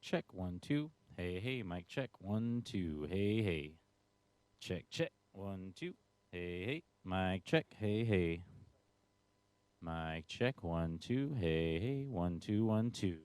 check, 1, 2. Hey, hey, mic check, 1, 2. Hey, hey. Check, check, 1, 2. Hey, hey, mic check, hey, hey. Mic check, 1, 2. Hey, hey, 1, 2, 1, 2.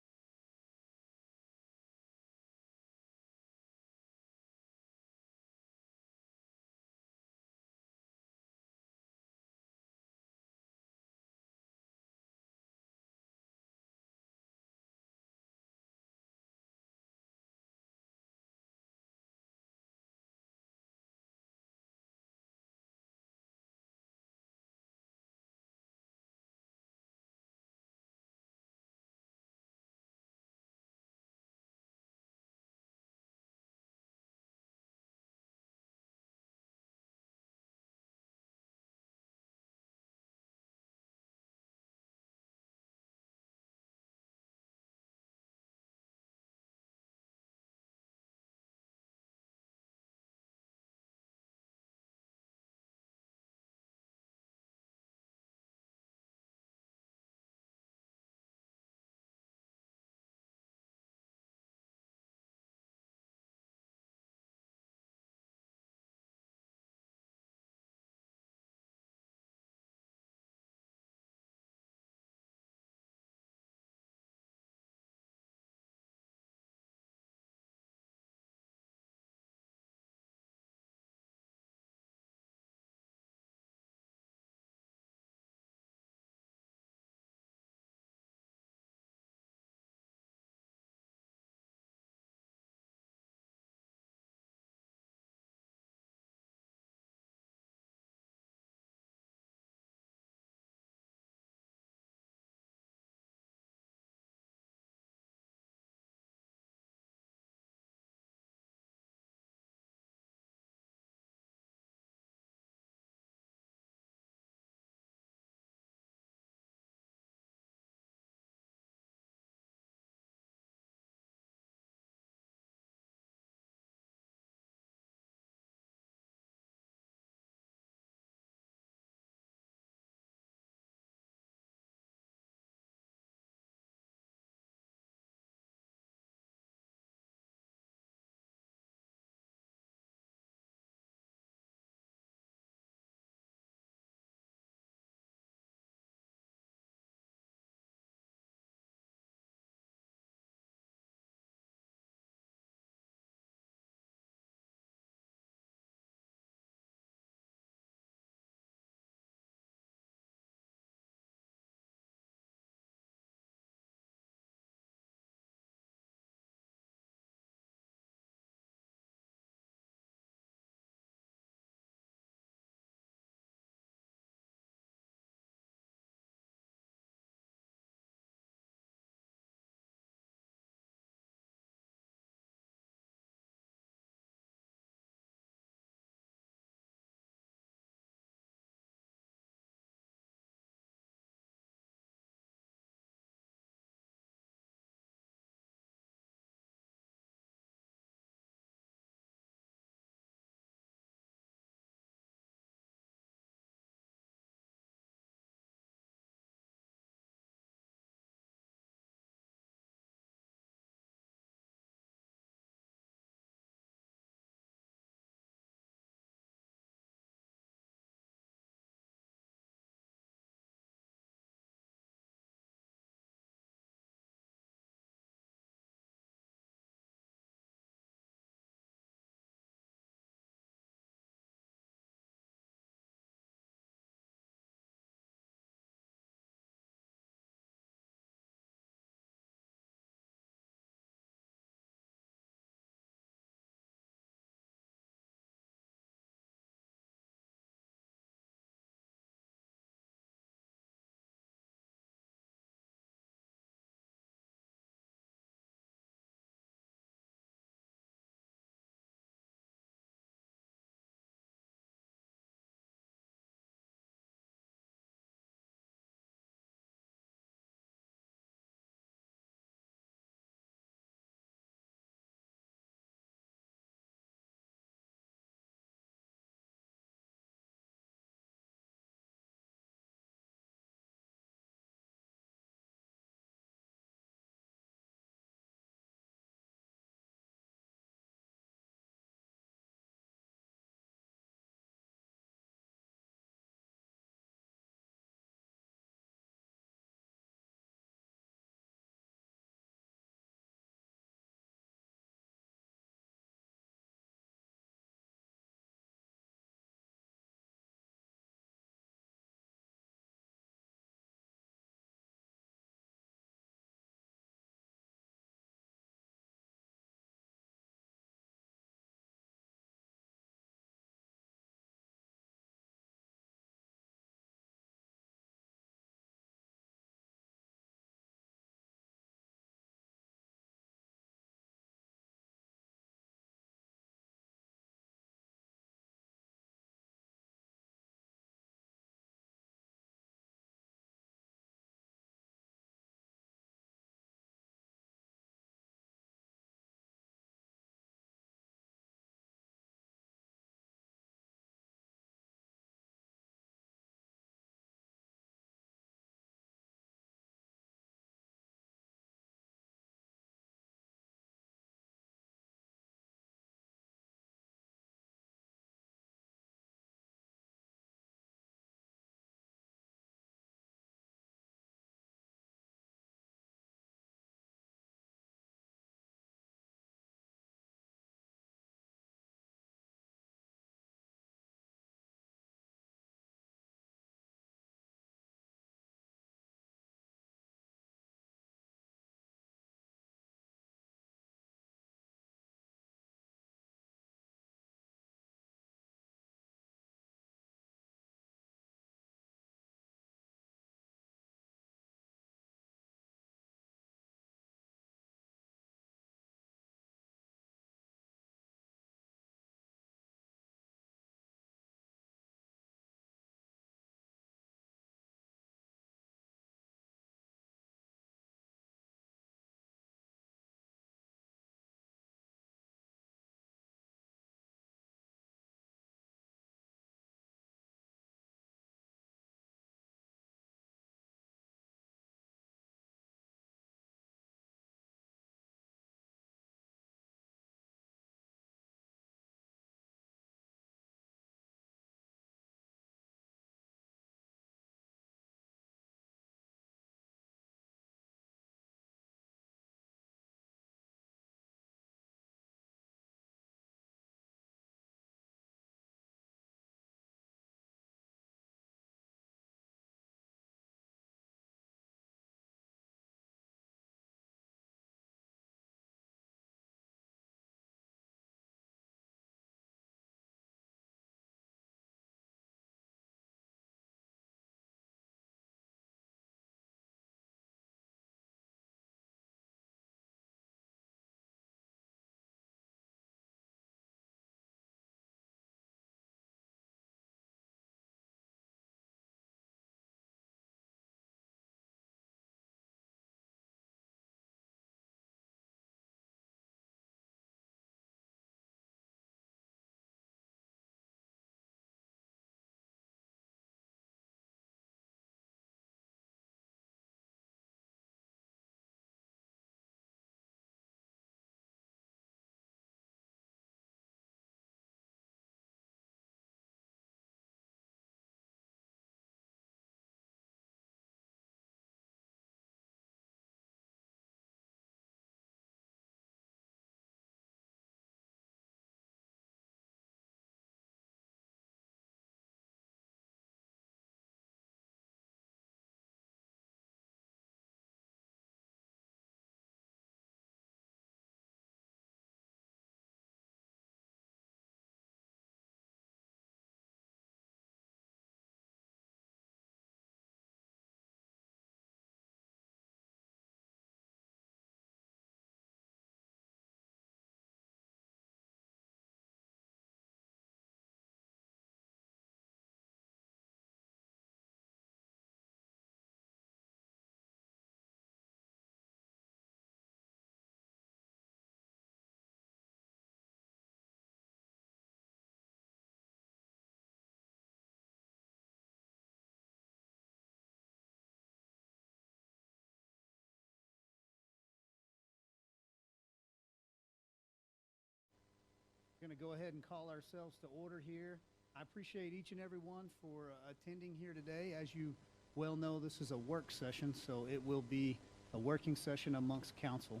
Going to go ahead and call ourselves to order here. I appreciate each and every one for attending here today. As you well know, this is a work session, so it will be a working session amongst council.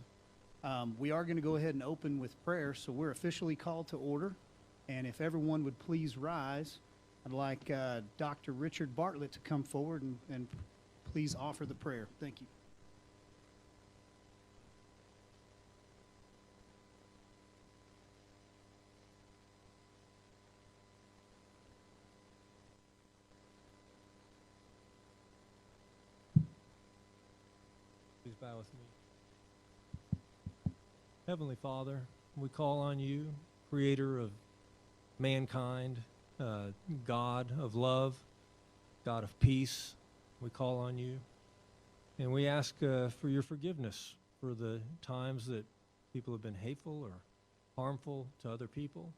We are going to go ahead and open with prayer, so we're officially called to order. And if everyone would please rise, I'd like Dr. Richard Bartlett to come forward and please offer the prayer. Thank you. Please bow with me. Heavenly Father, we call on you, creator of mankind, God of love, God of peace. We call on you. And we ask for your forgiveness for the times that people have been hateful or harmful to other people.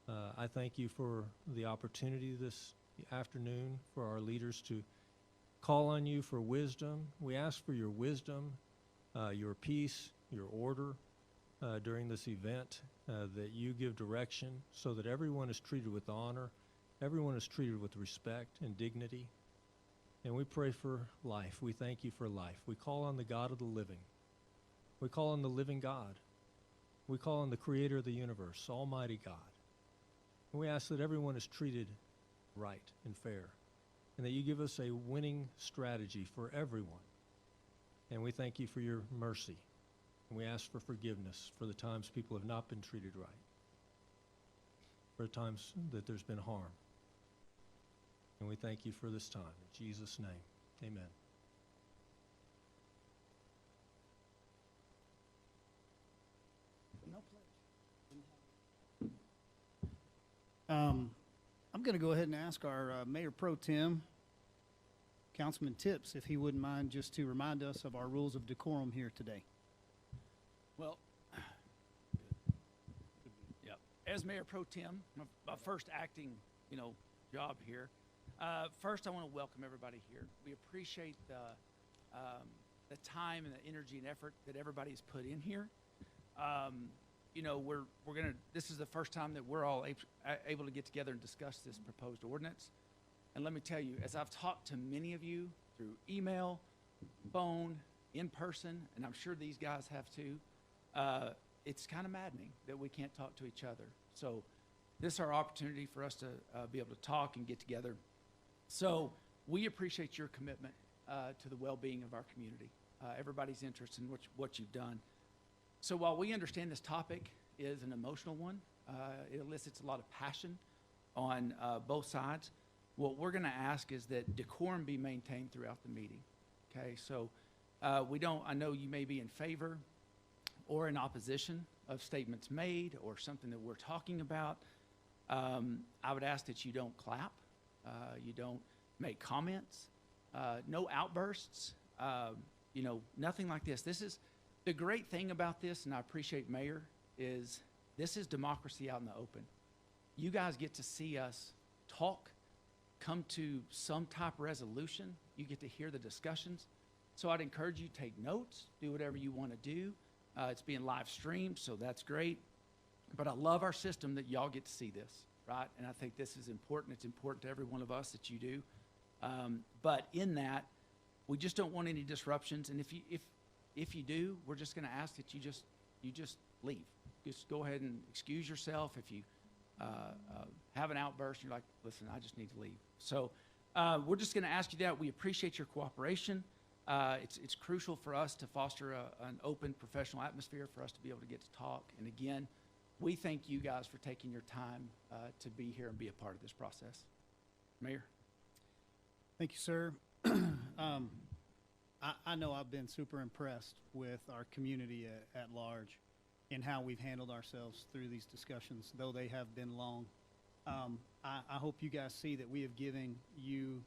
I thank you for the opportunity this afternoon for our leaders to call on you for wisdom. We ask for your wisdom, your peace, your order during this event, that you give direction so that everyone is treated with honor, everyone is treated with respect and dignity. And we pray for life. We thank you for life. We call on the God of the living. We call on the living God. We call on the creator of the universe, Almighty God. And we ask that everyone is treated right and fair, and that you give us a winning strategy for everyone. And we thank you for your mercy. And we ask for forgiveness for the times people have not been treated right, for the times that there's been harm. And we thank you for this time. In Jesus' name, amen. No pledge. I'm going to go ahead and ask our Mayor Pro Tem, Councilman Tips, if he wouldn't mind just to remind us of our rules of decorum here today. Well, yep. As Mayor Pro Tem, my first acting, job here. First, I want to welcome everybody here. We appreciate the time and the energy and effort that everybody's put in here. We're gonna. This is the first time that we're all able to get together and discuss this proposed ordinance. And let me tell you, as I've talked to many of you through email, phone, in person, and I'm sure these guys have too, it's kind of maddening that we can't talk to each other. So this is our opportunity for us to be able to talk and get together. So we appreciate your commitment to the well-being of our community, everybody's interest in what you've done. So while we understand this topic is an emotional one, it elicits a lot of passion on both sides. What we're going to ask is that decorum be maintained throughout the meeting. Okay, so I know you may be in favor or in opposition of statements made or something that we're talking about. I would ask that you don't clap, you don't make comments, no outbursts, nothing like this. This is the great thing about this, and I appreciate Mayor, is this is democracy out in the open. You guys get to see us talk, come to some type of resolution. You get to hear the discussions. So I'd encourage you to take notes, do whatever you want to do. It's being live streamed, so that's great. But I love our system that y'all get to see this, right? And I think this is important. It's important to every one of us that you do. But in that, we just don't want any disruptions. And if you do, we're just going to ask that you just leave. Just go ahead and excuse yourself. If you have an outburst, you're like, listen, I just need to leave. So we're just going to ask you that. We appreciate your cooperation. It's crucial for us to foster an open professional atmosphere for us to be able to get to talk. And again, we thank you guys for taking your time to be here and be a part of this process. Mayor? Thank you, sir. I know I've been super impressed with our community at large and how we've handled ourselves through these discussions, though they have been long. I hope you guys see that we have given you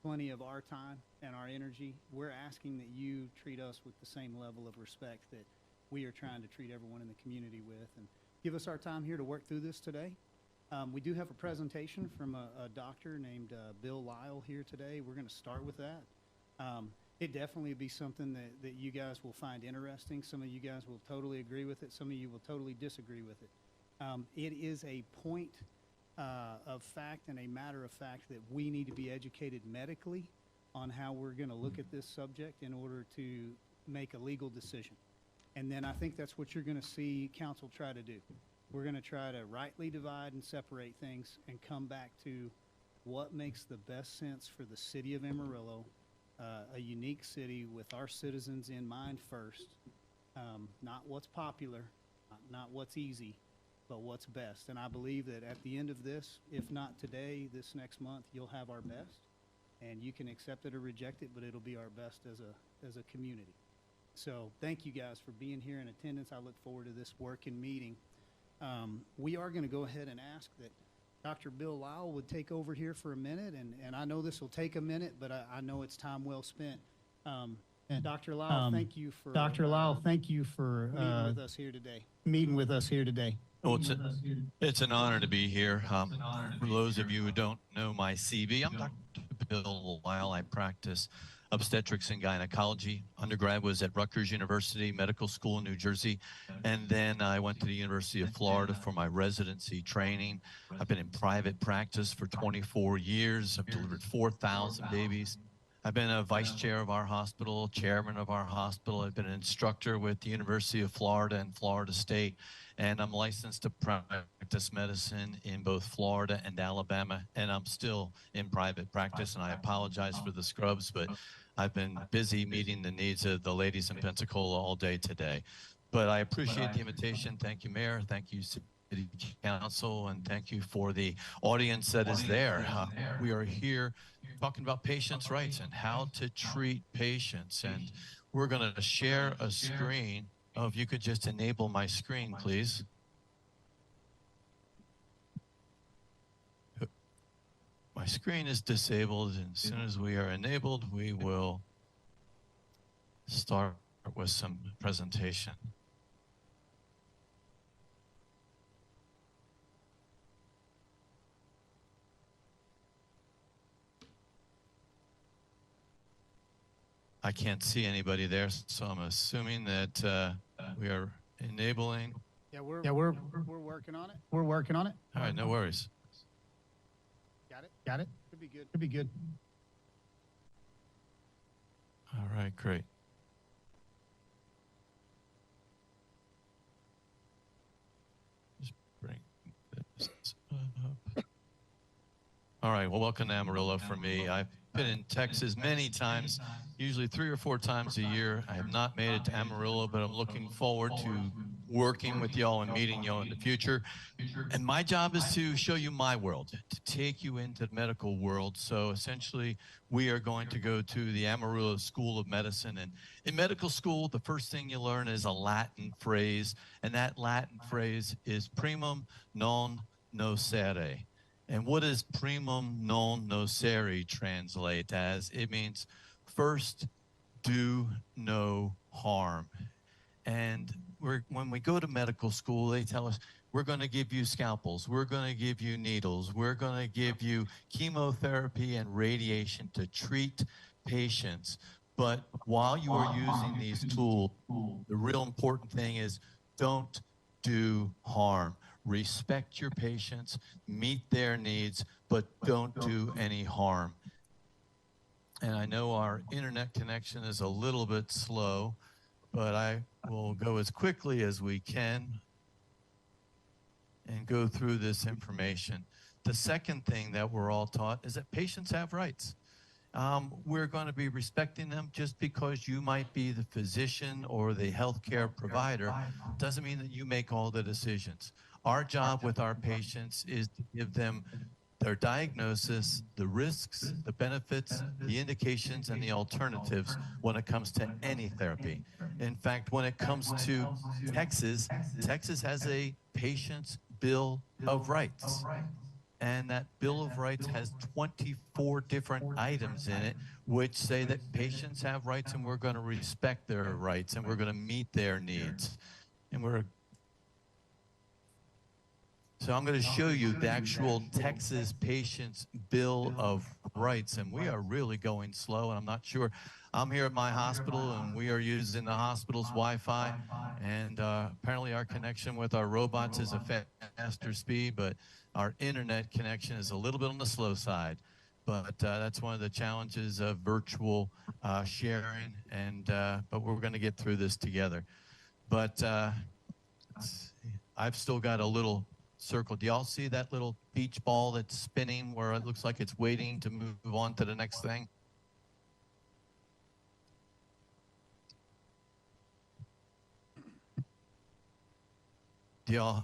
plenty of our time and our energy. We're asking that you treat us with the same level of respect that we are trying to treat everyone in the community with, and give us our time here to work through this today. We do have a presentation from a doctor named Bill Lyall here today. We're going to start with that. It definitely will be something that you guys will find interesting. Some of you guys will totally agree with it. Some of you will totally disagree with it. It is a point of fact and a matter of fact that we need to be educated medically on how we're going to look at this subject in order to make a legal decision. And then I think that's what you're going to see council try to do. We're going to try to rightly divide and separate things and come back to what makes the best sense for the city of Amarillo, a unique city with our citizens in mind first, not what's popular, not what's easy, but what's best. And I believe that at the end of this, if not today, this next month, you'll have our best. And you can accept it or reject it, but it'll be our best as a community. So thank you guys for being here in attendance. I look forward to this working meeting. We are going to go ahead and ask that Dr. Bill Lyall would take over here for a minute, and I know this will take a minute, but I know it's time well spent. And Dr. Lyall, thank you for meeting with us here today. Well, it's an honor to be here. For those of you who don't know my CV, I'm Dr. Bill Lyall. I practice obstetrics and gynecology. Undergrad was at Rutgers University Medical School in New Jersey, and then I went to the University of Florida for my residency training. I've been in private practice for 24 years. I've delivered 4,000 babies. I've been a vice chair of our hospital, chairman of our hospital. I've been an instructor with the University of Florida and Florida State, and I'm licensed to practice medicine in both Florida and Alabama, and I'm still in private practice, and I apologize for the scrubs, but I've been busy meeting the needs of the ladies in Pensacola all day today. But I appreciate the invitation. Thank you, Mayor. Thank you, City Council, and thank you for the audience that is there. We are here talking about patients' rights and how to treat patients. And we're going to share a screen. Oh, if you could just enable my screen, please. My screen is disabled, and as soon as we are enabled, we will start with some presentation. I can't see anybody there, so I'm assuming that we are enabling. Yeah, we're working on it. All right, no worries. Got it? Could be good. All right, great. Just bring this up. All right, well, welcome to Amarillo for me. I've been in Texas many times, usually 3 or 4 times a year. I have not made it to Amarillo, but I'm looking forward to working with y'all and meeting y'all in the future. And my job is to show you my world, to take you into the medical world. So essentially, we are going to go to the Amarillo School of Medicine. And in medical school, the first thing you learn is a Latin phrase, and that Latin phrase is primum non nocere. And what does primum non nocere translate as? It means first, do no harm. And when we go to medical school, they tell us, we're going to give you scalpels, we're going to give you needles, we're going to give you chemotherapy and radiation to treat patients. But while you are using these tools, the real important thing is don't do harm. Respect your patients, meet their needs, but don't do any harm. And I know our internet connection is a little bit slow, but I will go as quickly as we can and go through this information. The second thing that we're all taught is that patients have rights. We're going to be respecting them. Just because you might be the physician or the healthcare provider doesn't mean that you make all the decisions. Our job with our patients is to give them their diagnosis, the risks, the benefits, the indications, and the alternatives when it comes to any therapy. In fact, when it comes to Texas, Texas has a patient's Bill of Rights. And that Bill of Rights has 24 different items in it, which say that patients have rights and we're going to respect their rights and we're going to meet their needs. And we're So I'm going to show you the actual Texas Patients Bill of Rights, and we are really going slow, and I'm not sure. I'm here at my hospital, and we are using the hospital's Wi-Fi, and apparently our connection with our robots is a faster speed, but our internet connection is a little bit on the slow side. But that's one of the challenges of virtual sharing, and but we're going to get through this together. But I've still got a little circle. Do y'all see that little beach ball that's spinning where it looks like it's waiting to move on to the next thing? Do y'all?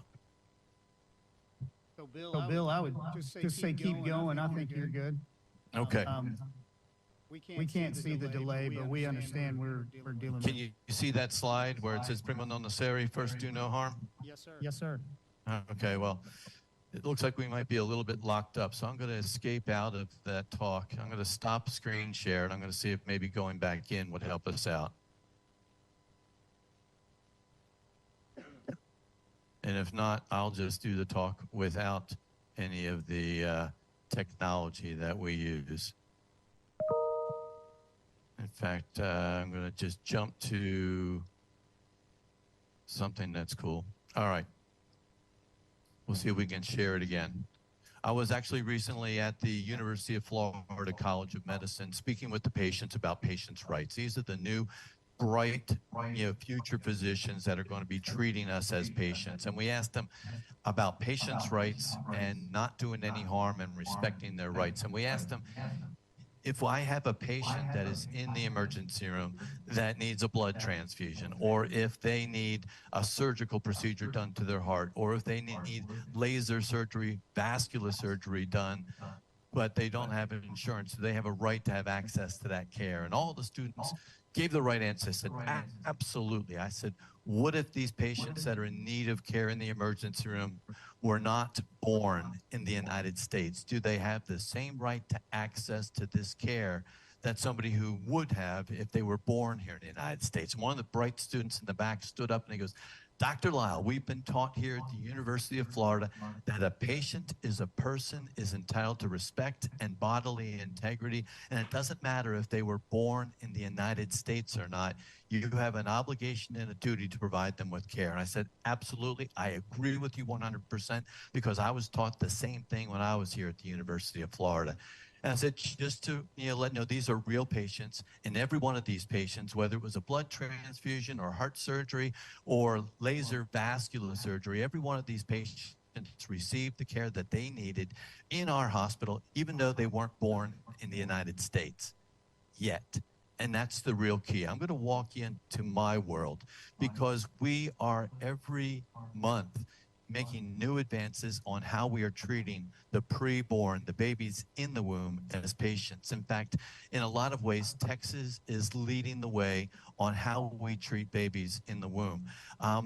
So Bill, I would just say keep going. I think you're good. Okay. We can't see the delay, but we understand we're dealing with. Can you see that slide where it says prima non nocere, first do no harm? Yes, sir. Yes, sir. Okay, well, it looks like we might be a little bit locked up, so I'm going to escape out of that talk. I'm going to stop screen share, and I'm going to see if maybe going back in would help us out. And if not, I'll just do the talk without any of the technology that we use. In fact, I'm going to just jump to something that's cool. All right. We'll see if we can share it again. I was actually recently at the University of Florida College of Medicine speaking with the patients about patients' rights. These are the new bright, future physicians that are going to be treating us as patients. And we asked them about patients' rights and not doing any harm and respecting their rights. And we asked them, if I have a patient that is in the emergency room that needs a blood transfusion, or if they need a surgical procedure done to their heart, or if they need laser surgery, vascular surgery done, but they don't have insurance, do they have a right to have access to that care? And all the students gave the right answer. I said, absolutely. I said, what if these patients that are in need of care in the emergency room were not born in the United States? Do they have the same right to access to this care that somebody who would have if they were born here in the United States? One of the bright students in the back stood up and he goes, Dr. Lyall, we've been taught here at the University of Florida that a patient is a person, is entitled to respect and bodily integrity, and it doesn't matter if they were born in the United States or not. You have an obligation and a duty to provide them with care. And I said, absolutely, I agree with you 100% because I was taught the same thing when I was here at the University of Florida. And I said, just to let you know, these are real patients, and every one of these patients, whether it was a blood transfusion or heart surgery or laser vascular surgery, every one of these patients received the care that they needed in our hospital, even though they weren't born in the United States yet. And that's the real key. I'm going to walk you into my world because we are every month making new advances on how we are treating the preborn, the babies in the womb as patients. In fact, in a lot of ways, Texas is leading the way on how we treat babies in the womb.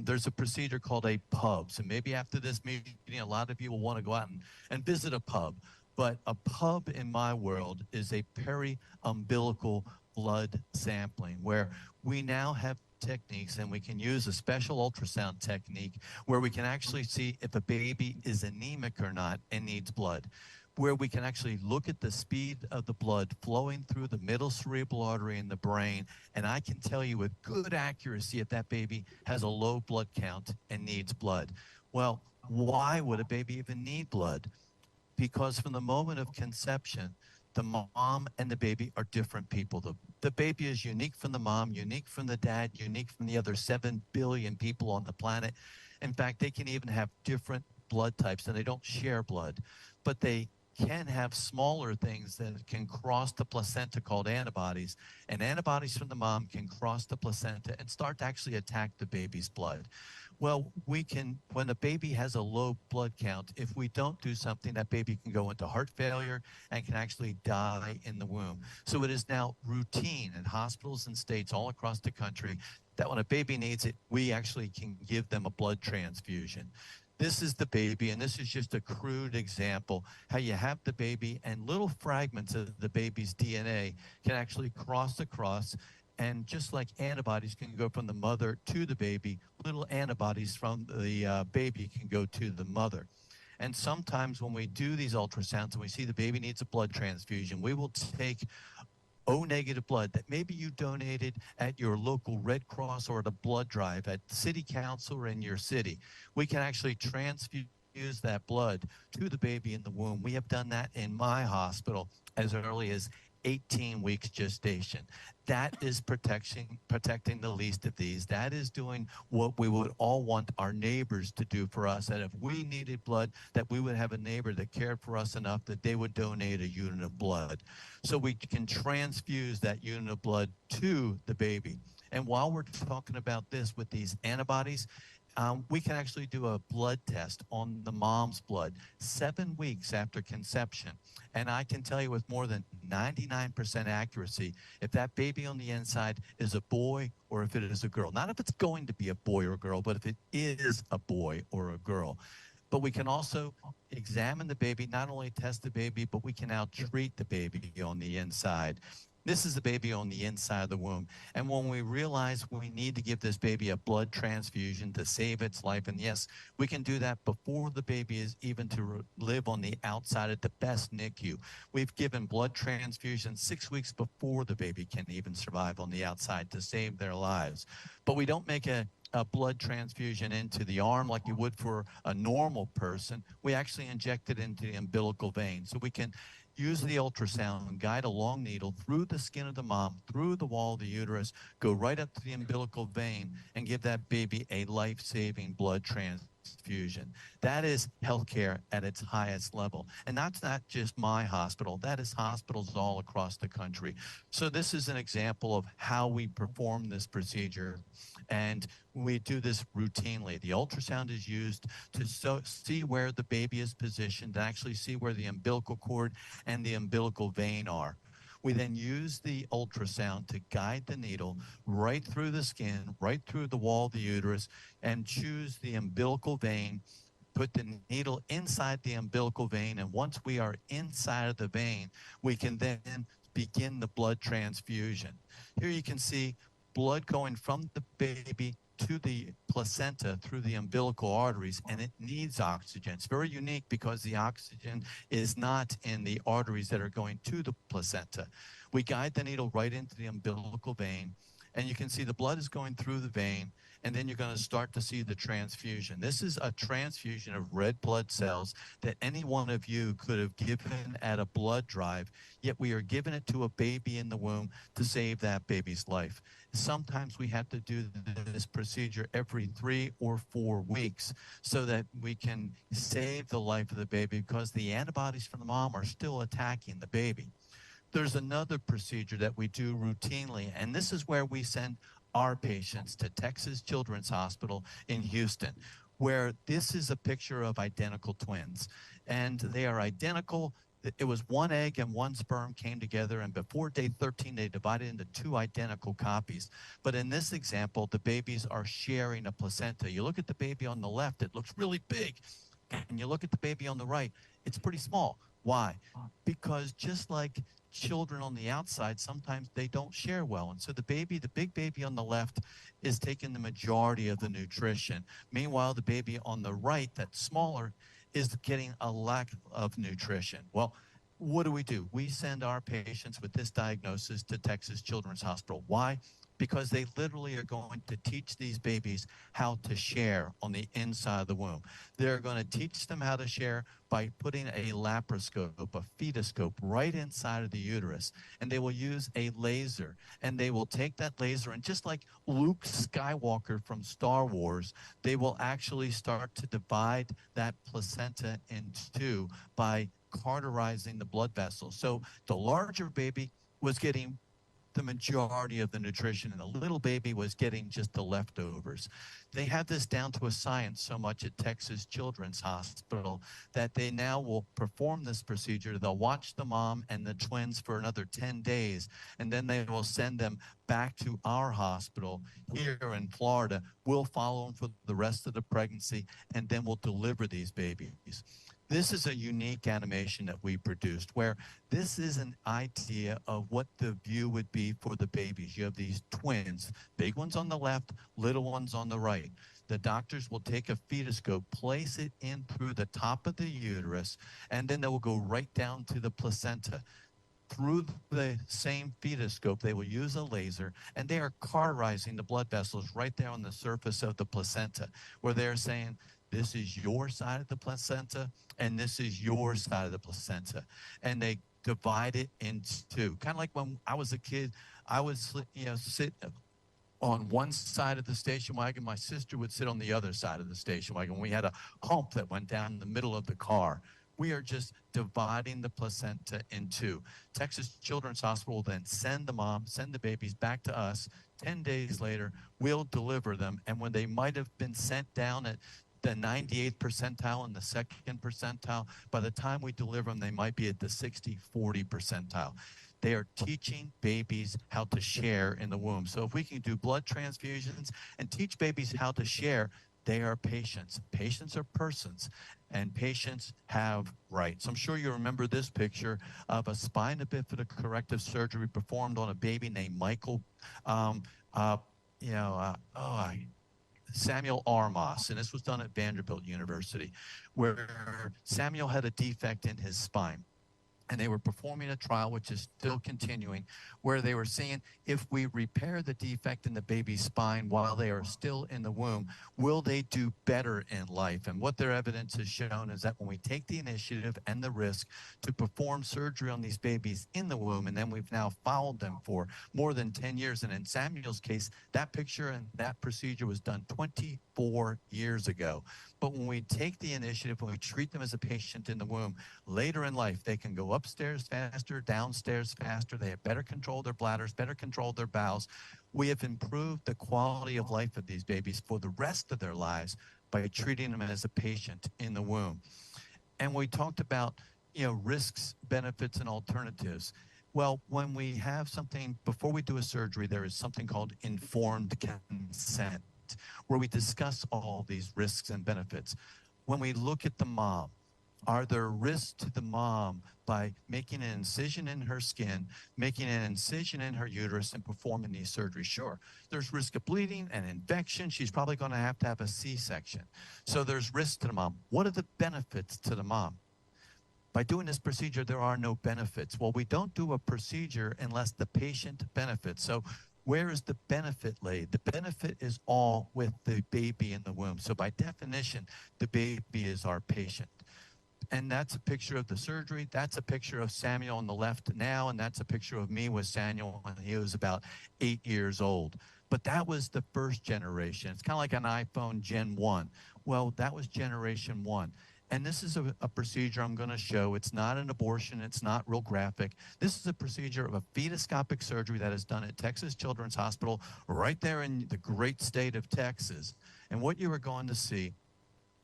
There's a procedure called a pub. So maybe after this meeting, a lot of you will want to go out and visit a pub. But a pub in my world is a peri-umbilical blood sampling where we now have techniques, and we can use a special ultrasound technique where we can actually see if a baby is anemic or not and needs blood, where we can actually look at the speed of the blood flowing through the middle cerebral artery in the brain, and I can tell you with good accuracy if that baby has a low blood count and needs blood. Well, why would a baby even need blood? Because from the moment of conception, the mom and the baby are different people. The baby is unique from the mom, unique from the dad, unique from the other 7 billion people on the planet. In fact, they can even have different blood types, and they don't share blood. But they can have smaller things that can cross the placenta called antibodies, and antibodies from the mom can cross the placenta and start to actually attack the baby's blood. Well, we can, when a baby has a low blood count, if we don't do something, that baby can go into heart failure and can actually die in the womb. So it is now routine in hospitals and states all across the country that when a baby needs it, we actually can give them a blood transfusion. This is the baby, and this is just a crude example, how you have the baby and little fragments of the baby's DNA can actually cross across. And just like antibodies can go from the mother to the baby, little antibodies from the baby can go to the mother. And sometimes when we do these ultrasounds and we see the baby needs a blood transfusion, we will take O negative blood that maybe you donated at your local Red Cross or at a blood drive at city council or in your city. We can actually transfuse that blood to the baby in the womb. We have done that in my hospital as early as 18 weeks gestation. That is protecting the least of these. That is doing what we would all want our neighbors to do for us. And if we needed blood, that we would have a neighbor that cared for us enough that they would donate a unit of blood. So we can transfuse that unit of blood to the baby. And while we're talking about this with these antibodies, we can actually do a blood test on the mom's blood 7 weeks after conception. And I can tell you with more than 99% accuracy if that baby on the inside is a boy or if it is a girl. Not if it's going to be a boy or a girl, but if it is a boy or a girl. But we can also examine the baby, not only test the baby, but we can now treat the baby on the inside. This is the baby on the inside of the womb. And when we realize we need to give this baby a blood transfusion to save its life, and yes, we can do that before the baby is even to live on the outside at the best NICU. We've given blood transfusion 6 weeks before the baby can even survive on the outside to save their lives. But we don't make a blood transfusion into the arm like you would for a normal person. We actually inject it into the umbilical vein. So we can use the ultrasound and guide a long needle through the skin of the mom, through the wall of the uterus, go right up to the umbilical vein and give that baby a life-saving blood transfusion. That is healthcare at its highest level. And that's not just my hospital. That is hospitals all across the country. So this is an example of how we perform this procedure. And we do this routinely. The ultrasound is used to see where the baby is positioned, to actually see where the umbilical cord and the umbilical vein are. We then use the ultrasound to guide the needle right through the skin, right through the wall of the uterus, and choose the umbilical vein, put the needle inside the umbilical vein, and once we are inside of the vein, we can then begin the blood transfusion. Here you can see blood going from the baby to the placenta through the umbilical arteries, and it needs oxygen. It's very unique because the oxygen is not in the arteries that are going to the placenta. We guide the needle right into the umbilical vein, and you can see the blood is going through the vein, and then you're going to start to see the transfusion. This is a transfusion of red blood cells that any one of you could have given at a blood drive, yet we are giving it to a baby in the womb to save that baby's life. Sometimes we have to do this procedure every 3 or 4 weeks so that we can save the life of the baby because the antibodies from the mom are still attacking the baby. There's another procedure that we do routinely, and this is where we send our patients to Texas Children's Hospital in Houston, where this is a picture of identical twins. And they are identical. It was one egg and one sperm came together, and before day 13, they divided into 2 identical copies. But in this example, the babies are sharing a placenta. You look at the baby on the left, it looks really big. And you look at the baby on the right, it's pretty small. Why? Because just like children on the outside, sometimes they don't share well. And so the big baby on the left is taking the majority of the nutrition. Meanwhile, the baby on the right, that's smaller, is getting a lack of nutrition. Well, what do? We send our patients with this diagnosis to Texas Children's Hospital. Why? Because they literally are going to teach these babies how to share on the inside of the womb. They're going to teach them how to share by putting a laparoscope, a fetoscope, right inside of the uterus. And they will use a laser. And they will take that laser, and just like Luke Skywalker from Star Wars, they will actually start to divide that placenta in 2 by cauterizing the blood vessels. So the larger baby was getting the majority of the nutrition, and the little baby was getting just the leftovers. They have this down to a science so much at Texas Children's Hospital that they now will perform this procedure. They'll watch the mom and the twins for another 10 days, and then they will send them back to our hospital here in Florida. We'll follow them for the rest of the pregnancy, and then we'll deliver these babies. This is a unique animation that we produced where this is an idea of what the view would be for the babies. You have these twins, big ones on the left, little ones on the right. The doctors will take a fetoscope, place it in through the top of the uterus, and then they will go right down to the placenta. Through the same fetoscope, they will use a laser, and they are cauterizing the blood vessels right there on the surface of the placenta, where they're saying, this is your side of the placenta, and this is your side of the placenta. And they divide it into two. Kind of like when I was a kid, I would sit on one side of the station wagon. My sister would sit on the other side of the station wagon. We had a hump that went down the middle of the car. We are just dividing the placenta in two. Texas Children's Hospital will then send the babies back to us. 10 days later, we'll deliver them. And when they might have been sent down at the 98th percentile and the 2nd percentile, by the time we deliver them, they might be at the 60-40 percentile. They are teaching babies how to share in the womb. So if we can do blood transfusions and teach babies how to share, they are patients. Patients are persons, and patients have rights. I'm sure you remember this picture of a spina bifida corrective surgery performed on a baby named Michael, Samuel Armas, and this was done at Vanderbilt University, where Samuel had a defect in his spine. And they were performing a trial, which is still continuing, where they were seeing if we repair the defect in the baby's spine while they are still in the womb, will they do better in life? And what their evidence has shown is that when we take the initiative and the risk to perform surgery on these babies in the womb, and then we've now followed them for more than 10 years. And in Samuel's case, that picture and that procedure was done 24 years ago. But when we take the initiative, when we treat them as a patient in the womb, later in life, they can go upstairs faster, downstairs faster. They have better control of their bladders, better control of their bowels. We have improved the quality of life of these babies for the rest of their lives by treating them as a patient in the womb. And we talked about, risks, benefits, and alternatives. Well, when we have something, before we do a surgery, there is something called informed consent, where we discuss all these risks and benefits. When we look at the mom, are there risks to the mom by making an incision in her skin, making an incision in her uterus, and performing these surgeries? Sure, there's risk of bleeding and infection. She's probably going to have a C-section. So there's risk to the mom. What are the benefits to the mom? By doing this procedure, there are no benefits. Well, we don't do a procedure unless the patient benefits. So where is the benefit laid? The benefit is all with the baby in the womb. So by definition, the baby is our patient. And that's a picture of the surgery. That's a picture of Samuel on the left now, and that's a picture of me with Samuel when he was about 8 years old. But that was the first generation. It's kind of like an iPhone Gen 1. Well, that was generation 1. And this is a procedure I'm going to show. It's not an abortion. It's not real graphic. This is a procedure of a fetoscopic surgery that is done at Texas Children's Hospital right there in the great state of Texas. And what you are going to see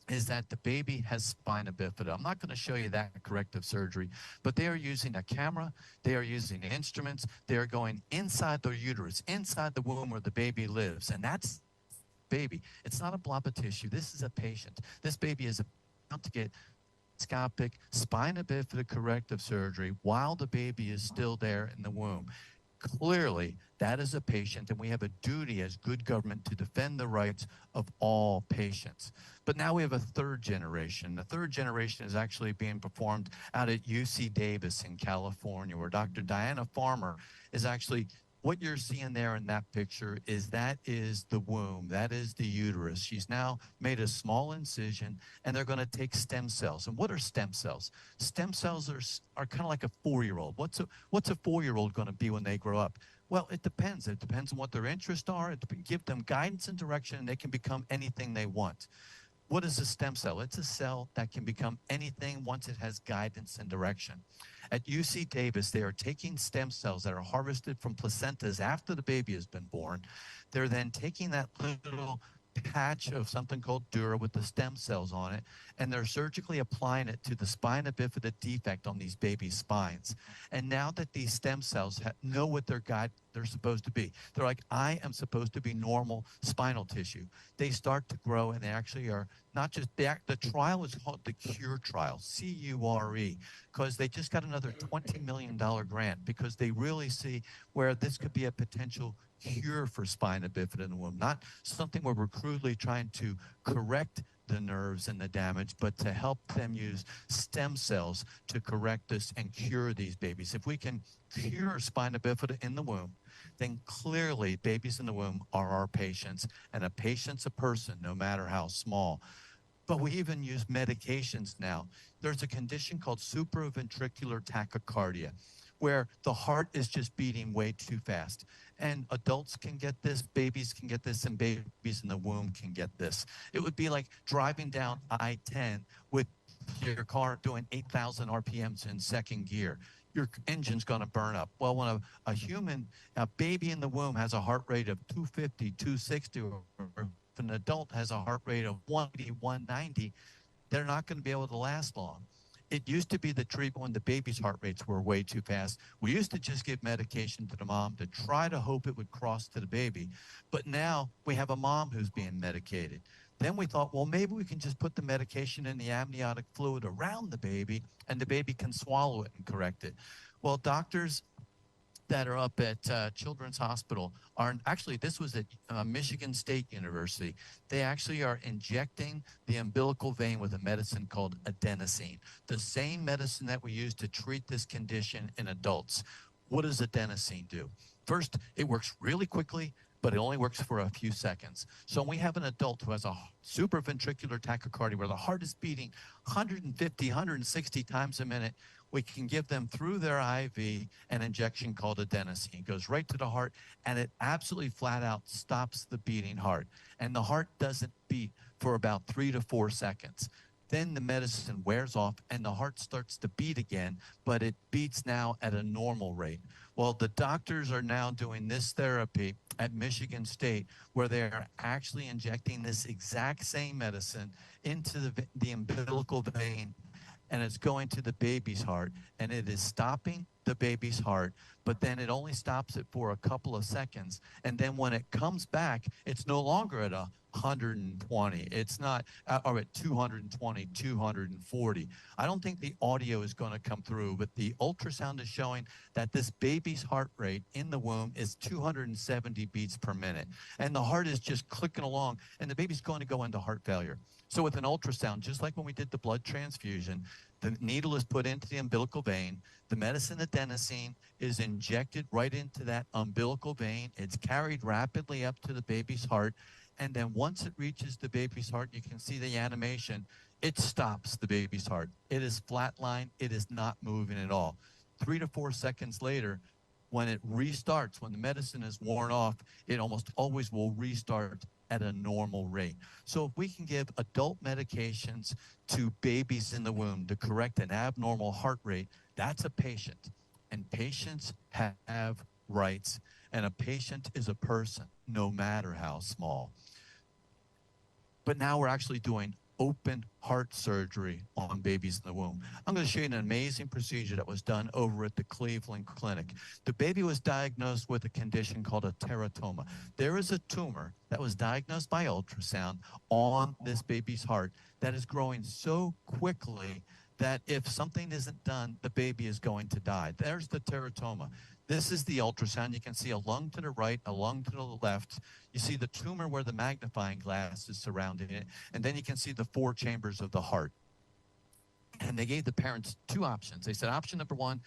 is that the baby has spina bifida. I'm not going to show you that corrective surgery, but they are using a camera. They are using instruments. They are going inside the uterus, inside the womb where the baby lives. And that's baby. It's not a blob of tissue. This is a patient. This baby is about to get endoscopic spina bifida corrective surgery while the baby is still there in the womb. Clearly, that is a patient, and we have a duty as good government to defend the rights of all patients. But now we have a third generation. The third generation is actually being performed out at UC Davis in California, where Dr. Diana Farmer is actually, what you're seeing there in that picture is the womb. That is the uterus. She's now made a small incision, and they're going to take stem cells. And what are stem cells? Stem cells are kind of like a 4-year-old. What's a 4-year-old going to be when they grow up? Well, it depends. It depends on what their interests are. Give them guidance and direction, and they can become anything they want. What is a stem cell? It's a cell that can become anything once it has guidance and direction. At UC Davis, they are taking stem cells that are harvested from placentas after the baby has been born. They're then taking that little patch of something called dura with the stem cells on it, and they're surgically applying it to the spina bifida defect on these babies' spines. And now that these stem cells know what their they're supposed to be. They're like, I am supposed to be normal spinal tissue. They start to grow, and they actually are not just, the trial is called the CURE trial, C-U-R-E, because they just got another $20 million grant because they really see where this could be a potential cure for spina bifida in the womb, not something where we're crudely trying to correct the nerves and the damage, but to help them use stem cells to correct this and cure these babies. If we can cure spina bifida in the womb, then clearly babies in the womb are our patients, and a patient's a person, no matter how small. But we even use medications now. There's a condition called supraventricular tachycardia, where the heart is just beating way too fast. And adults can get this, babies can get this, and babies in the womb can get this. It would be like driving down I-10 with your car doing 8,000 RPMs in second gear. Your engine's going to burn up. Well, when a baby in the womb has a heart rate of 250, 260, or if an adult has a heart rate of 180, 190, they're not going to be able to last long. It used to be the treatment when the baby's heart rates were way too fast. We used to just give medication to the mom to try to hope it would cross to the baby. But now we have a mom who's being medicated. Then we thought, well, maybe we can just put the medication in the amniotic fluid around the baby, and the baby can swallow it and correct it. Well, doctors that are up at Children's Hospital are actually, this was at Michigan State University. They actually are injecting the umbilical vein with a medicine called adenosine, the same medicine that we use to treat this condition in adults. What does adenosine do? First, it works really quickly, but it only works for a few seconds. So when we have an adult who has a supraventricular tachycardia where the heart is beating 150, 160 times a minute, we can give them through their IV an injection called adenosine. It goes right to the heart, and it absolutely flat out stops the beating heart. And the heart doesn't beat for about 3 to 4 seconds. Then the medicine wears off, and the heart starts to beat again, but it beats now at a normal rate. Well, the doctors are now doing this therapy at Michigan State, where they are actually injecting this exact same medicine into the umbilical vein, and it's going to the baby's heart, and it is stopping the baby's heart, but then it only stops it for a couple of seconds. And then when it comes back, it's no longer at 120. It's not, or at 220, 240. I don't think the audio is going to come through, but the ultrasound is showing that this baby's heart rate in the womb is 270 beats per minute. And the heart is just clicking along, and the baby's going to go into heart failure. So with an ultrasound, just like when we did the blood transfusion, the needle is put into the umbilical vein. The medicine adenosine is injected right into that umbilical vein. It's carried rapidly up to the baby's heart. And then once it reaches the baby's heart, you can see the animation, it stops the baby's heart. It is flatlined. It is not moving at all. 3 to 4 seconds later, when it restarts, when the medicine is worn off, it almost always will restart at a normal rate. So if we can give adult medications to babies in the womb to correct an abnormal heart rate, that's a patient. And patients have rights. And a patient is a person, no matter how small. But now we're actually doing open heart surgery on babies in the womb. I'm going to show you an amazing procedure that was done over at the Cleveland Clinic. The baby was diagnosed with a condition called a teratoma. There is a tumor that was diagnosed by ultrasound on this baby's heart that is growing so quickly that if something isn't done, the baby is going to die. There's the teratoma. This is the ultrasound. You can see a lung to the right, a lung to the left. You see the tumor where the magnifying glass is surrounding it. And then you can see the 4 chambers of the heart. And they gave the parents 2 options. They said, option number 1,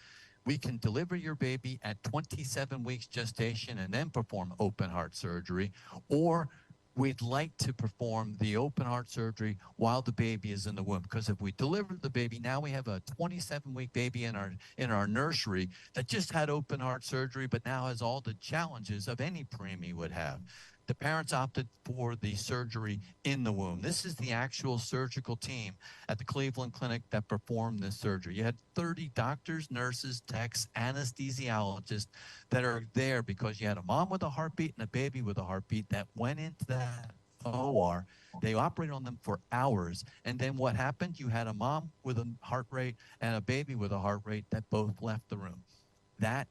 we can deliver your baby at 27 weeks gestation and then perform open heart surgery. Or we'd like to perform the open heart surgery while the baby is in the womb. Because if we deliver the baby, now we have a 27-week baby in our nursery that just had open heart surgery, but now has all the challenges of any preemie would have. The parents opted for the surgery in the womb. This is the actual surgical team at the Cleveland Clinic that performed this surgery. You had 30 doctors, nurses, techs, anesthesiologists that are there because you had a mom with a heartbeat and a baby with a heartbeat that went into that OR. They operated on them for hours. And then what happened? You had a mom with a heart rate and a baby with a heart rate that both left the room. That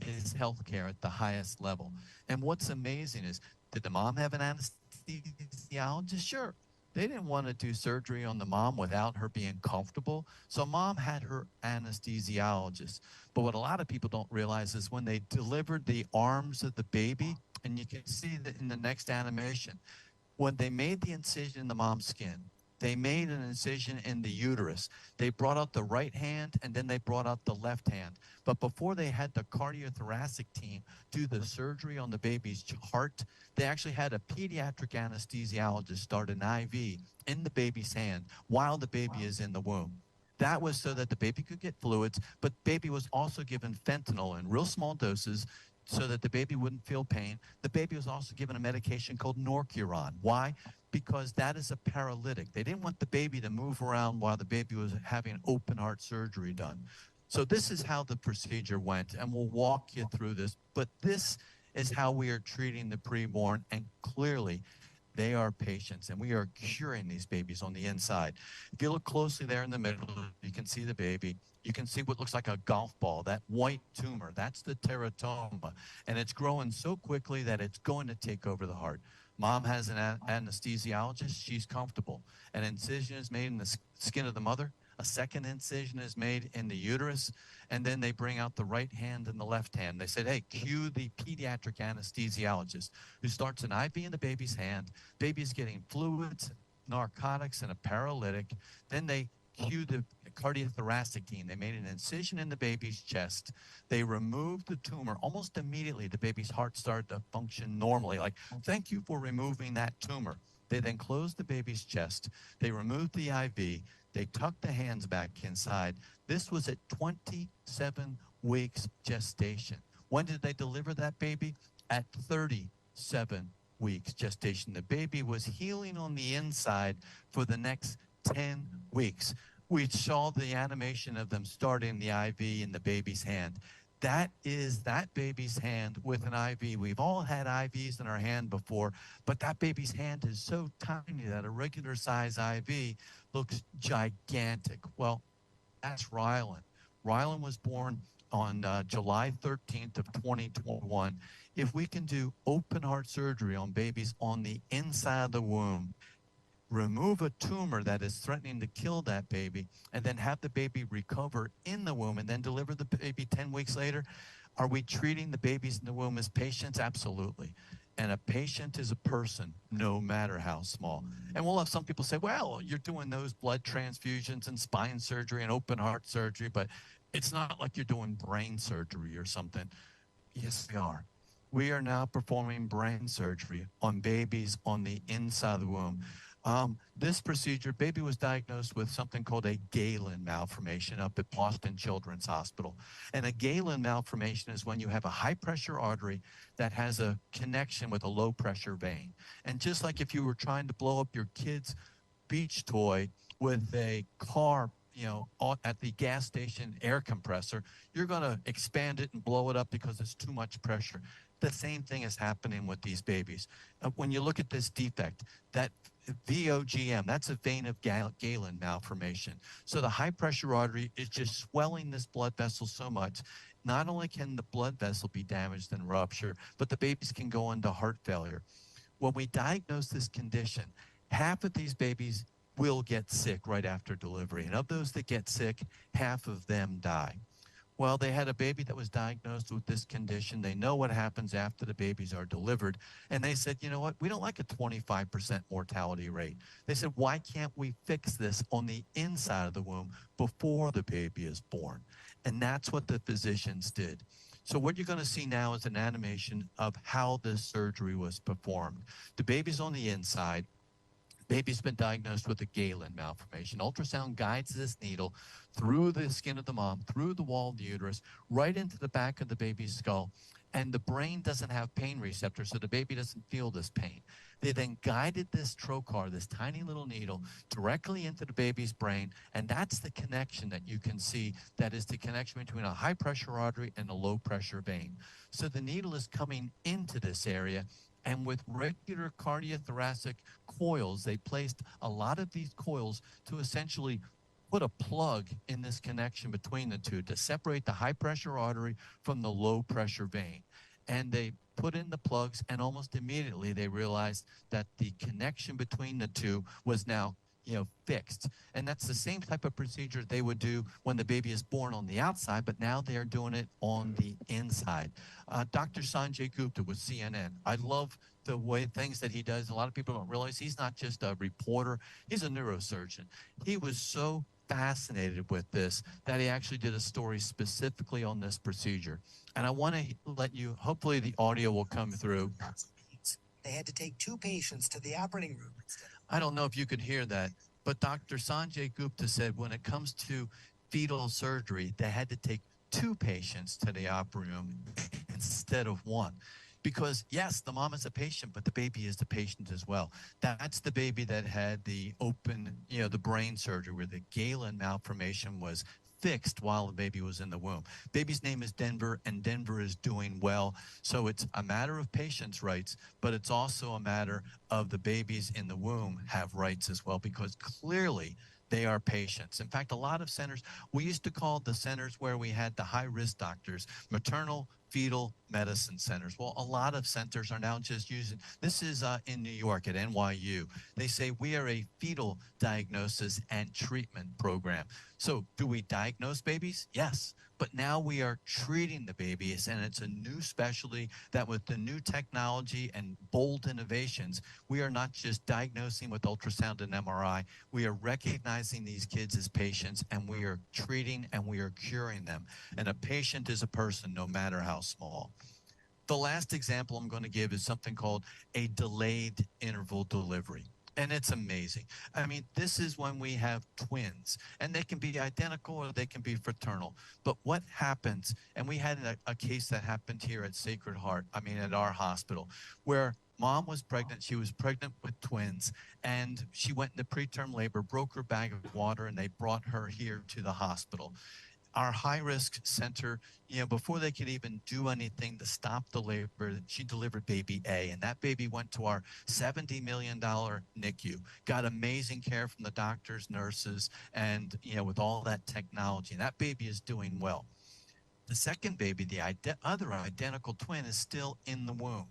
is healthcare at the highest level. And what's amazing is, did the mom have an anesthesiologist? Sure. They didn't want to do surgery on the mom without her being comfortable. So mom had her anesthesiologist. But what a lot of people don't realize is when they delivered the arms of the baby, and you can see that in the next animation, when they made the incision in the mom's skin, they made an incision in the uterus. They brought out the right hand and then they brought out the left hand. But before they had the cardiothoracic team do the surgery on the baby's heart, they actually had a pediatric anesthesiologist start an IV in the baby's hand while the baby is in the womb. That was so that the baby could get fluids, but baby was also given fentanyl in real small doses so that the baby wouldn't feel pain. The baby was also given a medication called Norcuron. Why? Because that is a paralytic. They didn't want the baby to move around while the baby was having open heart surgery done. So this is how the procedure went, and we'll walk you through this. But this is how we are treating the preborn, and clearly they are patients, and we are curing these babies on the inside. If you look closely there in the middle, you can see the baby. You can see what looks like a golf ball, that white tumor. That's the teratoma, and it's growing so quickly that it's going to take over the heart. Mom has an anesthesiologist. She's comfortable. An incision is made in the skin of the mother. A second incision is made in the uterus, and then they bring out the right hand and the left hand. They said, hey, cue the pediatric anesthesiologist, who starts an IV in the baby's hand. Baby's getting fluids, narcotics, and a paralytic. Then they cue the cardiothoracic team. They made an incision in the baby's chest. They removed the tumor. Almost immediately, the baby's heart started to function normally. Like, thank you for removing that tumor. They then closed the baby's chest. They removed the IV. They tucked the hands back inside. This was at 27 weeks gestation. When did they deliver that baby? At 37 weeks gestation. The baby was healing on the inside for the next 10 weeks. We saw the animation of them starting the IV in the baby's hand. That is that baby's hand with an IV. We've all had IVs in our hand before, but that baby's hand is so tiny that a regular size IV looks gigantic. Well, that's Rylan. Rylan was born on July 13th of 2021. If we can do open heart surgery on babies on the inside of the womb, remove a tumor that is threatening to kill that baby, and then have the baby recover in the womb and then deliver the baby 10 weeks later, are we treating the babies in the womb as patients? Absolutely. And a patient is a person, no matter how small. And we'll have some people say, well, you're doing those blood transfusions and spine surgery and open heart surgery, but it's not like you're doing brain surgery or something. Yes, we are. We are now performing brain surgery on babies on the inside of the womb. This procedure, baby was diagnosed with something called a Galen malformation up at Boston Children's Hospital. And a Galen malformation is when you have a high pressure artery that has a connection with a low pressure vein. And just like if you were trying to blow up your kid's beach toy with a car, at the gas station air compressor, you're going to expand it and blow it up because it's too much pressure. The same thing is happening with these babies. When you look at this defect, that VOGM, that's a vein of Galen malformation. So the high pressure artery is just swelling this blood vessel so much. Not only can the blood vessel be damaged and rupture, but the babies can go into heart failure. When we diagnose this condition, half of these babies will get sick right after delivery. And of those that get sick, half of them die. Well, they had a baby that was diagnosed with this condition. They know what happens after the babies are delivered. And they said, you know what? We don't like a 25% mortality rate. They said, why can't we fix this on the inside of the womb before the baby is born? And that's what the physicians did. So what you're going to see now is an animation of how this surgery was performed. The baby's on the inside. Baby's been diagnosed with a Galen malformation. Ultrasound guides this needle through the skin of the mom, through the wall of the uterus, right into the back of the baby's skull. And the brain doesn't have pain receptors, so the baby doesn't feel this pain. They then guided this trocar, this tiny little needle, directly into the baby's brain, and that's the connection that you can see. That is the connection between a high-pressure artery and a low-pressure vein. So the needle is coming into this area, and with regular cardiothoracic coils, they placed a lot of these coils to essentially put a plug in this connection between the two to separate the high pressure artery from the low pressure vein. And they put in the plugs, and almost immediately they realized that the connection between the two was now fixed. And that's the same type of procedure they would do when the baby is born on the outside, but now they are doing it on the inside. Dr. Sanjay Gupta with CNN. I love the way things that he does. A lot of people don't realize he's not just a reporter, he's a neurosurgeon. He was so fascinated with this that he actually did a story specifically on this procedure. And I want to let you, hopefully the audio will come through. They had to take 2 patients to the operating room. I don't know if you could hear that, but Dr. Sanjay Gupta said when it comes to fetal surgery, they had to take 2 patients to the operating room instead of 1. Because yes, the mom is a patient, but the baby is the patient as well. That's the baby that had the open, the brain surgery where the Galen malformation was fixed while the baby was in the womb. Baby's name is Denver, and Denver is doing well. So it's a matter of patients' rights, but it's also a matter of the babies in the womb have rights as well, because clearly they are patients. In fact, a lot of centers, we used to call the centers where we had the high-risk doctors maternal fetal medicine centers. Well, a lot of centers are now just using, this is in New York at NYU. They say we are a fetal diagnosis and treatment program. So do we diagnose babies? Yes. But now we are treating the babies, and it's a new specialty that with the new technology and bold innovations, we are not just diagnosing with ultrasound and MRI, we are recognizing these kids as patients, and we are treating and we are curing them. And a patient is a person, no matter how small. The last example I'm going to give is something called a delayed interval delivery. And it's amazing. I mean, this is when we have twins, and they can be identical or they can be fraternal. But what happens, and we had a case that happened here at Sacred Heart, at our hospital, where mom was pregnant. She was pregnant with twins, and she went into preterm labor, broke her bag of water, and they brought her here to the hospital. Our high-risk center, before they could even do anything to stop the labor, she delivered baby A, and that baby went to our $70 million NICU, got amazing care from the doctors, nurses, and, with all that technology. And that baby is doing well. The second baby, the other identical twin, is still in the womb.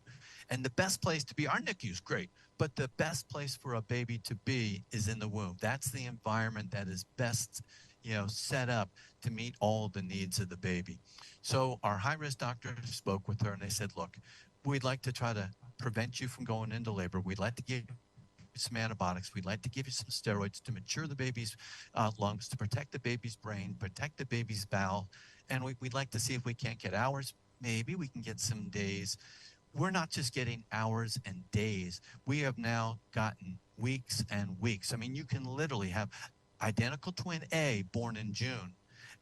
And the best place to be, our NICU is great, but the best place for a baby to be is in the womb. That's the environment that is best, set up to meet all the needs of the baby. So our high-risk doctor spoke with her, and they said, look, we'd like to try to prevent you from going into labor. We'd like to give you some antibiotics. We'd like to give you some steroids to mature the baby's lungs, to protect the baby's brain, protect the baby's bowel. And we'd like to see if we can't get hours. Maybe we can get some days. We're not just getting hours and days. We have now gotten weeks and weeks. You can literally have identical twin A born in June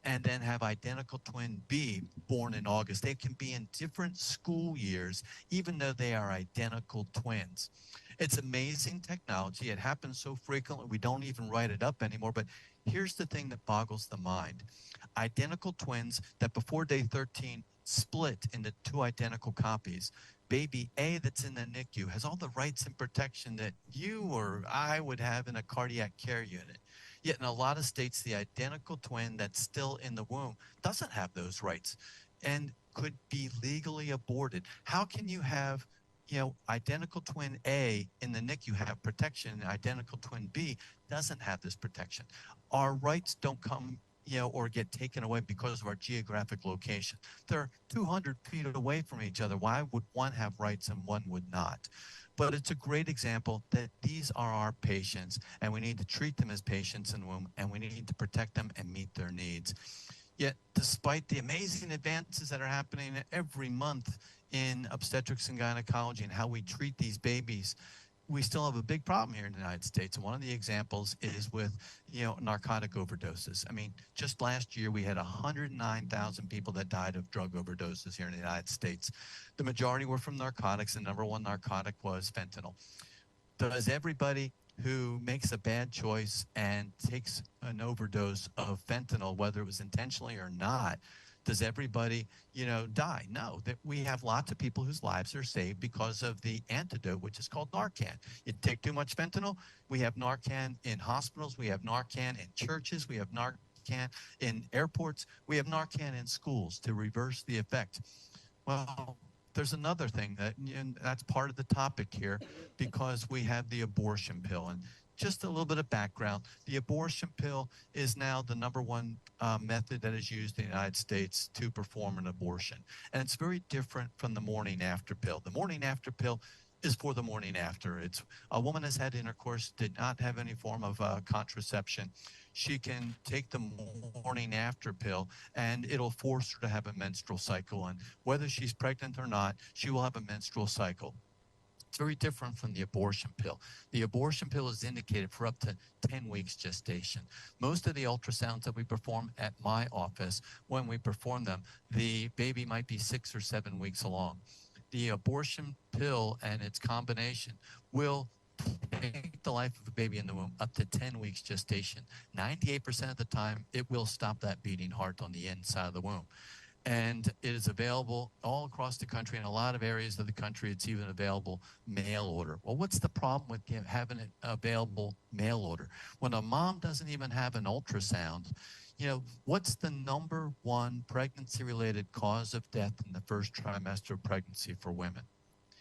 and then have identical twin B born in August. They can be in different school years, even though they are identical twins. It's amazing technology. It happens so frequently, we don't even write it up anymore. But here's the thing that boggles the mind. Identical twins that before day 13 split into 2 identical copies. Baby A that's in the NICU has all the rights and protection that you or I would have in a cardiac care unit. Yet in a lot of states, the identical twin that's still in the womb doesn't have those rights and could be legally aborted. How can you have, identical twin A in the NICU have protection, and identical twin B doesn't have this protection? Our rights don't come, or get taken away because of our geographic location. They're 200 feet away from each other. Why would one have rights and one would not? But it's a great example that these are our patients, and we need to treat them as patients in the womb, and we need to protect them and meet their needs. Yet, despite the amazing advances that are happening every month in obstetrics and gynecology and how we treat these babies, we still have a big problem here in the United States. And one of the examples is with, narcotic overdoses. Just last year, we had 109,000 people that died of drug overdoses here in the United States. The majority were from narcotics. The number one narcotic was fentanyl. Does everybody who makes a bad choice and takes an overdose of fentanyl, whether it was intentionally or not, Does everybody, die? No, that we have lots of people whose lives are saved because of the antidote, which is called Narcan. You take too much fentanyl, we have Narcan in hospitals, we have Narcan in churches, we have Narcan in airports, we have Narcan in schools to reverse the effect. Well, there's another thing and that's part of the topic here, because we have the abortion pill. And just a little bit of background, the abortion pill is now the #1 method that is used in the United States to perform an abortion. And it's very different from the morning after pill. The morning after pill is for the morning after. It's a woman has had intercourse, did not have any form of contraception. She can take the morning after pill and it'll force her to have a menstrual cycle. And whether she's pregnant or not, she will have a menstrual cycle. It's very different from the abortion pill. The abortion pill is indicated for up to 10 weeks gestation. Most of the ultrasounds that we perform at my office, when we perform them, the baby might be 6 or 7 weeks along. The abortion pill and its combination will take the life of a baby in the womb up to 10 weeks gestation. 98% of the time, it will stop that beating heart on the inside of the womb. And it is available all across the country. In a lot of areas of the country, it's even available mail order. Well, what's the problem with having it available mail order? When a mom doesn't even have an ultrasound, what's the #1 pregnancy-related cause of death in the first trimester of pregnancy for women?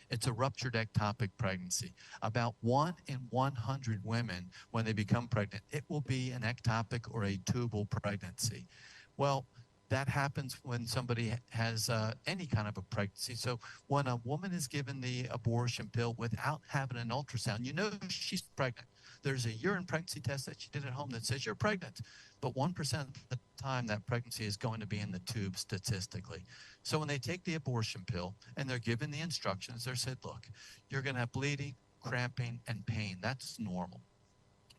It's a ruptured ectopic pregnancy. About 1 in 100 women, when they become pregnant, it will be an ectopic or a tubal pregnancy. Well, that happens when somebody has any kind of a pregnancy. So when a woman is given the abortion pill without having an ultrasound, she's pregnant. There's a urine pregnancy test that she did at home that says you're pregnant. But 1% of the time, that pregnancy is going to be in the tube statistically. So when they take the abortion pill and they're given the instructions, they're said, look, you're going to have bleeding, cramping, and pain. That's normal.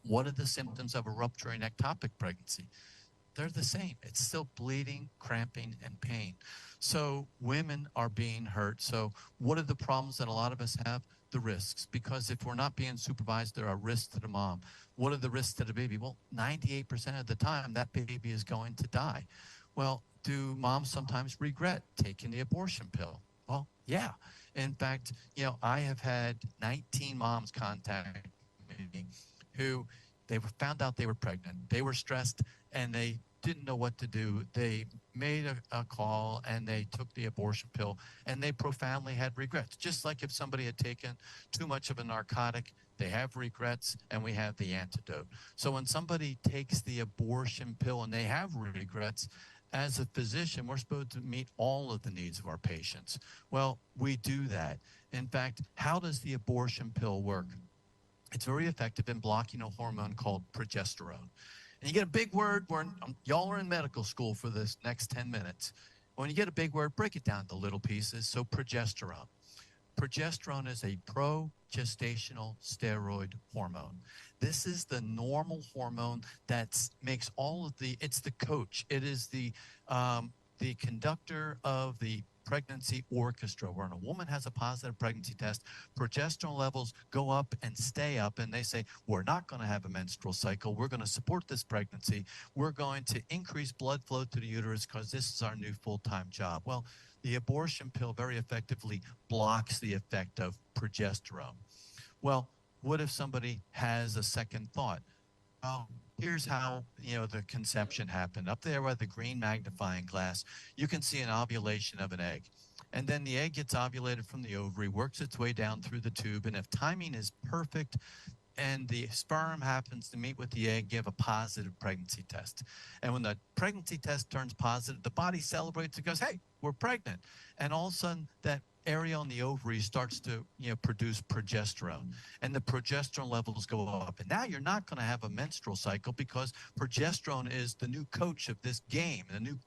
What are the symptoms of a rupturing ectopic pregnancy? They're the same. It's still bleeding, cramping, and pain. So women are being hurt. So what are the problems that a lot of us have? The risks. Because if we're not being supervised, there are risks to the mom. What are the risks to the baby? Well, 98% of the time, that baby is going to die. Well, do moms sometimes regret taking the abortion pill? Well, yeah. In fact, I have had 19 moms contact me who they found out they were pregnant. They were stressed and they didn't know what to do. They made a call and they took the abortion pill and they profoundly had regrets. Just like if somebody had taken too much of a narcotic, they have regrets and we have the antidote. So when somebody takes the abortion pill and they have regrets, as a physician, we're supposed to meet all of the needs of our patients. Well, we do that. In fact, how does the abortion pill work? It's very effective in blocking a hormone called progesterone. And you get a big word, y'all are in medical school for this next 10 minutes. When you get a big word, break it down to little pieces. So progesterone. Progesterone is a progestational steroid hormone. This is the normal hormone that makes it's the coach. It is the conductor of the pregnancy orchestra. When a woman has a positive pregnancy test, progesterone levels go up and stay up, and they say, we're not going to have a menstrual cycle. We're going to support this pregnancy. We're going to increase blood flow to the uterus because this is our new full-time job. Well, the abortion pill very effectively blocks the effect of progesterone. Well, what if somebody has a second thought? Well, here's how, the conception happened. Up there with the green magnifying glass, you can see an ovulation of an egg. And then the egg gets ovulated from the ovary, works its way down through the tube, and if timing is perfect and the sperm happens to meet with the egg, you have a positive pregnancy test. And when the pregnancy test turns positive, the body celebrates and goes, hey, we're pregnant. And all of a sudden, that area on the ovary starts to produce progesterone, and the progesterone levels go up. And now you're not going to have a menstrual cycle because progesterone is the new coach of this game, the new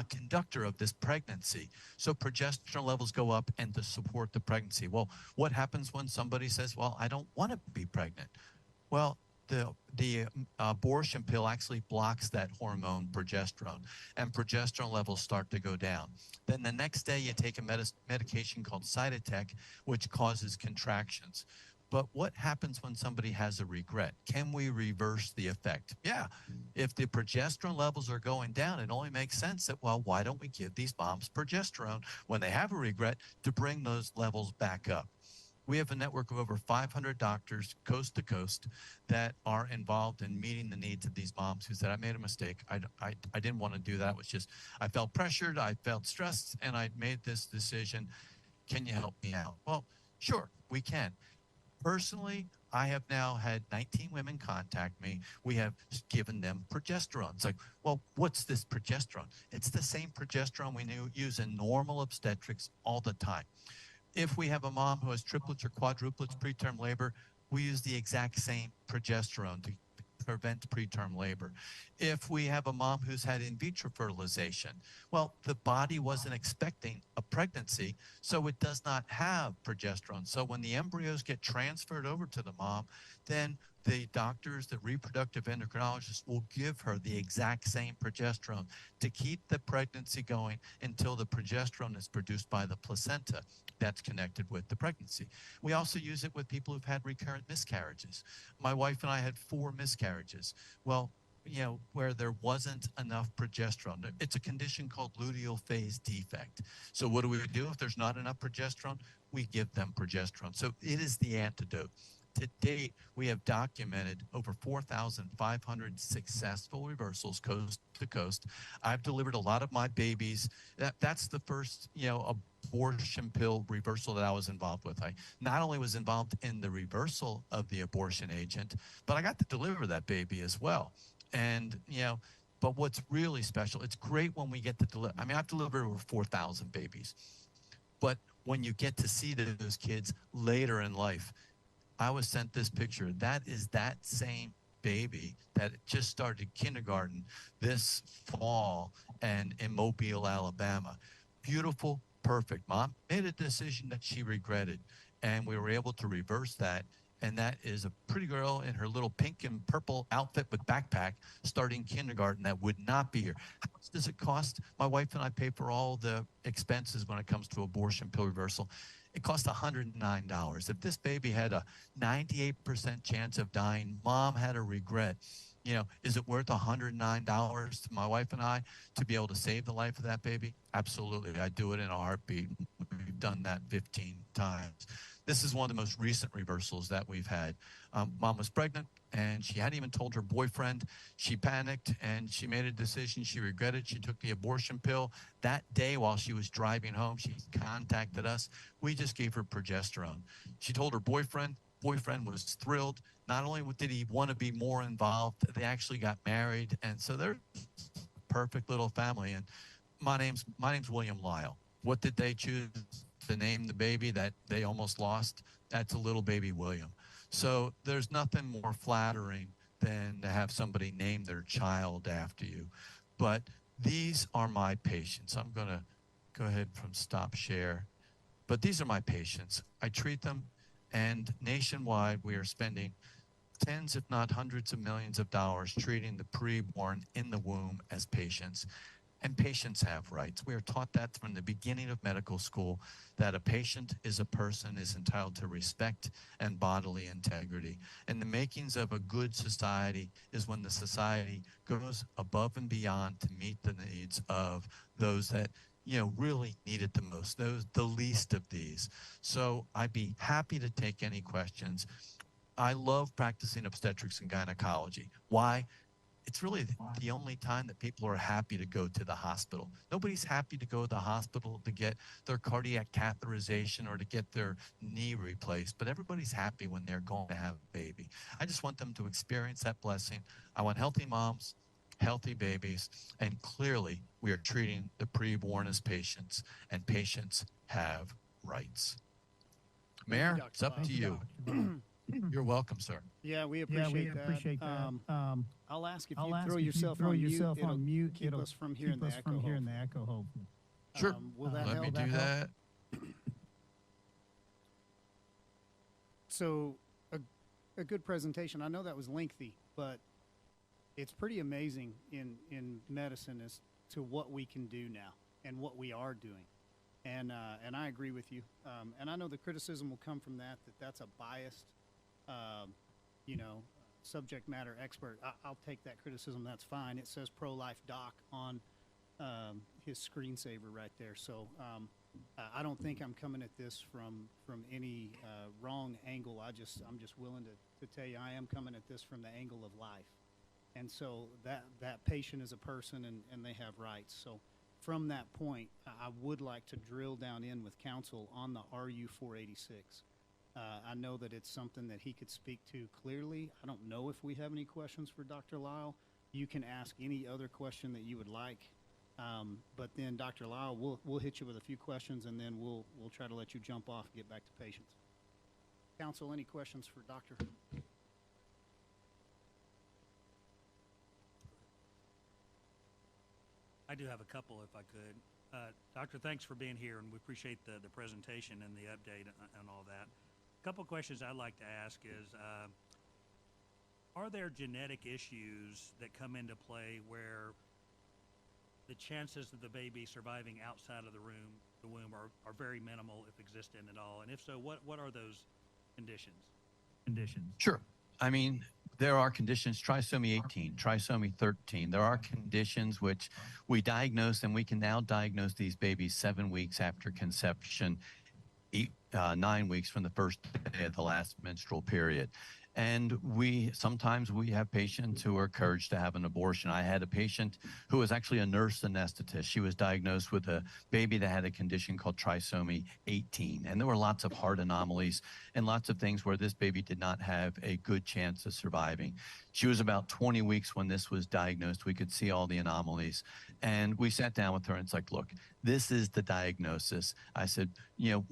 conductor of this pregnancy. So progesterone levels go up and to support the pregnancy. Well, what happens when somebody says, well, I don't want to be pregnant? Well, the abortion pill actually blocks that hormone progesterone, and progesterone levels start to go down. Then the next day you take a medication called Cytotec, which causes contractions. But what happens when somebody has a regret? Can we reverse the effect? Yeah. If the progesterone levels are going down, it only makes sense that, well, why don't we give these moms progesterone when they have a regret to bring those levels back up? We have a network of over 500 doctors coast to coast that are involved in meeting the needs of these moms who said, I made a mistake. I didn't want to do that. It was just, I felt pressured, I felt stressed, and I made this decision. Can you help me out? Well, sure, we can. Personally, I have now had 19 women contact me. We have given them progesterone. It's like, well, what's this progesterone? It's the same progesterone we use in normal obstetrics all the time. If we have a mom who has triplets or quadruplets preterm labor, we use the exact same progesterone to prevent preterm labor. If we have a mom who's had in vitro fertilization, well, the body wasn't expecting a pregnancy, so it does not have progesterone. So when the embryos get transferred over to the mom, then the doctors, the reproductive endocrinologists will give her the exact same progesterone to keep the pregnancy going until the progesterone is produced by the placenta that's connected with the pregnancy. We also use it with people who've had recurrent miscarriages. My wife and I had 4 miscarriages. Well, where there wasn't enough progesterone. It's a condition called luteal phase defect. So what do we do if there's not enough progesterone? We give them progesterone. So it is the antidote. To date, we have documented over 4,500 successful reversals coast to coast. I've delivered a lot of my babies. That's the first, abortion pill reversal that I was involved with. I not only was involved in the reversal of the abortion agent, but I got to deliver that baby as well. And, but what's really special, it's great when we get to deliver. I mean, I've delivered over 4,000 babies. But when you get to see those kids later in life, I was sent this picture. That is that same baby that just started kindergarten this fall and in Mobile, Alabama. Beautiful, perfect. Mom made a decision that she regretted, and we were able to reverse that. And that is a pretty girl in her little pink and purple outfit with backpack starting kindergarten that would not be here. How much does it cost? My wife and I pay for all the expenses when it comes to abortion pill reversal. It cost $109. If this baby had a 98% chance of dying, mom had a regret, is it worth $109 to my wife and I to be able to save the life of that baby? Absolutely. I'd do it in a heartbeat. We've done that 15 times. This is one of the most recent reversals that we've had. Mom was pregnant, and she hadn't even told her boyfriend. She panicked, and she made a decision she regretted. She took the abortion pill. That day while she was driving home, she contacted us. We just gave her progesterone. She told her boyfriend. Boyfriend was thrilled. Not only did he want to be more involved, they actually got married. And so they're a perfect little family. And my name's William Lyall. What did they choose to name the baby that they almost lost? That's a little baby William. So there's nothing more flattering than to have somebody name their child after you. But these are my patients. I'm going to go ahead from stop share. But these are my patients. I treat them, and nationwide we are spending tens, if not hundreds of millions of dollars treating the preborn in the womb as patients. And patients have rights. We are taught that from the beginning of medical school, that a patient is a person, is entitled to respect and bodily integrity. And the makings of a good society is when the society goes above and beyond to meet the needs of those that really need it the most, the least of these. So I'd be happy to take any questions. I love practicing obstetrics and gynecology. Why? It's really the only time that people are happy to go to the hospital. Nobody's happy to go to the hospital to get their cardiac catheterization or to get their knee replaced, but everybody's happy when they're going to have a baby. I just want them to experience that blessing. I want healthy moms, healthy babies, and clearly we are treating the preborn as patients, and patients have rights. Mayor, it's up to you. You're welcome, sir. Yeah, we appreciate that. I'll ask if you throw yourself on mute, it'll keep us from hearing the echo, hopefully. Sure. Will that Let help? me do that. So, a good presentation. I know that was lengthy, but it's pretty amazing in medicine as to what we can do now and what we are doing. And I agree with you. And I know the criticism will come from that's a biased you know, subject matter expert. I'll take that criticism. That's fine. It says pro-life doc on his screensaver right there. So I don't think I'm coming at this from any wrong angle. I'm just willing to tell you I am coming at this from the angle of life. And so that patient is a person and they have rights. So from that point, I would like to drill down in with counsel on the RU 486. I know that it's something that he could speak to clearly. I don't know if we have any questions for Dr. Lyall. You can ask any other question that you would like. But then Dr. Lyall, we'll hit you with a few questions and then we'll try to let you jump off and get back to patients. Counsel, any questions for Dr.? I do have a couple, if I could. Doctor, thanks for being here, and we appreciate the presentation and the update and all that. A couple questions I'd like to ask is, are there genetic issues that come into play where the chances of the baby surviving outside of the womb are very minimal, if existent at all? And if so, what are those conditions? Sure. I mean, there are conditions, trisomy 18, trisomy 13. There are conditions which we diagnose, and we can now diagnose these babies 7 weeks after conception, 9 weeks from the first day of the last menstrual period. And sometimes we have patients who are encouraged to have an abortion. I had a patient who was actually a nurse anesthetist. She was diagnosed with a baby that had a condition called trisomy 18. And there were lots of heart anomalies and lots of things where this baby did not have a good chance of surviving. She was about 20 weeks when this was diagnosed. We could see all the anomalies. And we sat down with her and it's like, look, this is the diagnosis. I said,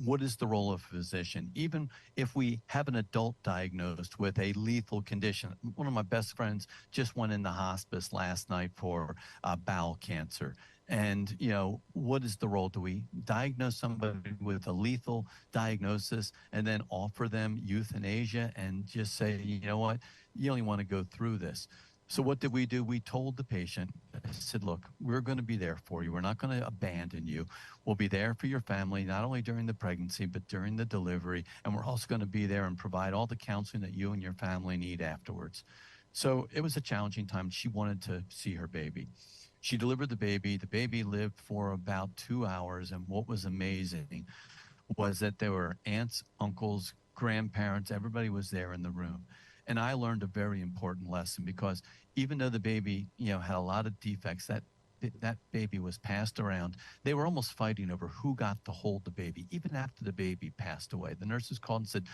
what is the role of a physician? Even if we have an adult diagnosed with a lethal condition. One of my best friends just went in the hospice last night for bowel cancer. And, what is the role? Do we diagnose somebody with a lethal diagnosis and then offer them euthanasia and just say, you know what, you only want to go through this? So what did we do? We told the patient, I said, look, we're going to be there for you. We're not going to abandon you. We'll be there for your family, not only during the pregnancy, but during the delivery. And we're also going to be there and provide all the counseling that you and your family need afterwards. So it was a challenging time. She wanted to see her baby. She delivered the baby. The baby lived for about 2 hours. And what was amazing was that there were aunts, uncles, grandparents, everybody was there in the room. And I learned a very important lesson because even though the baby, had a lot of defects, that baby was passed around. They were almost fighting over who got to hold the baby, even after the baby passed away. The nurses called and said,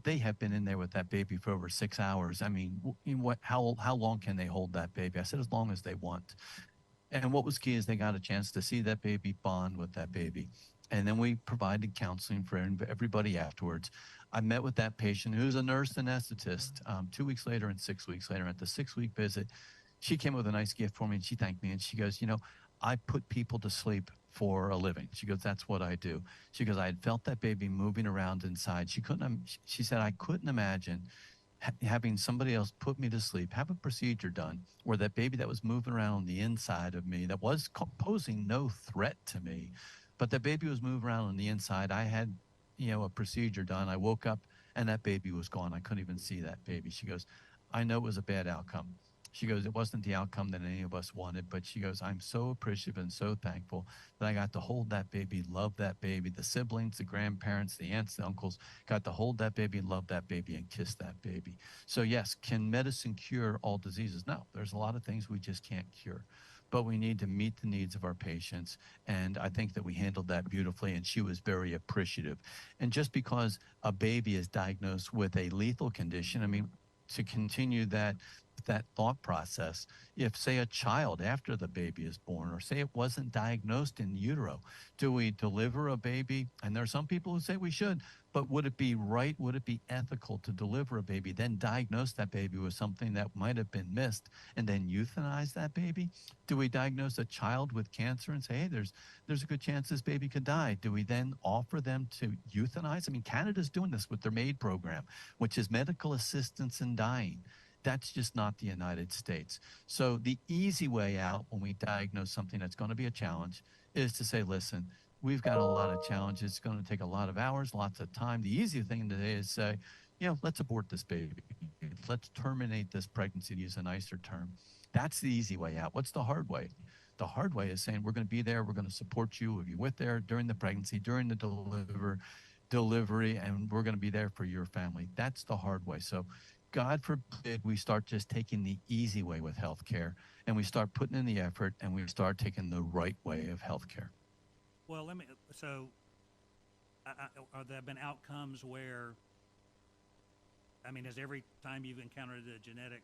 they have been in there with that baby for over 6 hours. I mean, how long can they hold that baby? I said, as long as they want. And what was key is they got a chance to see that baby, bond with that baby. And then we provided counseling for everybody afterwards. I met with that patient who's a nurse anesthetist 2 weeks later and 6 weeks later. At the 6-week visit, she came with a nice gift for me and she thanked me. And she goes, I put people to sleep for a living. She goes, that's what I do. She goes, I had felt that baby moving around inside. She said, I couldn't imagine having somebody else put me to sleep, have a procedure done where that baby that was moving around on the inside of me, that was posing no threat to me, but that baby was moving around on the inside. I had, a procedure done. I woke up and that baby was gone. I couldn't even see that baby. She goes, I know it was a bad outcome. She goes, it wasn't the outcome that any of us wanted, but she goes, I'm so appreciative and so thankful that I got to hold that baby, love that baby. The siblings, the grandparents, the aunts, the uncles got to hold that baby, love that baby, and kiss that baby. So yes, can medicine cure all diseases? No, there's a lot of things we just can't cure. But we need to meet the needs of our patients. And I think that we handled that beautifully, and she was very appreciative. And just because a baby is diagnosed with a lethal condition, I mean, to continue that thought process, if say a child after the baby is born, or say it wasn't diagnosed in utero, do we deliver a baby? And there are some people who say we should, but would it be right, would it be ethical to deliver a baby, then diagnose that baby with something that might have been missed, and then euthanize that baby? Do we diagnose a child with cancer and say, hey, there's a good chance this baby could die? Do we then offer them to euthanize? I mean, Canada's doing this with their MAID program, which is medical assistance in dying. That's just not the United States. So the easy way out when we diagnose something that's going to be a challenge is to say, listen, we've got a lot of challenges. It's going to take a lot of hours, lots of time. The easy thing today is say, let's abort this baby. Let's terminate this pregnancy, to use a nicer term. That's the easy way out. What's the hard way? The hard way is saying, we're going to be there. We're going to support you. We'll be with there during the pregnancy, during the delivery, and we're going to be there for your family. That's the hard way. So God forbid we start just taking the easy way with healthcare, and we start putting in the effort, and we start taking the right way of healthcare. Well, so are there been outcomes where, has every time you've encountered a genetic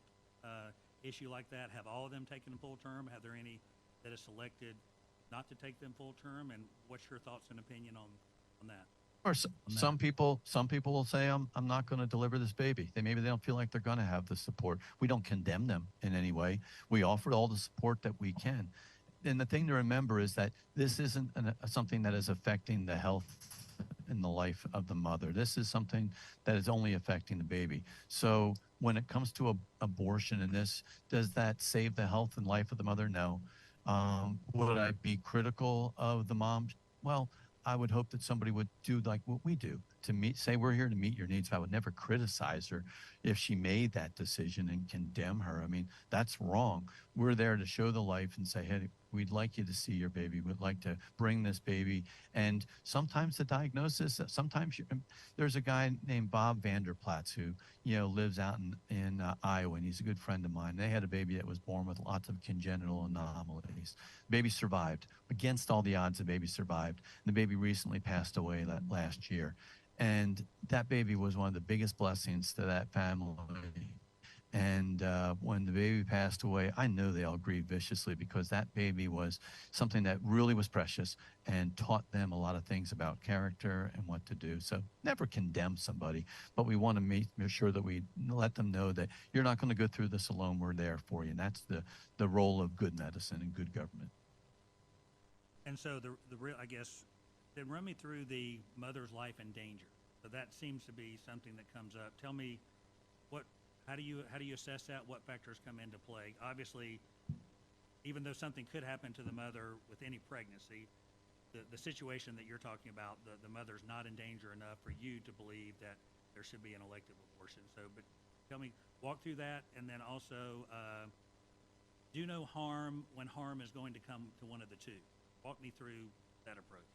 issue like that, have all of them taken full term? Have there any that have selected not to take them full term? And what's your thoughts and opinion on that? Or some people will say, I'm not going to deliver this baby. Maybe they don't feel like they're going to have the support. We don't condemn them in any way. We offer all the support that we can. And the thing to remember is that this isn't something that is affecting the health and the life of the mother. This is something that is only affecting the baby. So when it comes to abortion and this, does that save the health and life of the mother? No. Would I be critical of the mom? Well, I would hope that somebody would do like what we do, say we're here to meet your needs. I would never criticize her if she made that decision and condemn her. That's wrong. We're there to show the life and say, hey, we'd like you to see your baby. We'd like to bring this baby. And sometimes the diagnosis, there's a guy named Bob Vanderplatz who, lives out in Iowa, and he's a good friend of mine. They had a baby that was born with lots of congenital anomalies. Baby survived. Against all the odds, the baby survived. The baby recently passed away last year. And that baby was one of the biggest blessings to that family. And when the baby passed away, I know they all grieved viciously, because that baby was something that really was precious and taught them a lot of things about character and what to do. So never condemn somebody, but we want to make sure that we let them know that you're not going to go through this alone. We're there for you. And that's the role of good medicine and good government. And so the real, then run me through the mother's life in danger. So that seems to be something that comes up. Tell me how do you assess that? What factors come into play? Obviously, even though something could happen to the mother with any pregnancy, the situation that you're talking about, the mother's not in danger enough for you to believe that there should be an elective abortion. So, but tell me, walk through that, and then also do no harm when harm is going to come to one of the two. Walk me through that approach.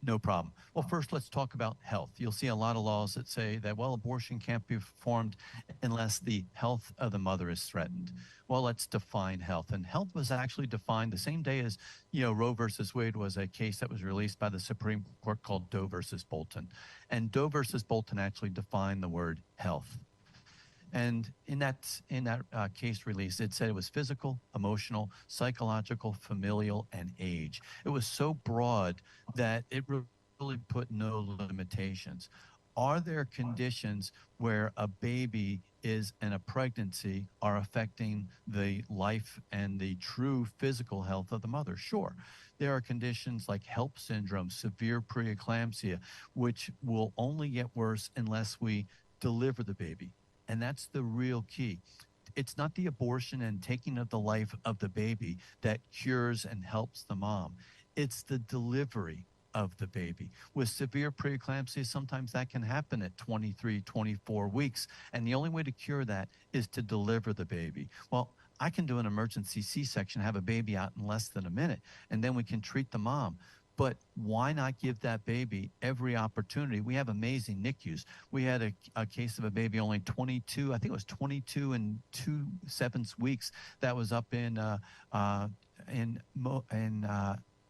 No problem. Well, first, let's talk about health. You'll see a lot of laws that say that, abortion can't be performed unless the health of the mother is threatened. Well, let's define health. And health was actually defined the same day as, Roe versus Wade was a case that was released by the Supreme Court called Doe versus Bolton. And Doe versus Bolton actually defined the word health. And in that case release, it said it was physical, emotional, psychological, familial, and age. It was so broad that it really put no limitations. Are there conditions where a baby is in a pregnancy are affecting the life and the true physical health of the mother? Sure. There are conditions like HELP syndrome, severe preeclampsia, which will only get worse unless we deliver the baby. And that's the real key. It's not the abortion and taking of the life of the baby that cures and helps the mom. It's the delivery of the baby. With severe preeclampsia, sometimes that can happen at 23, 24 weeks. And the only way to cure that is to deliver the baby. Well, I can do an emergency C-section, have a baby out in less than a minute, and then we can treat the mom. But why not give that baby every opportunity? We have amazing NICUs. We had a case of a baby only 22, I think it was 22 and 2/7 weeks, that was up in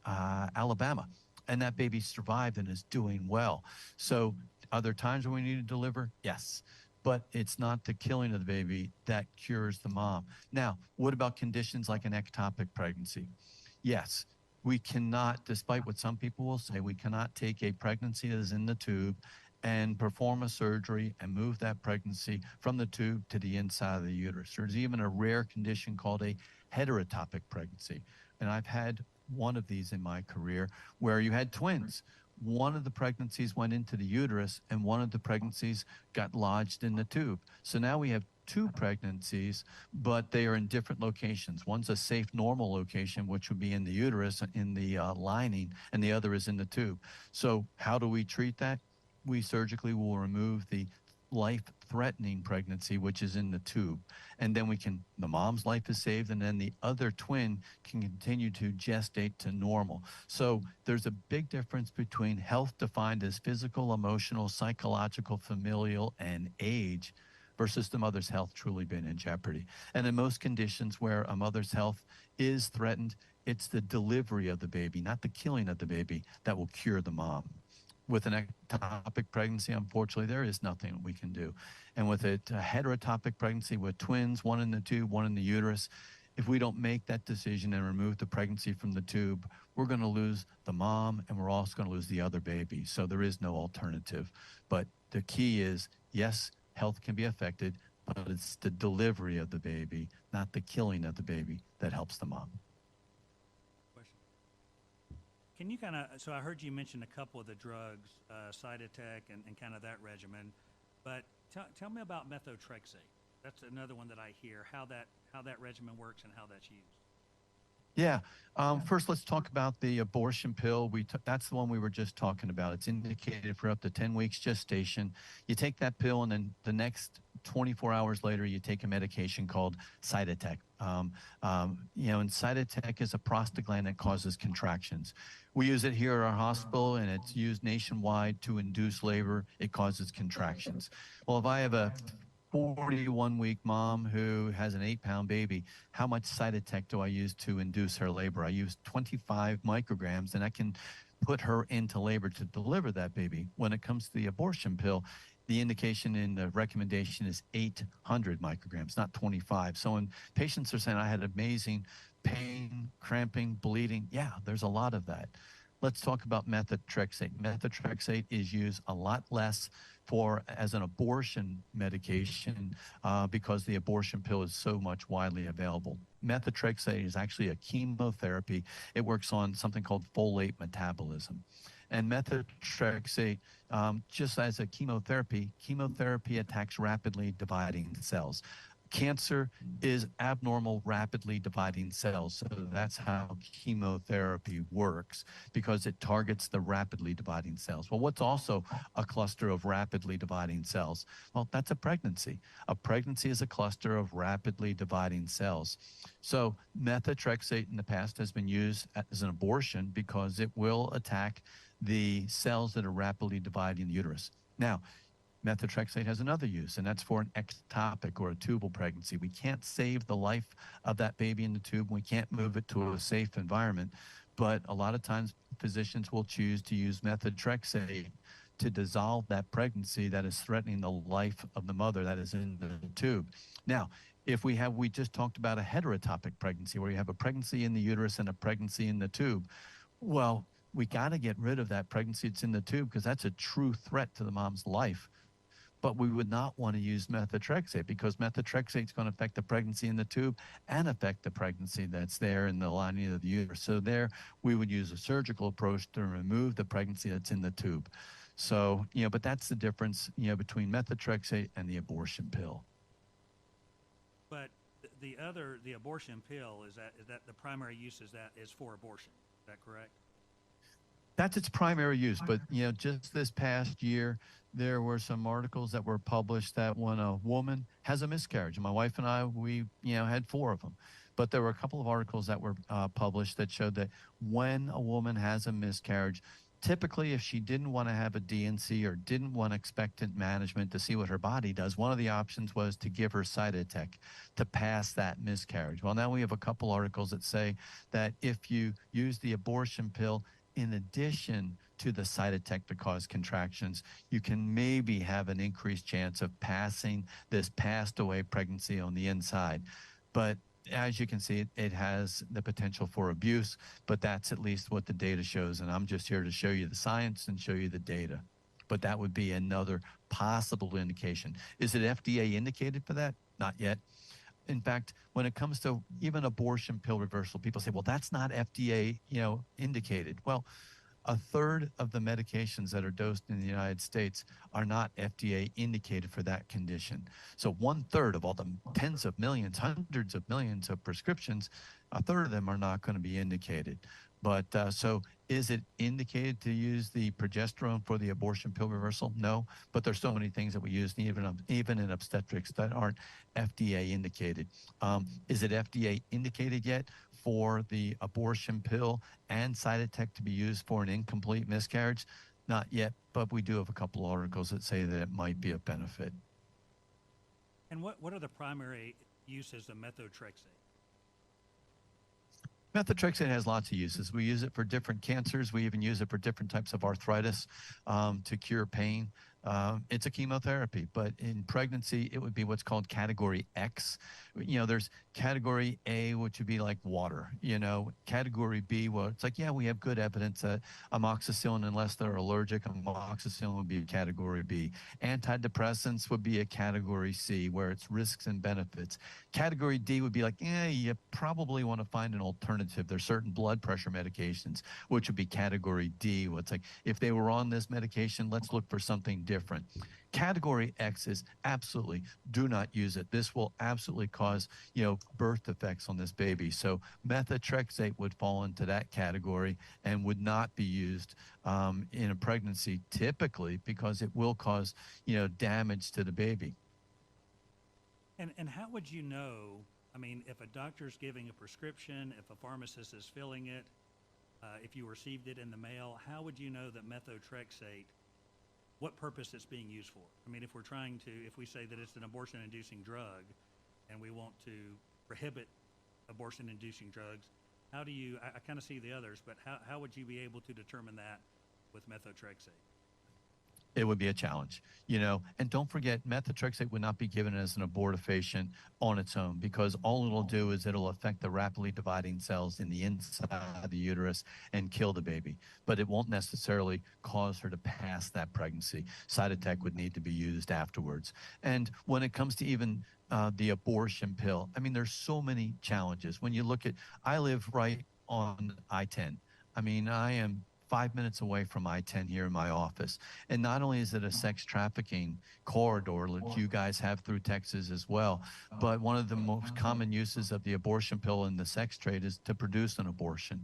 Alabama. And that baby survived and is doing well. So are there times when we need to deliver? Yes. But it's not the killing of the baby that cures the mom. Now, what about conditions like an ectopic pregnancy? Yes. We cannot, despite what some people will say, we cannot take a pregnancy that is in the tube and perform a surgery and move that pregnancy from the tube to the inside of the uterus. There's even a rare condition called a heterotopic pregnancy. And I've had one of these in my career where you had twins. One of the pregnancies went into the uterus and one of the pregnancies got lodged in the tube. So now we have two pregnancies, but they are in different locations. One's a safe, normal location, which would be in the uterus, in the lining, and the other is in the tube. So how do we treat that? We surgically will remove the life-threatening pregnancy, which is in the tube. And then the mom's life is saved, and then the other twin can continue to gestate to normal. So there's a big difference between health defined as physical, emotional, psychological, familial, and age versus the mother's health truly being in jeopardy. And in most conditions where a mother's health is threatened, it's the delivery of the baby, not the killing of the baby, that will cure the mom. With an ectopic pregnancy, unfortunately, there is nothing we can do. And with a heterotopic pregnancy with twins, one in the tube, one in the uterus, if we don't make that decision and remove the pregnancy from the tube, we're going to lose the mom, and we're also going to lose the other baby. So there is no alternative. But the key is, yes, health can be affected, but it's the delivery of the baby, not the killing of the baby, that helps the mom. Question. Can you kind of, so I heard you mention a couple of the drugs, Cytotec and kind of that regimen, but tell me about methotrexate. That's another one that I hear, how that regimen works and how that's used. Yeah. First, let's talk about the abortion pill. That's the one we were just talking about. It's indicated for up to 10 weeks gestation. You take that pill, and then the next 24 hours later, you take a medication called Cytotec. And Cytotec is a prostaglandin that causes contractions. We use it here at our hospital, and it's used nationwide to induce labor. It causes contractions. Well, if I have a 41-week mom who has an 8-pound baby, how much Cytotec do I use to induce her labor? I use 25 micrograms, and I can put her into labor to deliver that baby. When it comes to the abortion pill, the indication in the recommendation is 800 micrograms, not 25. So when patients are saying, I had amazing pain, cramping, bleeding, yeah, there's a lot of that. Let's talk about methotrexate. Methotrexate is used a lot less as an abortion medication because the abortion pill is so much widely available. Methotrexate is actually a chemotherapy. It works on something called folate metabolism. And methotrexate, just as a chemotherapy attacks rapidly dividing cells. Cancer is abnormal, rapidly dividing cells. So that's how chemotherapy works, because it targets the rapidly dividing cells. Well, what's also a cluster of rapidly dividing cells? Well, that's a pregnancy. A pregnancy is a cluster of rapidly dividing cells. So methotrexate in the past has been used as an abortion because it will attack the cells that are rapidly dividing the uterus. Now, methotrexate has another use, and that's for an ectopic or a tubal pregnancy. We can't save the life of that baby in the tube. We can't move it to a safe environment. But a lot of times, physicians will choose to use methotrexate to dissolve that pregnancy that is threatening the life of the mother that is in the tube. Now, if we just talked about a heterotopic pregnancy, where you have a pregnancy in the uterus and a pregnancy in the tube. Well, we got to get rid of that pregnancy that's in the tube, because that's a true threat to the mom's life. But we would not want to use methotrexate, because methotrexate is going to affect the pregnancy in the tube and affect the pregnancy that's there in the lining of the uterus. So there, we would use a surgical approach to remove the pregnancy that's in the tube. So, but that's the difference, between methotrexate and the abortion pill. But the abortion pill, is that the primary use is for abortion? Is that correct? That's its primary use. But, just this past year, there were some articles that were published that when a woman has a miscarriage, and my wife and I, we, had 4 of them. But there were a couple of articles that were published that showed that when a woman has a miscarriage, typically if she didn't want to have a D&C or didn't want expectant management to see what her body does, one of the options was to give her Cytotec to pass that miscarriage. Well, now we have a couple articles that say that if you use the abortion pill in addition to the Cytotec to cause contractions, you can maybe have an increased chance of passing this passed away pregnancy on the inside. But as you can see, it has the potential for abuse, but that's at least what the data shows. And I'm just here to show you the science and show you the data. But that would be another possible indication. Is it FDA indicated for that? Not yet. In fact, when it comes to even abortion pill reversal, people say, well, that's not FDA, indicated. Well, a third of the medications that are dosed in the United States are not FDA indicated for that condition. So 1/3 of all the tens of millions, hundreds of millions of prescriptions, a third of them are not going to be indicated. But so is it indicated to use the progesterone for the abortion pill reversal? No, but there's so many things that we use, even in obstetrics, that aren't FDA indicated. Is it FDA indicated yet for the abortion pill and Cytotec to be used for an incomplete miscarriage? Not yet, but we do have a couple of articles that say that it might be a benefit. And what are the primary uses of methotrexate? Methotrexate has lots of uses. We use it for different cancers. We even use it for different types of arthritis to cure pain. It's a chemotherapy, but in pregnancy, it would be what's called category X. There's category A, which would be like water. Category B, well, it's like, yeah, we have good evidence that amoxicillin, unless they're allergic, amoxicillin would be a category B. Antidepressants would be a category C, where it's risks and benefits. Category D would be like, yeah, you probably want to find an alternative. There's certain blood pressure medications, which would be category D. It's like, if they were on this medication, let's look for something different. Category X is absolutely do not use it. This will absolutely cause, birth defects on this baby. So methotrexate would fall into that category and would not be used in a pregnancy typically, because it will cause, damage to the baby. And how would you know, I mean, if a doctor's giving a prescription, if a pharmacist is filling it, if you received it in the mail, how would you know that methotrexate, what purpose it's being used for? I mean, if we say that it's an abortion-inducing drug and we want to prohibit abortion-inducing drugs, how do you, I kind of see the others, but how would you be able to determine that with methotrexate? It would be a challenge, and don't forget, methotrexate would not be given as an abortifacient on its own, because all it'll do is it'll affect the rapidly dividing cells in the inside of the uterus and kill the baby, but it won't necessarily cause her to pass that pregnancy. Cytotec would need to be used afterwards. And when it comes to even the abortion pill, I mean, there's so many challenges. When you look at, I live right on I-10. I mean, I am 5 minutes away from I-10 here in my office. And not only is it a sex trafficking corridor that you guys have through Texas as well, but one of the most common uses of the abortion pill in the sex trade is to produce an abortion.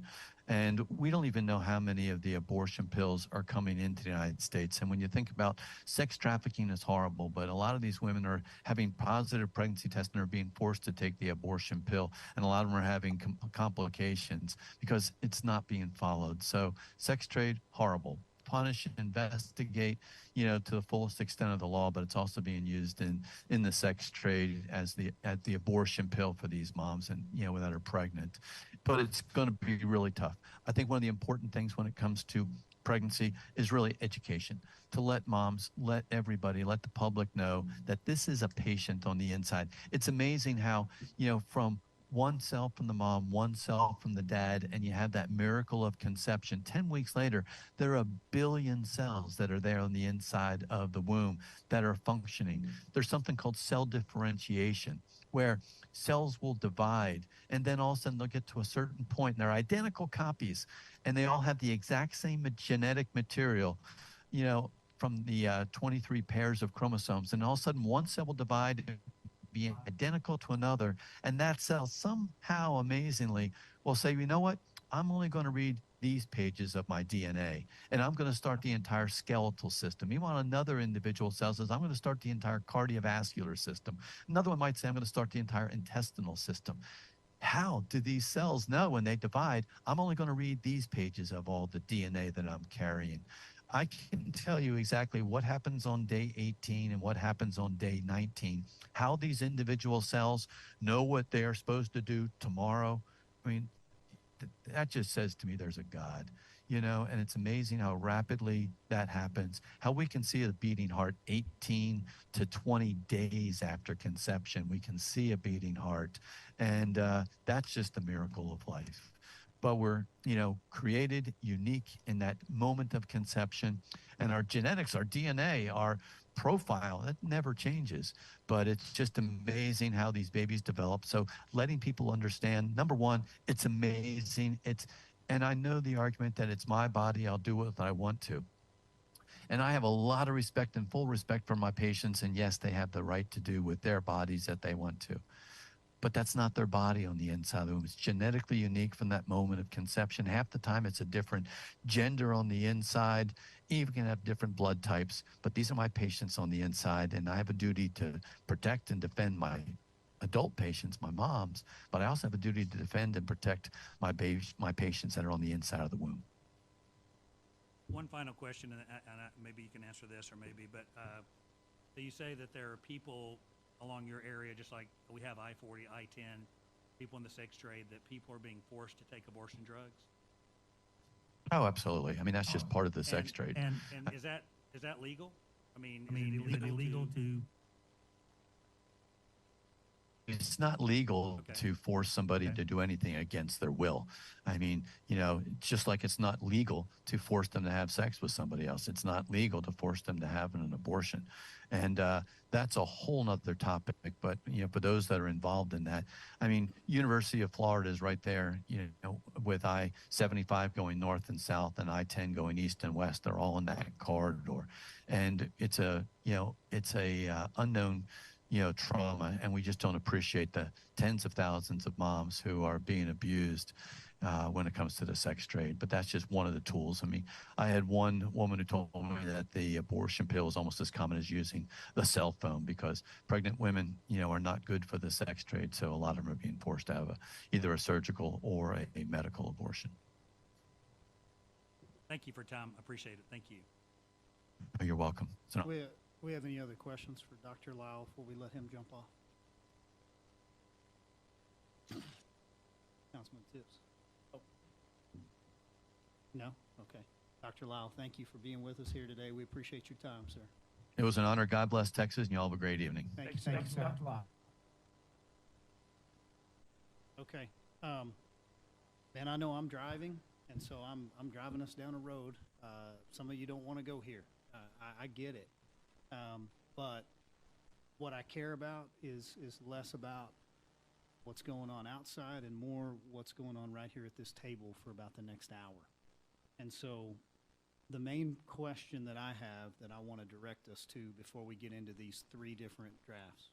And we don't even know how many of the abortion pills are coming into the United States. And when you think about sex trafficking is horrible, but a lot of these women are having positive pregnancy tests and are being forced to take the abortion pill. And a lot of them are having complications because it's not being followed. So sex trade, horrible. Punish, investigate, to the fullest extent of the law, but it's also being used in the sex trade as the abortion pill for these moms and, that are pregnant. But it's going to be really tough. I think one of the important things when it comes to pregnancy is really education, to let moms, let everybody, let the public know that this is a patient on the inside. It's amazing how, from one cell from the mom, one cell from the dad, and you have that miracle of conception. 10 weeks later, there are 1 billion cells that are there on the inside of the womb that are functioning. There's something called cell differentiation, where cells will divide, and then all of a sudden they'll get to a certain point, and they're identical copies, and they all have the exact same genetic material, from the 23 pairs of chromosomes, and all of a sudden one cell will divide, be identical to another, and that cell somehow amazingly will say, you know what, I'm only going to read these pages of my DNA, and I'm going to start the entire skeletal system. Meanwhile, another individual cell says, I'm going to start the entire cardiovascular system. Another one might say, I'm going to start the entire intestinal system. How do these cells know when they divide, I'm only going to read these pages of all the DNA that I'm carrying? I can tell you exactly what happens on day 18 and what happens on day 19, how these individual cells know what they are supposed to do tomorrow. I mean, that just says to me there's a God, and it's amazing how rapidly that happens, how we can see a beating heart 18 to 20 days after conception. We can see a beating heart, and that's just a miracle of life. But we're, created unique in that moment of conception, and our genetics, our DNA, our profile, that never changes. But it's just amazing how these babies develop. So letting people understand, number one, it's amazing. And I know the argument that it's my body, I'll do what I want to. And I have a lot of respect and full respect for my patients, and yes, they have the right to do with their bodies that they want to. but that's not their body on the inside of the womb. It's genetically unique from that moment of conception. Half the time it's a different gender on the inside, even can have different blood types, but these are my patients on the inside, and I have a duty to protect and defend my adult patients, my moms, but I also have a duty to defend and protect my patients that are on the inside of the womb. One final question, maybe you can answer this or maybe, but so you say that there are people along your area, just like we have I-40, I-10, people in the sex trade, that people are being forced to take abortion drugs? Oh, absolutely. I mean, that's just part of the sex trade. And is that legal? I mean, is it illegal to It's not legal Okay. to force somebody to do anything against their will. I mean, you know, just like it's not legal to force them to have sex with somebody else. It's not legal to force them to have an abortion. And that's a whole nother topic. But, you know, for those that are involved in that, I mean, University of Florida is right there, you know, with I-75 going north and south and I-10 going east and west. They're all in that corridor. And it's a, you know, it's a unknown, you know, trauma, and we just don't appreciate the tens of thousands of moms who are being abused when it comes to the sex trade. But that's just one of the tools. I mean, I had one woman who told me that the abortion pill is almost as common as using the cell phone, because pregnant women, you know, are not good for the sex trade. So a lot of them are being forced to have either a surgical or a medical abortion. Thank you for your time. I appreciate it. Thank you. Oh, you're welcome. So, We have any other questions for Dr. Lyall before we let him jump off? Councilman Tips? Oh. No? Okay. Dr. Lyall, thank you for being with us here today. We appreciate your time, sir. it was an honor. God bless Texas, and you all have a great evening. Thank you, sir. Okay. Man, I know I'm driving, and so I'm driving us down a road. Some of you don't want to go here. I get it. But what I care about is less about what's going on outside and more what's going on right here at this table for about the next hour. And so the main question that I have that I want to direct us to before we get into these three different drafts,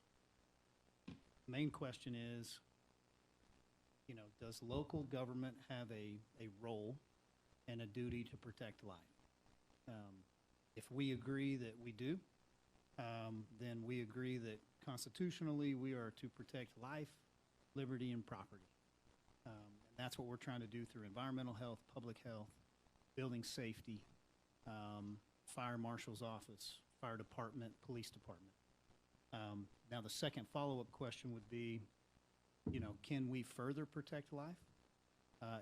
main question is, you know, does local government have a role and a duty to protect life? If we agree that we do, then we agree that constitutionally we are to protect life, liberty, and property. And that's what we're trying to do through environmental health, public health, building safety, fire marshal's office, fire department, police department. Now the second follow-up question would be, you know, can we further protect life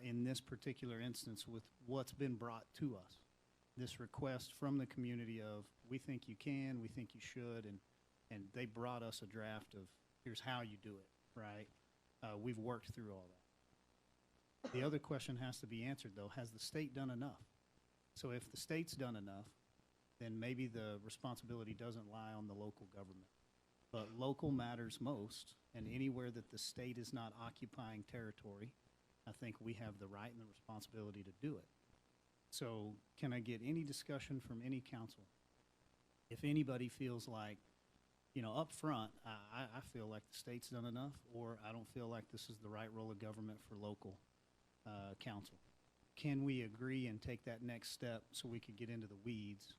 in this particular instance with what's been brought to us? This request from the community of, we think you can, we think you should, and they brought us a draft of, here's how you do it, right? We've worked through all that. The other question has to be answered, though. Has the state done enough? So if the state's done enough, then maybe the responsibility doesn't lie on the local government. But local matters most, and anywhere that the state is not occupying territory, I think we have the right and the responsibility to do it. So can I get any discussion from any council? If anybody feels like, you know, up front, I feel like the state's done enough, or I don't feel like this is the right role of government for local council. Can we agree and take that next step so we could get into the weeds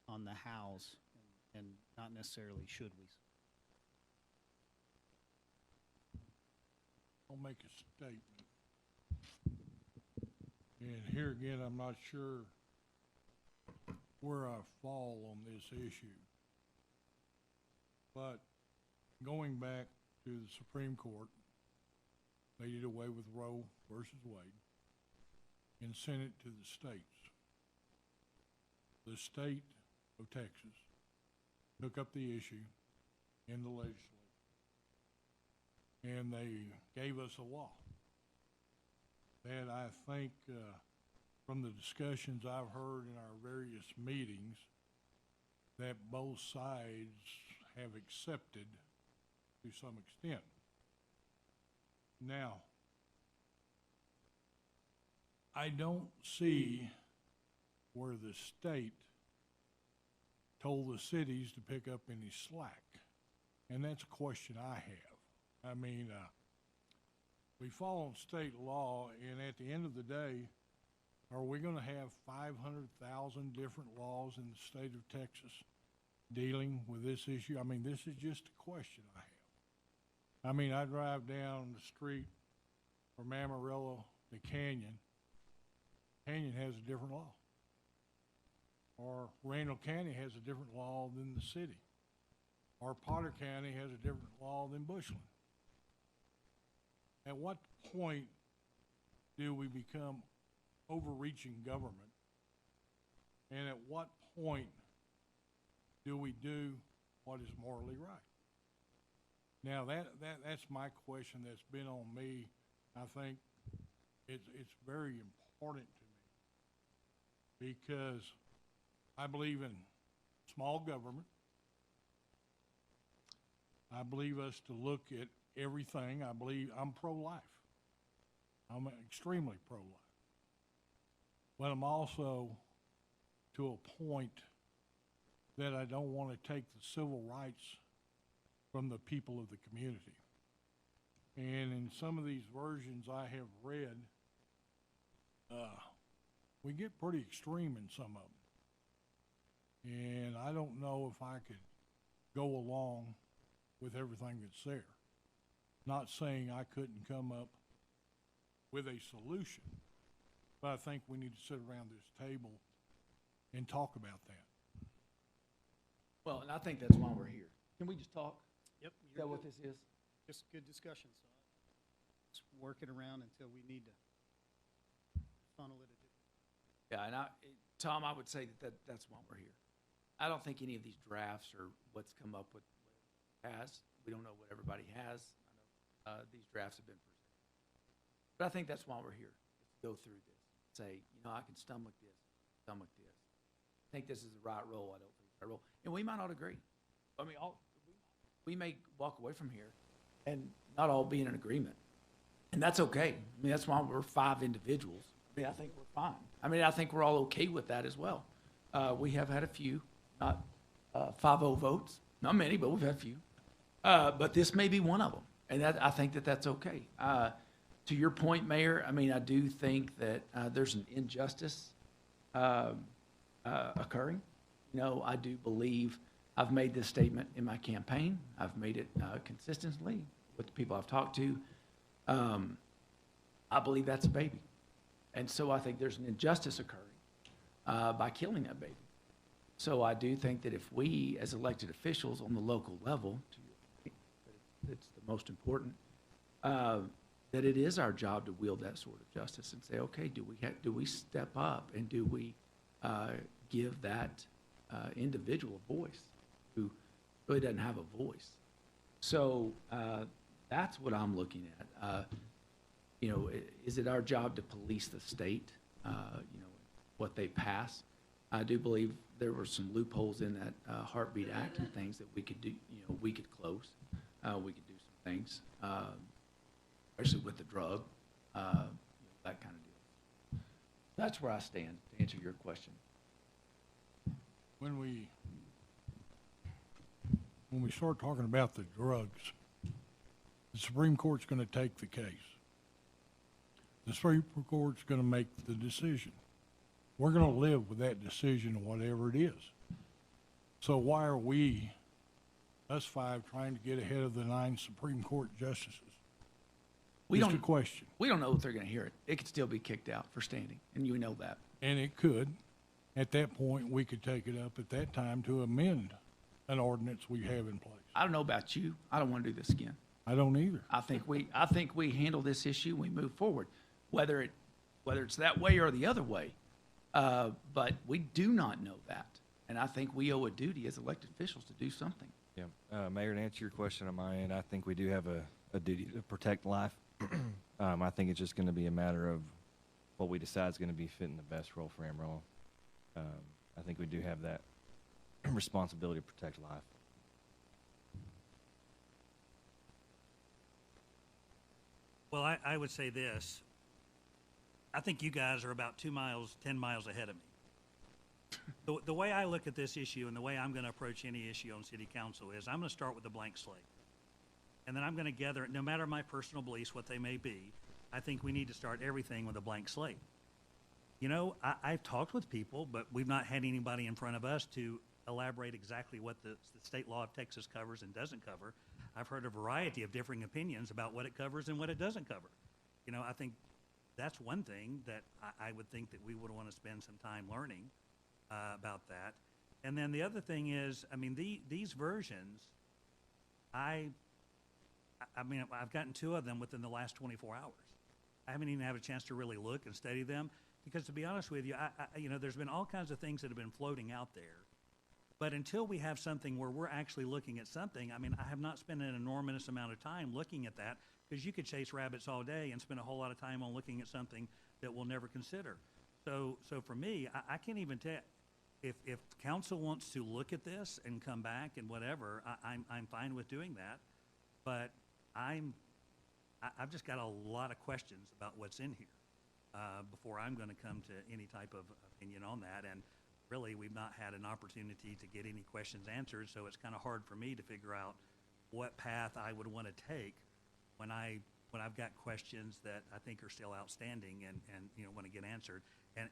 on the hows and not necessarily should we? I'll make a statement. And here again, I'm not sure where I fall on this issue. But going back to the Supreme Court, they did away with Roe versus Wade and sent it to the states. The state of Texas took up the issue in the legislature, and they gave us a law that I think from the discussions I've heard in our various meetings that both sides have accepted to some extent. Now, I don't see where the state told the cities to pick up any slack, and that's a question I have. I mean, we follow state law, and at the end of the day, are we gonna have 500,000 different laws in the state of Texas dealing with this issue? I mean, this is just a question I have. I mean, I drive down the street from Amarillo to Canyon. Canyon has a different law. Or Randall County has a different law than the city. Or Potter County has a different law than Bushland. At what point do we become overreaching government? And at what point do we do what is morally right? Now, that's my question that's been on me. I think it's very important to me because I believe in small government. I believe us to look at everything. I believe I'm pro-life. I'm extremely pro-life. But I'm also to a point that I don't want to take the civil rights from the people of the community. And in some of these versions I have read, we get pretty extreme in some of them. And I don't know if I could go along with everything that's there. Not saying I couldn't come up with a solution, but I think we need to sit around this table and talk about that. Well, and I think that's why we're here. Can we just talk? Yep. Is that what this is? Just good discussion, so let's work it around until we need to funnel it. Yeah, and Tom, I would say that's why we're here. I don't think any of these drafts or what's come up with has. We don't know what everybody has. I know these drafts have been presented. But I think that's why we're here, is to go through this. Say, I can stomach this. I think this is the right role. I don't think it's the right role. And we might not agree. I mean, we may walk away from here and not all be in an agreement. And that's okay. I mean, that's why we're 5 individuals. I mean, I think we're fine. I mean, I think we're all okay with that as well. We have had a few, not 5-0 votes. Not many, but we've had a few. But this may be one of them. And I think that's okay. To your point, Mayor, I mean, I do think that there's an injustice occurring. I do believe I've made this statement in my campaign. I've made it consistently with the people I've talked to. I believe that's a baby. And so I think there's an injustice occurring by killing that baby. So I do think that if we, as elected officials on the local level, it's the most important, that it is our job to wield that sort of justice and say, okay, do we step up and do we give that individual a voice who really doesn't have a voice? So that's what I'm looking at. Is it our job to police the state? What they pass. I do believe there were some loopholes in that Heartbeat Act and things that we could do. We could close. We could do some things, especially with the drug, that kind of deal. That's where I stand to answer your question. When we start talking about the drugs, the Supreme Court's going to take the case. The Supreme Court's going to make the decision. We're going to live with that decision, whatever it is. So why are we, us 5, trying to get ahead of the 9 Supreme Court justices? Just a question. We don't know if they're going to hear it. It could still be kicked out for standing, and you know that. And it could. At that point, we could take it up at that time to amend an ordinance we have in place. I don't know about you. I don't want to do this again. I don't either. I think we handle this issue. We move forward, whether it's that way or the other way. But we do not know that, and I think we owe a duty as elected officials to do something. Yeah, Mayor, to answer your question on my end, I think we do have a duty to protect life. I think it's just going to be a matter of what we decide is going to be fitting the best role for Amarillo. I think we do have that responsibility to protect life. Well, I would say this. I think you guys are about 10 miles ahead of me. The way I look at this issue and the way I'm going to approach any issue on city council is I'm going to start with a blank slate. And then I'm going to gather, no matter my personal beliefs, what they may be, I think we need to start everything with a blank slate. You know, I've talked with people, but we've not had anybody in front of us to elaborate exactly what the state law of Texas covers and doesn't cover. I've heard a variety of differing opinions about what it covers and what it doesn't cover. You know, I think that's one thing that I would think that we would want to spend some time learning about that. And then the other thing is, I mean, these versions, I mean, I've gotten 2 of them within the last 24 hours. I haven't even had a chance to really look and study them because, to be honest with you, you know, there's been all kinds of things that have been floating out there. But until we have something where we're actually looking at something, I mean, I have not spent an enormous amount of time looking at that because you could chase rabbits all day and spend a whole lot of time on looking at something that we'll never consider. So for me, I can't even tell. If council wants to look at this and come back and whatever, I'm fine with doing that. But I've just got a lot of questions about what's in here before I'm going to come to any type of opinion on that. And really, we've not had an opportunity to get any questions answered, so it's kind of hard for me to figure out what path I would want to take when I've got questions that I think are still outstanding and you know, want to get answered.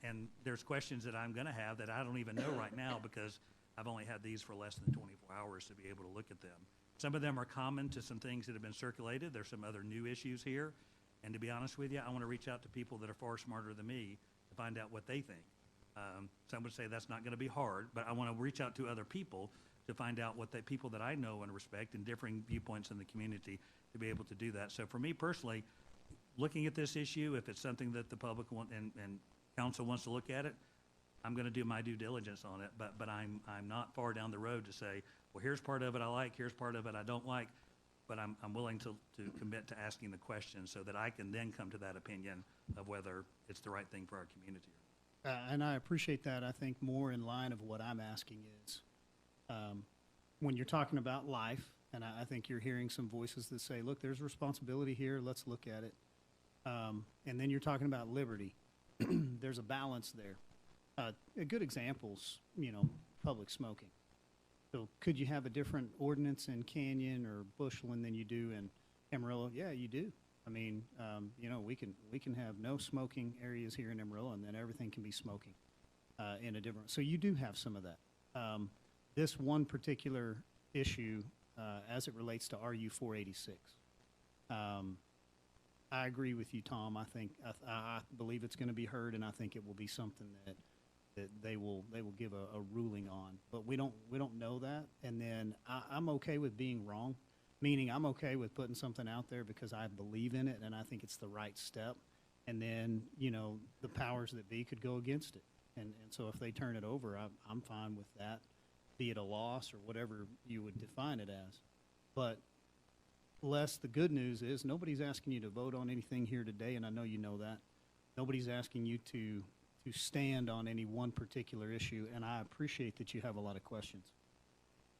And there's questions that I'm going to have that I don't even know right now because I've only had these for less than 24 hours to be able to look at them. Some of them are common to some things that have been circulated. There's some other new issues here. And to be honest with you, I want to reach out to people that are far smarter than me to find out what they think. Some would say that's not going to be hard, but I want to reach out to other people to find out what the people that I know and respect and differing viewpoints in the community to be able to do that. So for me personally, looking at this issue, if it's something that the public and council wants to look at it, I'm going to do my due diligence on it. But I'm not far down the road to say, well, here's part of it I like, here's part of it I don't like. But I'm willing to commit to asking the questions so that I can then come to that opinion of whether it's the right thing for our community. And I appreciate that. I think more in line of what I'm asking is, when you're talking about life, and I think you're hearing some voices that say, look, there's responsibility here, let's look at it. And then you're talking about liberty. There's a balance there. A good example's, you know, public smoking. So could you have a different ordinance in Canyon or Bushland than you do in Amarillo? Yeah, you do. I mean, you know, we can have no smoking areas here in Amarillo, and then everything can be smoking in a different. So you do have some of that. This one particular issue, as it relates to RU 486, I agree with you, Tom. I think I believe it's going to be heard, and I think it will be something that they will give a ruling on. But we don't know that, and then I'm okay with being wrong. Meaning I'm okay with putting something out there because I believe in it and I think it's the right step. And then, you know, the powers that be could go against it. And so if they turn it over, I'm fine with that, be it a loss or whatever you would define it as. But Les, the good news is nobody's asking you to vote on anything here today, and I know you know that. Nobody's asking you to stand on any one particular issue, and I appreciate that you have a lot of questions.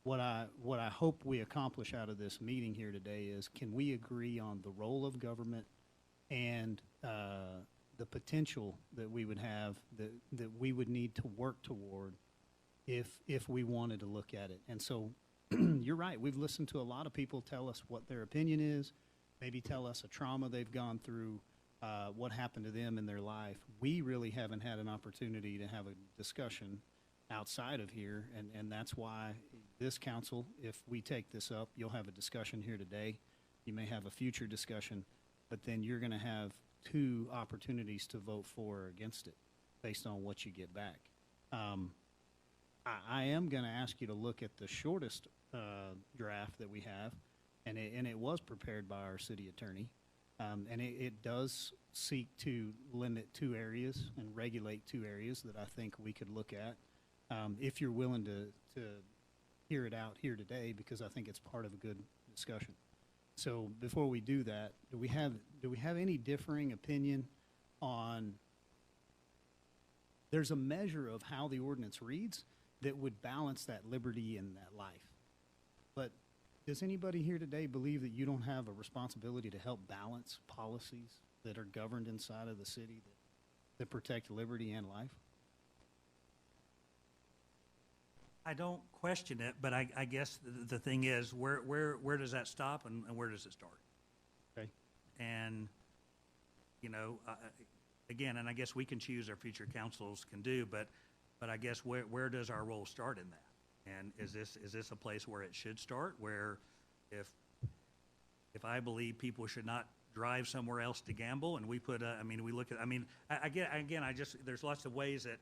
What I hope we accomplish out of this meeting here today is, can we agree on the role of government and the potential that we would have, that we would need to work toward if we wanted to look at it. And so you're right. We've listened to a lot of people tell us what their opinion is, maybe tell us a trauma they've gone through, what happened to them in their life. We really haven't had an opportunity to have a discussion outside of here, and that's why this council, if we take this up, you'll have a discussion here today. You may have a future discussion, but then you're going to have 2 opportunities to vote for or against it based on what you get back. I am going to ask you to look at the shortest draft that we have, and it was prepared by our city attorney, and it does seek to limit 2 areas and regulate 2 areas that I think we could look at. If you're willing to hear it out here today, because I think it's part of a good discussion. So before we do that, do we have any differing opinion on, there's a measure of how the ordinance reads that would balance that liberty and that life. But does anybody here today believe that you don't have a responsibility to help balance policies that are governed inside of the city that protect liberty and life? I don't question it, but I guess the thing is, where does that stop and where does it start? Okay. And, you know, again, and I guess we can choose, our future councils can do, but I guess where does our role start in that? And is this a place where it should start, where if I believe people should not drive somewhere else to gamble, and we put we look at, there's lots of ways that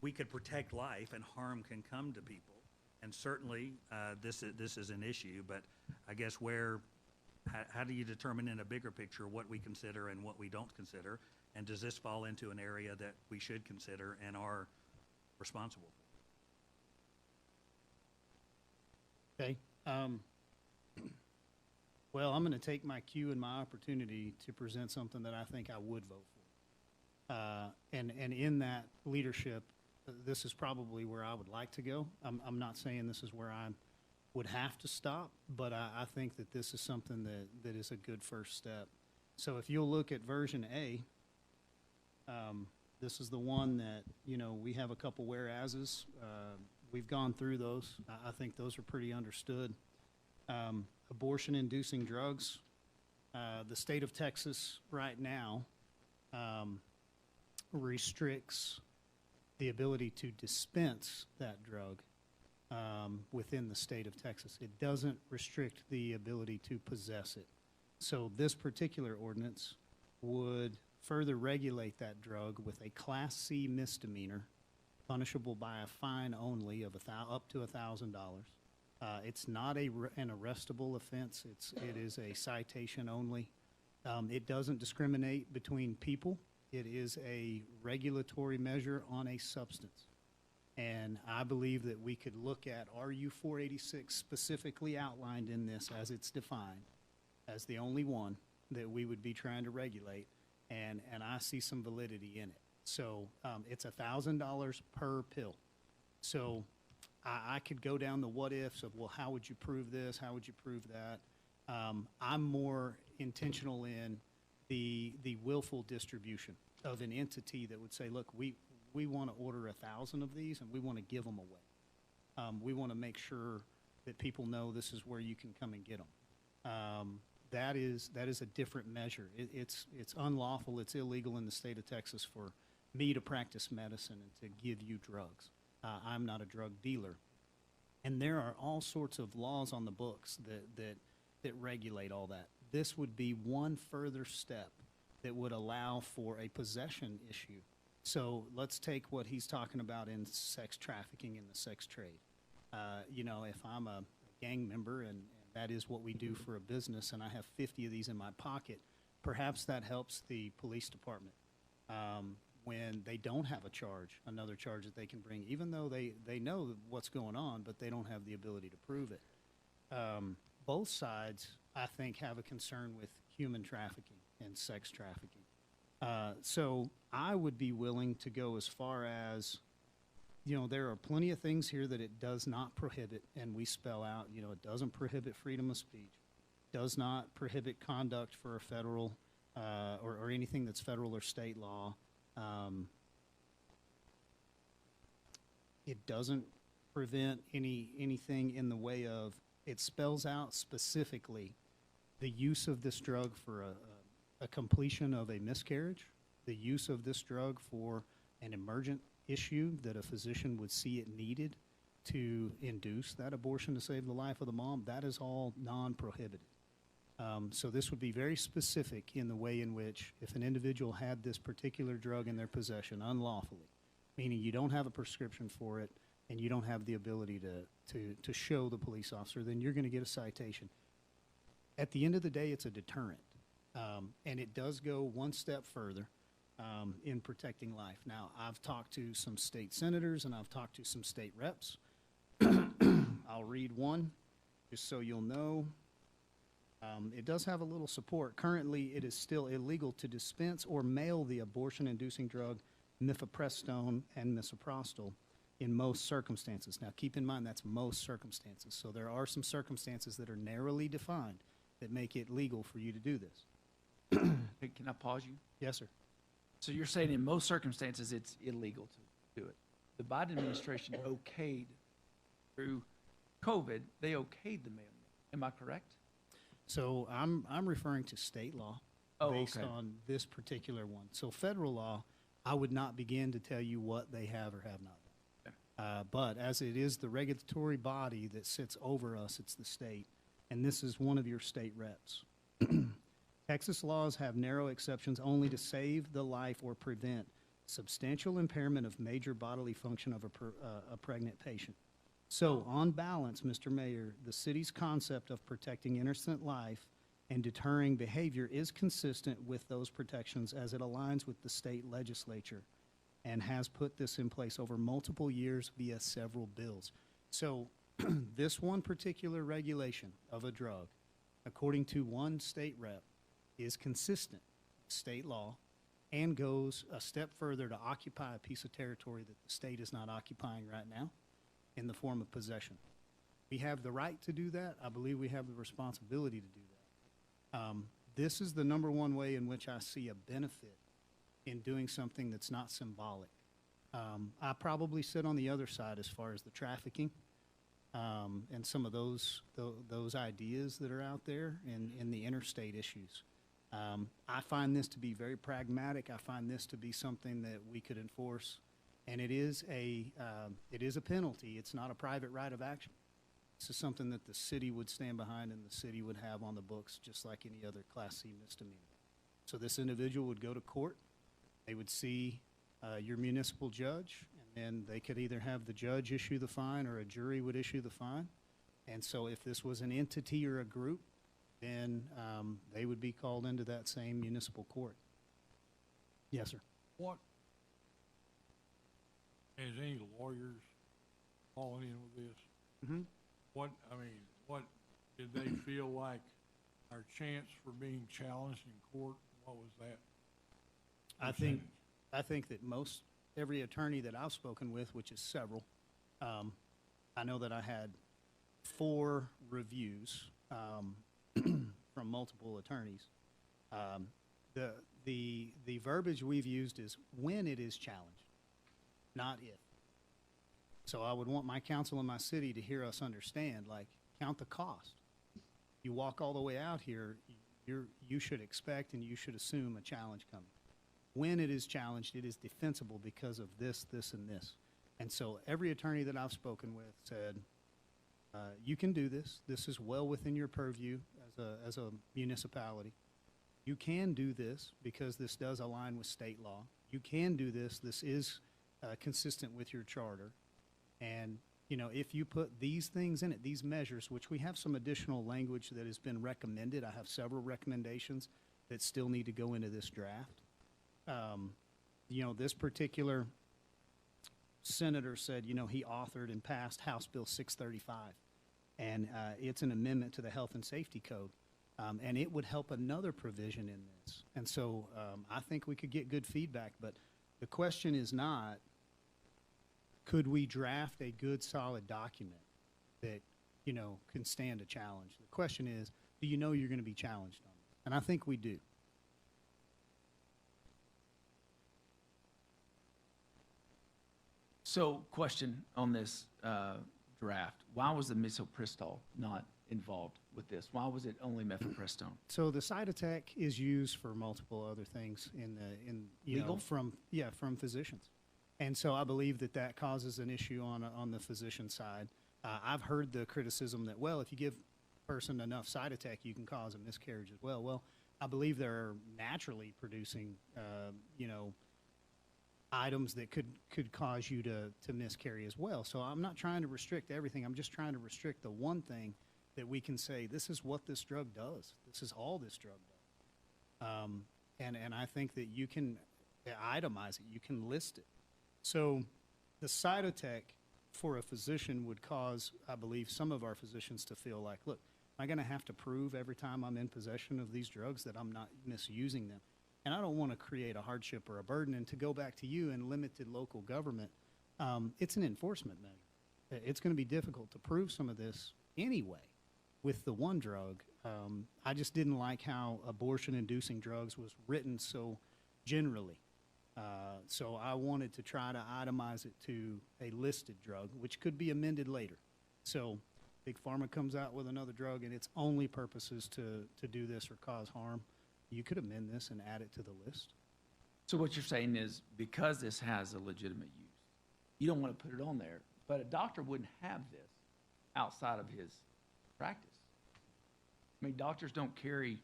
we could protect life and harm can come to people. And certainly, this is an issue, but I guess how do you determine in a bigger picture what we consider and what we don't consider? And does this fall into an area that we should consider and are responsible for? Okay. Well, I'm going to take my cue and my opportunity to present something that I think I would vote for. And in that leadership, this is probably where I would like to go. I'm not saying this is where I would have to stop, but I think that this is something that is a good first step. So if you'll look at version A, this is the one that, you know, we have a couple whereases. We've gone through those. I think those are pretty understood. Abortion-inducing drugs. The state of Texas right now restricts the ability to dispense that drug within the state of Texas. It doesn't restrict the ability to possess it. So this particular ordinance would further regulate that drug with a Class C misdemeanor, punishable by a fine only of up to $1,000. It's not an arrestable offense. It is a citation only. It doesn't discriminate between people. It is a regulatory measure on a substance. And I believe that we could look at RU 486 specifically outlined in this as it's defined as the only one that we would be trying to regulate. And I see some validity in it. So it's $1,000 per pill. So I could go down the what ifs of, well, how would you prove this? How would you prove that? I'm more intentional in the willful distribution of an entity that would say, look, we want to order 1,000 of these and we want to give them away. We want to make sure that people know this is where you can come and get them. That is a different measure. It's unlawful. It's illegal in the state of Texas for me to practice medicine and to give you drugs. I'm not a drug dealer. And there are all sorts of laws on the books that regulate all that. This would be one further step that would allow for a possession issue. So let's take what he's talking about in sex trafficking and the sex trade. You know, if I'm a gang member and that is what we do for a business and I have 50 of these in my pocket, perhaps that helps the police department when they don't have another charge that they can bring, even though they know what's going on, but they don't have the ability to prove it. Both sides, I think, have a concern with human trafficking and sex trafficking. So I would be willing to go as far as, you know, there are plenty of things here that it does not prohibit, and we spell out, you know, it doesn't prohibit freedom of speech, does not prohibit conduct for a federal or anything that's federal or state law. It doesn't prevent anything in the way of, it spells out specifically the use of this drug for a completion of a miscarriage, the use of this drug for an emergent issue that a physician would see it needed to induce that abortion to save the life of the mom. That is all non-prohibited. So this would be very specific in the way in which if an individual had this particular drug in their possession unlawfully, meaning you don't have a prescription for it and you don't have the ability to show the police officer, then you're going to get a citation. At the end of the day, it's a deterrent. And it does go one step further in protecting life. Now, I've talked to some state senators and I've talked to some state reps. I'll read one just so you'll know. It does have a little support. Currently, it is still illegal to dispense or mail the abortion-inducing drug mifepristone and misoprostol in most circumstances. Now, keep in mind that's most circumstances. So there are some circumstances that are narrowly defined that make it legal for you to do this. Hey, can I pause you? Yes, sir. So you're saying in most circumstances it's illegal to do it. The Biden administration okayed through COVID, they okayed the mailing. Am I correct? So I'm referring to state law Oh, based okay. on this particular one. So federal law, I would not begin to tell you what they have or have not done. But as it is the regulatory body that sits over us, it's the state, and this is one of your state reps. Texas laws have narrow exceptions only to save the life or prevent substantial impairment of major bodily function of a pregnant patient. So, on balance, Mr. Mayor, the city's concept of protecting innocent life and deterring behavior is consistent with those protections as it aligns with the state legislature and has put this in place over multiple years via several bills. So, this one particular regulation of a drug, according to one state rep, is consistent with state law and goes a step further to occupy a piece of territory that the state is not occupying right now in the form of possession. We have the right to do that. I believe we have the responsibility to do that. This is the number one way in which I see a benefit in doing something that's not symbolic. I probably sit on the other side as far as the trafficking and some of those ideas that are out there in the interstate issues. I find this to be very pragmatic. I find this to be something that we could enforce, and it is a penalty. It's not a private right of action. This is something that the city would stand behind and the city would have on the books, just like any other Class C misdemeanor. So this individual would go to court. They would see your municipal judge, and then they could either have the judge issue the fine or a jury would issue the fine. And so if this was an entity or a group, then they would be called into that same municipal court. Yes, sir. What, has any lawyers fallen in with this? Mm-hmm. What did they feel like our chance for being challenged in court? What was that? I think that every attorney that I've spoken with, which is several, I know that I had 4 reviews from multiple attorneys. The verbiage we've used is when it is challenged, not if. So I would want my council and my city to hear us understand, like, count the cost. You walk all the way out here, you should expect and you should assume a challenge coming. When it is challenged, it is defensible because of this, this, and this. And so every attorney that I've spoken with said, you can do this. This is well within your purview as a municipality. You can do this because this does align with state law. You can do this. This is consistent with your charter. And, you know, if you put these things in it, these measures, which we have some additional language that has been recommended. I have several recommendations that still need to go into this draft. You know, this particular senator said, you know, he authored and passed House Bill 635, and it's an amendment to the Health and Safety Code, and it would help another provision in this. And so I think we could get good feedback, but the question is not, could we draft a good, solid document that, you know, can stand a challenge? The question is, do you know you're going to be challenged on it? And I think we do. So, question on this draft. Why was the misoprostol not involved with this? Why was it only mifepristone? So the side attack is used for multiple other things Legal? From physicians. And so I believe that causes an issue on the physician side. I've heard the criticism that, well, if you give a person enough side attack, you can cause a miscarriage as well. Well, I believe they're naturally producing, items that could cause you to miscarry as well. So I'm not trying to restrict everything. I'm just trying to restrict the one thing that we can say, this is what this drug does. This is all this drug does. And I think that you can itemize it. You can list it. So the cytotec for a physician would cause, I believe, some of our physicians to feel like, look, am I going to have to prove every time I'm in possession of these drugs that I'm not misusing them? And I don't want to create a hardship or a burden. And to go back to you in limited local government, it's an enforcement measure. It's going to be difficult to prove some of this anyway with the one drug. I just didn't like how abortion-inducing drugs was written so generally. So I wanted to try to itemize it to a listed drug, which could be amended later. So Big Pharma comes out with another drug and its only purpose is to do this or cause harm. You could amend this and add it to the list. So what you're saying is because this has a legitimate use, you don't want to put it on there, but a doctor wouldn't have this outside of his practice. I mean, doctors don't carry,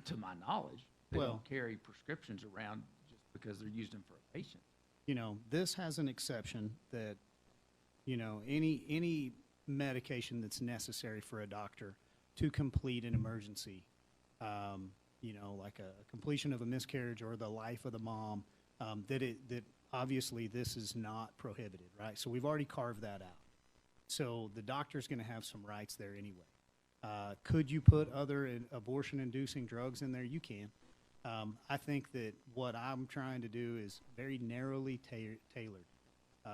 to my knowledge, they Well- don't carry prescriptions around just because they're using them for a patient. You know, this has an exception that, you know, any medication that's necessary for a doctor to complete an emergency, you know, like a completion of a miscarriage or the life of the mom, that obviously this is not prohibited, right? So we've already carved that out. So the doctor's going to have some rights there anyway. Could you put other abortion-inducing drugs in there? You can. I think that what I'm trying to do is very narrowly tailored,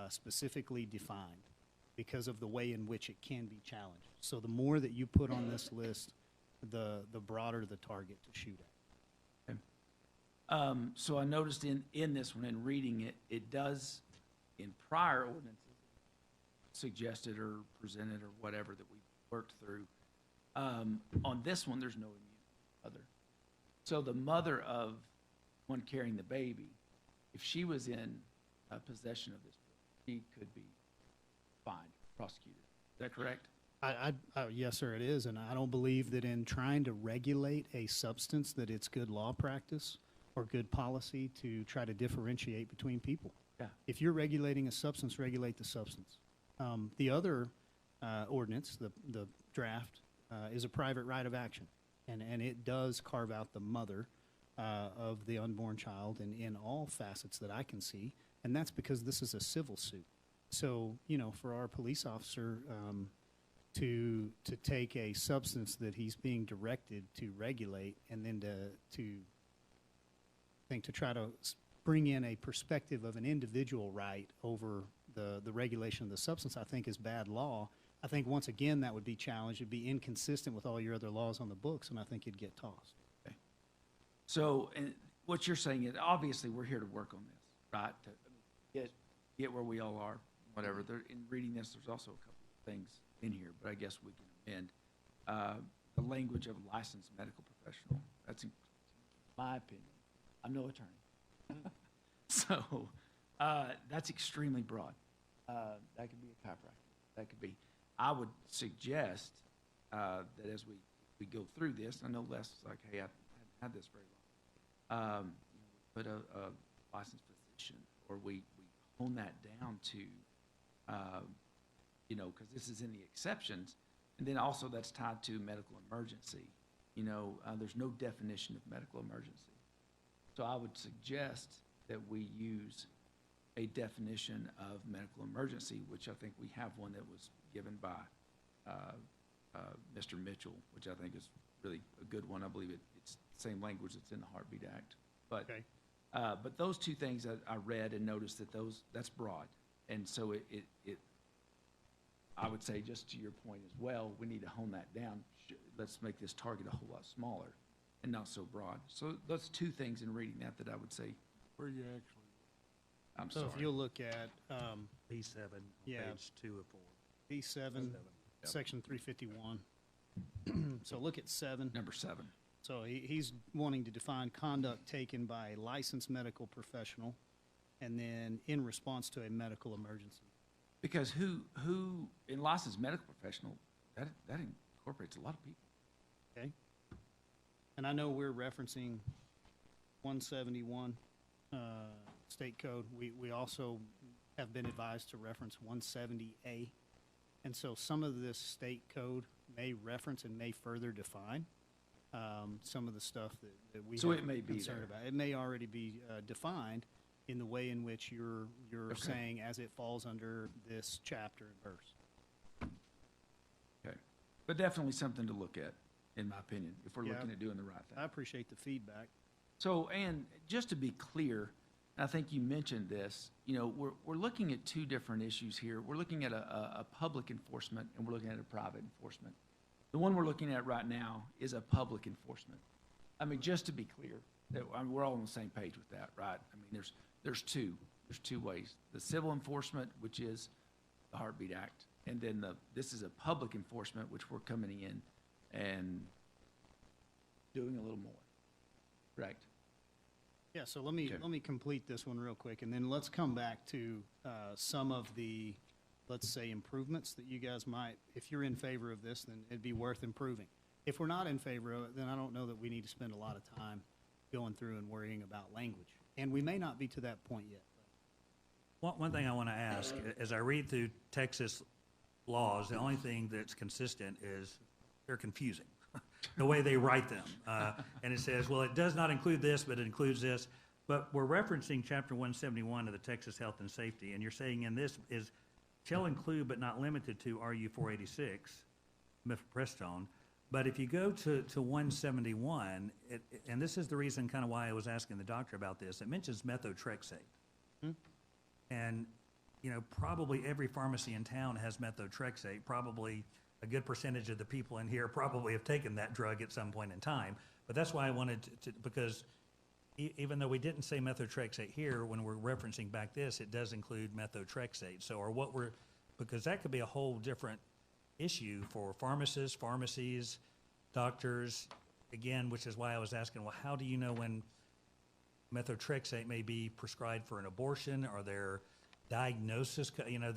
specifically defined, because of the way in which it can be challenged. So the more that you put on this list, the broader the target to shoot at. So I noticed in this one, in reading it, it does, in prior ordinances, suggested or presented or whatever that we worked through. On this one, there's no immune mother. So the mother of one carrying the baby, if she was in possession of this, she could be fined, prosecuted. Is that correct? Yes, sir, it is, and I don't believe that in trying to regulate a substance that it's good law practice or good policy to try to differentiate between people. Yeah. If you're regulating a substance, regulate the substance. The other ordinance, the draft, is a private right of action, and it does carve out the mother of the unborn child in all facets that I can see, and that's because this is a civil suit. So, you know, for our police officer to take a substance that he's being directed to regulate and then to try to bring in a perspective of an individual right over the regulation of the substance, I think is bad law. I think once again that would be challenged. It'd be inconsistent with all your other laws on the books, and I think it'd get tossed. Okay. So, and what you're saying is, obviously, we're here to work on this, right? To get where we all are, whatever. In reading this, there's also a couple of things in here, but I guess we can amend the language of licensed medical professional. That's, in my opinion, I'm no attorney, so that's extremely broad. That could be a chiropractor. That could be. I would suggest that as we go through this, I know Les is like, hey, I haven't had this very long. Put a licensed physician, or we hone that down to, you know, because this is in the exceptions, and then also that's tied to medical emergency. You know, there's no definition of medical emergency, so I would suggest that we use a definition of medical emergency, which I think we have one that was given by Mr. Mitchell, which I think is really a good one. I believe it's the same language that's in the Heartbeat Act. But Okay. But those two things I read and noticed that that's broad, and so it I would say, just to your point as well, we need to hone that down. Let's make this target a whole lot smaller and not so broad. So those two things in reading that I would say. Where you actually, I'm So sorry. if you'll look at B7, Yeah. page 2 of 4. B7, section 351. So look at 7. Number 7. So he's wanting to define conduct taken by a licensed medical professional and then in response to a medical emergency. Because who in licensed medical professional, that incorporates a lot of people. Okay? And I know we're referencing 171 state code. We also have been advised to reference 170A. And so some of this state code may reference and may further define some of the stuff that we So have it may be concerned there. about. It may already be defined in the way in which you're Okay. saying as it falls under this chapter and verse. Okay. But definitely something to look at, in my opinion, if we're Yeah. looking at doing the right thing. I appreciate the feedback. So, and just to be clear, I think you mentioned this, you know, we're looking at two different issues here. We're looking at a public enforcement, and we're looking at a private enforcement. The one we're looking at right now is a public enforcement. I mean, just to be clear, that we're all on the same page with that, right? I mean, there's two ways. The civil enforcement, which is the Heartbeat Act, And then this is a public enforcement, which we're coming in and doing a little more, correct? Yeah, so Okay. let me complete this one real quick, and then let's come back to some of the, let's say, improvements that you guys might, if you're in favor of this, then it'd be worth improving. If we're not in favor of it, then I don't know that we need to spend a lot of time going through and worrying about language. And we may not be to that point yet. One thing I want to ask, as I read through Texas laws, the only thing that's consistent is they're confusing, the way they write them. And it says, well, it does not include this, but it includes this. But we're referencing Chapter 171 of the Texas Health and Safety, and you're saying in this is, shall include but not limited to RU 486, mifepristone. But if you go to 171, and this is the reason kind of why I was asking the doctor about this, it mentions methotrexate. And, you know, probably every pharmacy in town has methotrexate. Probably a good percentage of the people in here probably have taken that drug at some point in time. But that's why I wanted to because even though we didn't say methotrexate here, when we're referencing back this, it does include methotrexate. So, because that could be a whole different issue for pharmacists, pharmacies, doctors, again, which is why I was asking, well, how do you know when methotrexate may be prescribed for an abortion or their diagnosis? You know,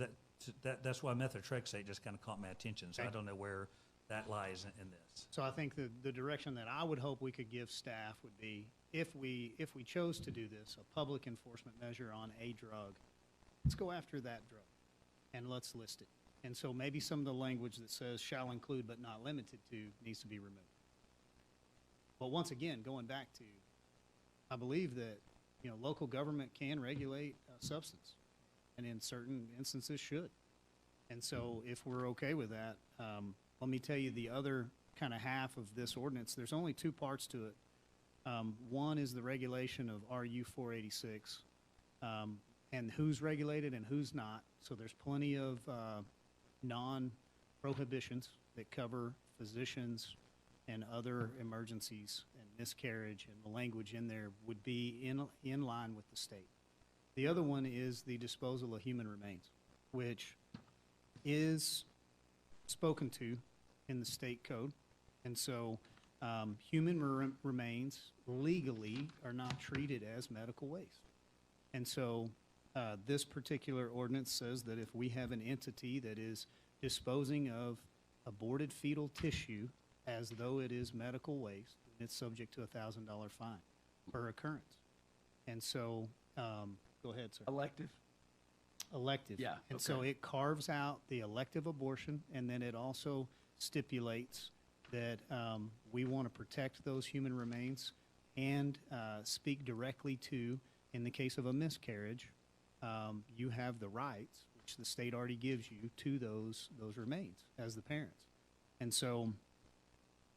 that's why methotrexate just kind of caught my attention. So I don't know where that lies in this. So I think the direction that I would hope we could give staff would be, if we chose to do this, a public enforcement measure on a drug, let's go after that drug and let's list it. And so maybe some of the language that says shall include but not limited to needs to be removed. But once again, going back to, I believe that, you know, local government can regulate substance, and in certain instances should. And so if we're okay with that, let me tell you the other kind of half of this ordinance. There's only two parts to it. One is the regulation of RU 486, and who's regulated and who's not. So there's plenty of non-prohibitions that cover physicians and other emergencies and miscarriage, and the language in there would be in line with the state. The other one is the disposal of human remains, which is spoken to in the state code. And so human remains legally are not treated as medical waste. And so this particular ordinance says that if we have an entity that is disposing of aborted fetal tissue as though it is medical waste, then it's subject to a $1,000 fine per occurrence. And so, go ahead, sir. Elective? Elective. Yeah, And so okay. it carves out the elective abortion, and then it also stipulates that we want to protect those human remains and speak directly to, in the case of a miscarriage, you have the rights, which the state already gives you, to those remains as the parents. And so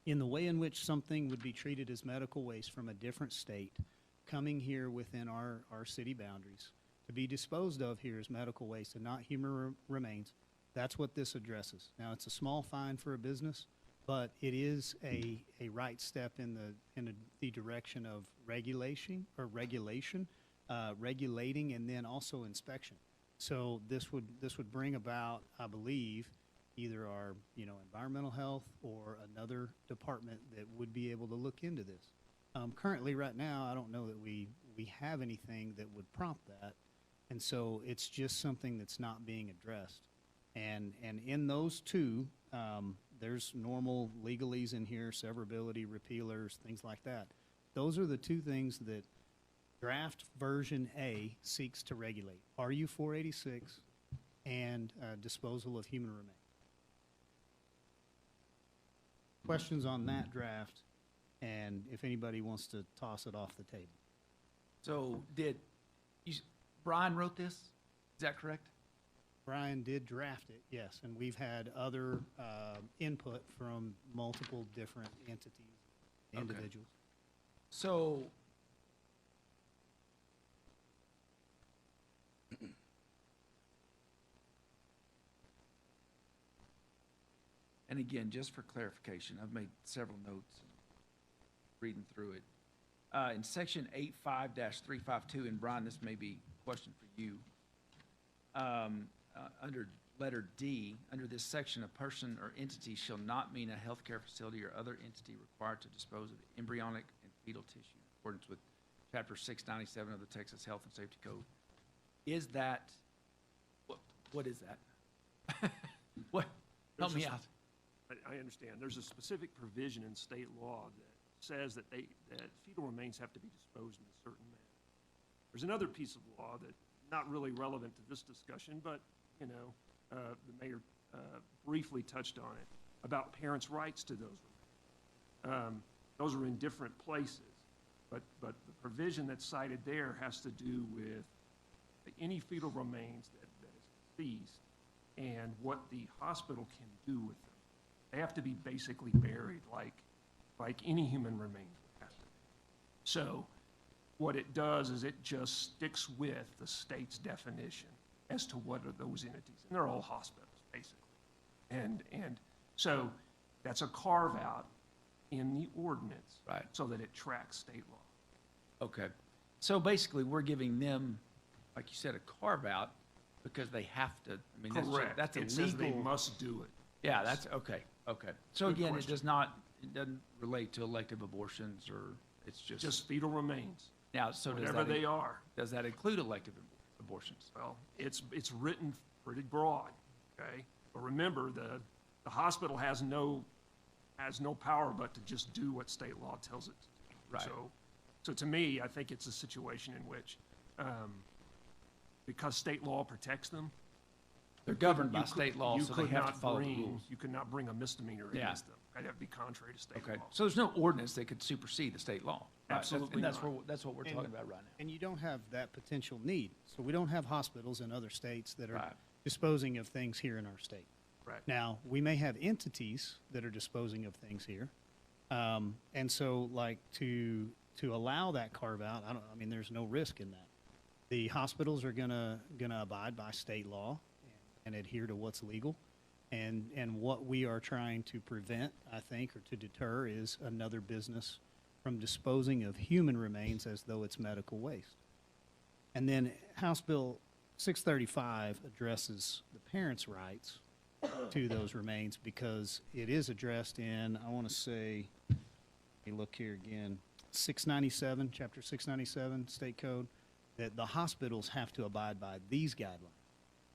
in the way in which something would be treated as medical waste from a different state, coming here within our city boundaries, to be disposed of here as medical waste and not human remains, that's what this addresses. Now, it's a small fine for a business, but it is a right step in the direction of regulation, regulating, and then also inspection. So this would bring about, I believe, either our, you know, environmental health or another department that would be able to look into this. Currently, right now, I don't know that we have anything that would prompt that, and so it's just something that's not being addressed. And in those two, there's normal legalese in here, severability, repealers, things like that. Those are the two things that draft version A seeks to regulate: RU 486 and disposal of human remains. Questions on that draft, and if anybody wants to toss it off the table. So Brian wrote this? Is that correct? Brian did draft it, yes, and we've had other input from multiple different entities, individuals. So and again, just for clarification, I've made several notes reading through it. In section 85-352, and Brian, this may be a question for you. Under letter D, under this section, a person or entity shall not mean a healthcare facility or other entity required to dispose of embryonic and fetal tissue in accordance with Chapter 697 of the Texas Health and Safety Code. Is that, what is that? What, help me out. I understand. There's a specific provision in state law that says that fetal remains have to be disposed in a certain manner. There's another piece of law that not really relevant to this discussion, but the mayor briefly touched on it about parents' rights to those remains. Those are in different places, but the provision that's cited there has to do with any fetal remains that is deceased and what the hospital can do with them. They have to be basically buried like any human remains would have to be. So what it does is it just sticks with the state's definition as to what are those entities. And they're all hospitals, basically. And so that's a carve-out in the ordinance. Right. So that it tracks state law. Okay. So basically, we're giving them, like you said, a carve-out because they have to, I mean, Correct. that's a It says they legal. must do it. Yeah, that's, okay. So Good again, question. it doesn't relate to elective abortions or, it's Just fetal remains, now, so whatever they are. does that include elective abortions? Well, it's written pretty broad, okay? But remember, the hospital has no power but to just do what state law tells it to do. Right. So to me, I think it's a situation in which, because state law protects them. They're governed by you could- state law, you so they could have to not follow the bring- rules. You could not bring a misdemeanor Yeah. against them. That'd have to be contrary to state Okay, law. so there's no ordinance that could supersede the state law? Right, Absolutely And that's not. that's what we're And- talking about right now. And you don't have that potential need. So we don't have hospitals in other states that are Right. disposing of things here in our state. Right. Now, we may have entities that are disposing of things here. And so like to allow that carve out, I mean, there's no risk in that. The hospitals are gonna abide by state law and adhere to what's legal. And what we are trying to prevent, I think, or to deter is another business from disposing of human remains as though it's medical waste. And then House Bill 635 addresses the parents' rights to those remains because it is addressed in, I want to say, let me look here again, 697, Chapter 697, State Code, that the hospitals have to abide by these guidelines.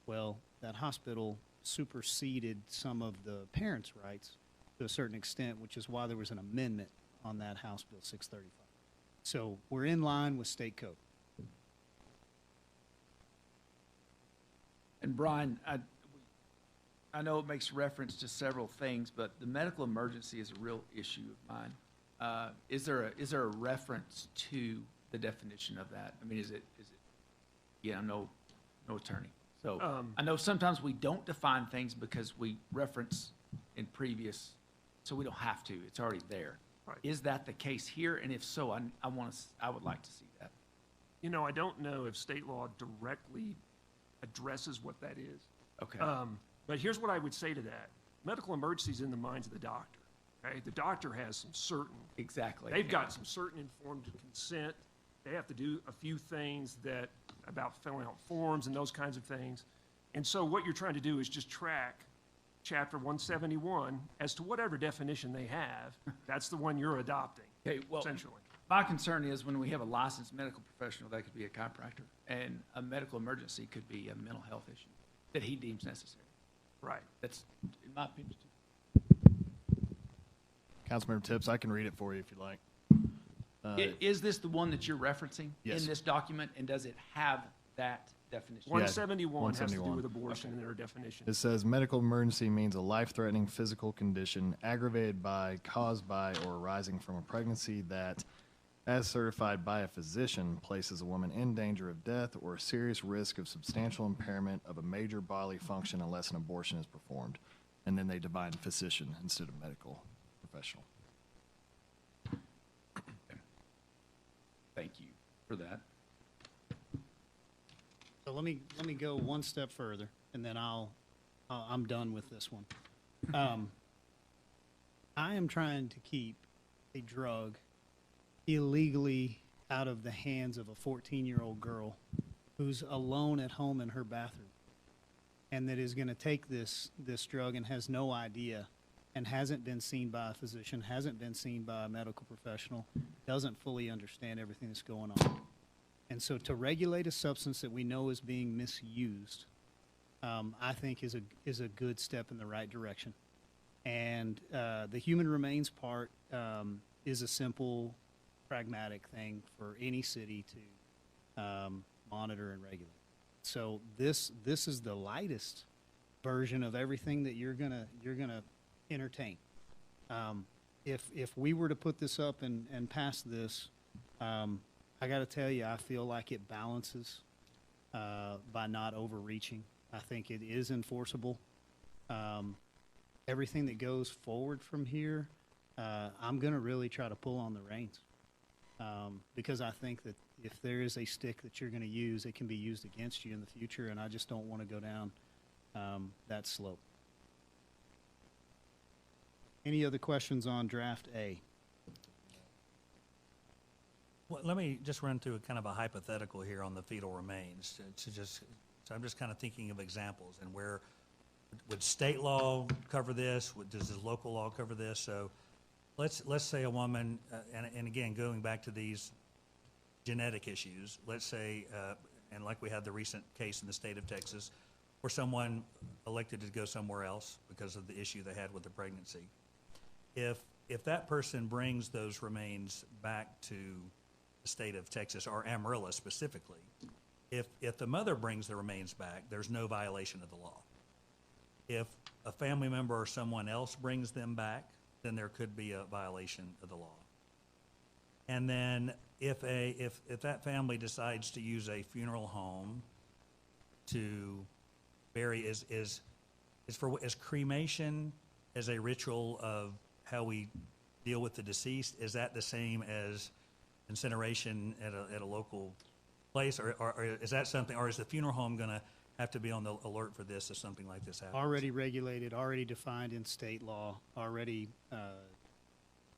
Well, that hospital superseded some of the parents' rights to a certain extent, which is why there was an amendment on that House Bill 635. So we're in line with state code. And Brian, I know it makes reference to several things, but the medical emergency is a real issue of mine. Is there a reference to the definition of that? I mean, is it? Yeah, no attorney. So I know sometimes we don't define things because we reference in previous, so we don't have to. It's already there. Right. Is that the case here? And if so, I would like to see that. I don't know if state law directly addresses what that is. Okay. But here's what I would say to that. Medical emergency is in the minds of the doctor, okay? The doctor has some certain, Exactly. they've got some certain informed consent. They have to do a few things about filling out forms and those kinds of things. And so what you're trying to do is just track Chapter 171 as to whatever definition they have. That's the one you're adopting, Okay, well, essentially. my concern is when we have a licensed medical professional, that could be a chiropractor, and a medical emergency could be a mental health issue that he deems necessary. Right. That's, in my opinion, Councilmember Tips, I can read it for you if you like. Is this the one that you're referencing Yes. in this document, and does it have that definition? 171 has to do 171. with abortion and their definition. It says medical emergency means a life-threatening physical condition aggravated by, caused by, or arising from a pregnancy that, as certified by a physician, places a woman in danger of death or a serious risk of substantial impairment of a major bodily function unless an abortion is performed. And then they define physician instead of medical professional. Thank you for that. So let me go one step further, and then I'm done with this one. I am trying to keep a drug illegally out of the hands of a 14-year-old girl who's alone at home in her bathroom. and that is going to take this drug and has no idea and hasn't been seen by a physician, hasn't been seen by a medical professional, doesn't fully understand everything that's going on. And so to regulate a substance that we know is being misused, I think is a good step in the right direction. And the human remains part is a simple, pragmatic thing for any city to monitor and regulate. So this is the lightest version of everything that you're gonna entertain. If we were to put this up and pass this, I got to tell you, I feel like it balances by not overreaching. I think it is enforceable. Everything that goes forward from here, I'm going to really try to pull on the reins because I think that if there is a stick that you're going to use, it can be used against you in the future, and I just don't want to go down that slope. Any other questions on draft A? Well, let me just run through a kind of a hypothetical here on the fetal remains. So I'm just kind of thinking of examples and where would state law cover this? Does the local law cover this? So let's say a woman, and again, going back to these genetic issues, let's say, and like we had the recent case in the state of Texas, where someone elected to go somewhere else because of the issue they had with the pregnancy. If that person brings those remains back to the state of Texas, or Amarillo specifically, if the mother brings the remains back, there's no violation of the law. If a family member or someone else brings them back, then there could be a violation of the law. And then if that family decides to use a funeral home to bury, is cremation as a ritual of how we deal with the deceased, is that the same as incineration at a local place, or is that something, or is the funeral home going to have to be on the alert for this if something like this happens? Already regulated, already defined in state law, already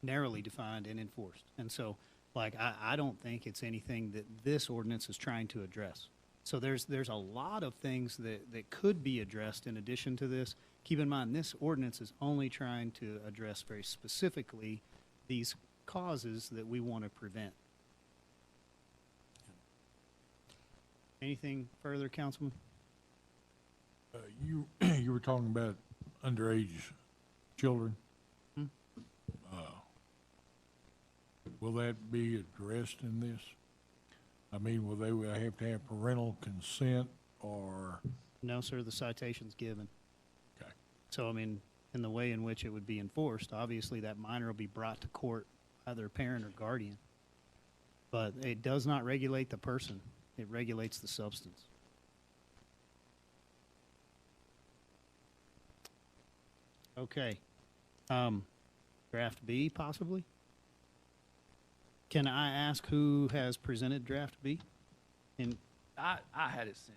narrowly defined and enforced. And so, I don't think it's anything that this ordinance is trying to address. So there's a lot of things that could be addressed in addition to this. Keep in mind, this ordinance is only trying to address very specifically these causes that we want to prevent. Anything further, Councilman? You were talking about underage children. Hmm? Will that be addressed in this? I mean, will they have to have parental consent or? No, sir, the citation's given. Okay. So, I mean, in the way in which it would be enforced, obviously that minor will be brought to court by their parent or guardian. But it does not regulate the person. It regulates the substance. Okay. Draft B, possibly? Can I ask who has presented draft B? And I had it sent.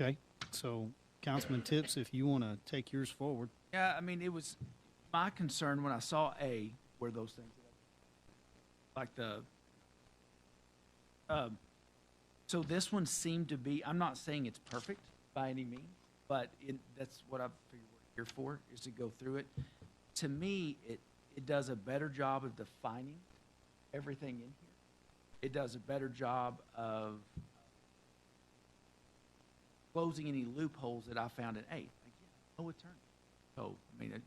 okay, so Councilman Tips, if you want to take yours forward. Yeah, I mean, it was my concern when I saw A, where those things, like so this one seemed to be, I'm not saying it's perfect by any means, but that's what I figured we're here for, is to go through it. To me, it does a better job of defining everything in here. It does a better job of closing any loopholes that I found in A. Again, no attorney. So, I mean,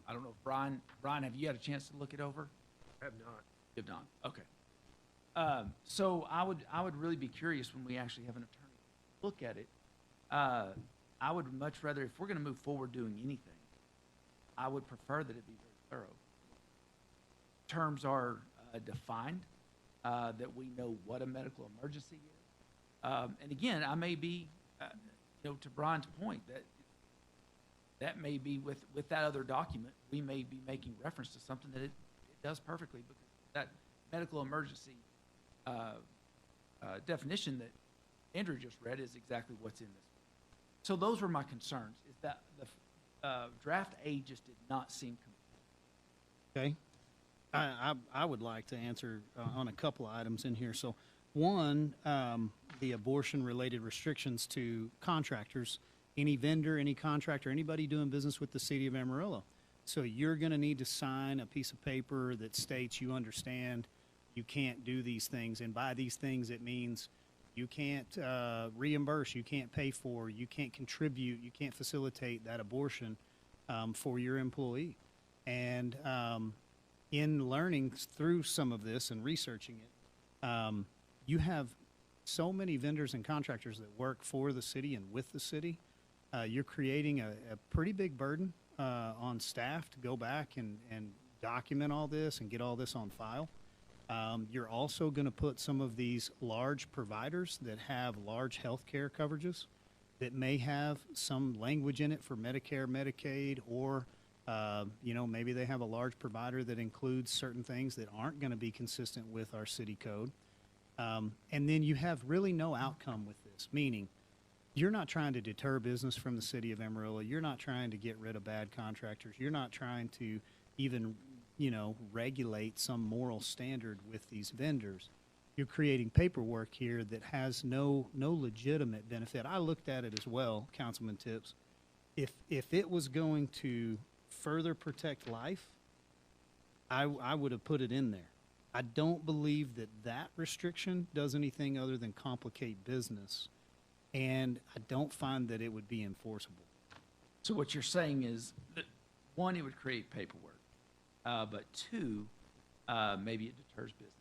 I don't know if Brian, have you had a chance to look it over? I have not. You have not. Okay. So I would really be curious when we actually have an attorney look at it. I would much rather, if we're going to move forward doing anything, I would prefer that it be very thorough. Terms are defined, that we know what a medical emergency is. And again, I may be, to Brian's point, that may be with that other document, we may be making reference to something that it does perfectly, because that medical emergency definition that Andrew just read is exactly what's in this. So those were my concerns, is that the draft A just did not seem complete. Okay. I would like to answer on a couple of items in here. So one, the abortion-related restrictions to contractors any vendor, any contractor, anybody doing business with the city of Amarillo. So you're going to need to sign a piece of paper that states you understand you can't do these things. And by these things, it means you can't reimburse, you can't pay for, you can't contribute, you can't facilitate that abortion for your employee. And in learning through some of this and researching it, you have so many vendors and contractors that work for the city and with the city. You're creating a pretty big burden on staff to go back and document all this and get all this on file. You're also going to put some of these large providers that have large health care coverages that may have some language in it for Medicare, Medicaid, or maybe they have a large provider that includes certain things that aren't going to be consistent with our city code. And then you have really no outcome with this, meaning you're not trying to deter business from the city of Amarillo. You're not trying to get rid of bad contractors. You're not trying to even regulate some moral standard with these vendors. You're creating paperwork here that has no legitimate benefit. I looked at it as well, Councilman Tips. If it was going to further protect life, I would have put it in there. I don't believe that restriction does anything other than complicate business, and I don't find that it would be enforceable. So what you're saying is that, one, it would create paperwork. But two, maybe it deters business,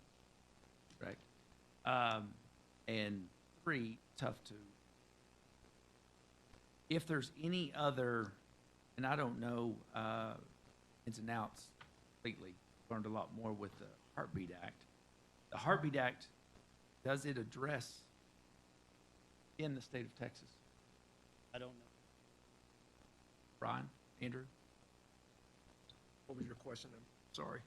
right? And three, tough to. If there's any other, and I don't know ins and outs completely, learned a lot more with the Heartbeat Act. The Heartbeat Act, does it address in the state of Texas? I don't know. Brian, Andrew? What was your question? I'm sorry.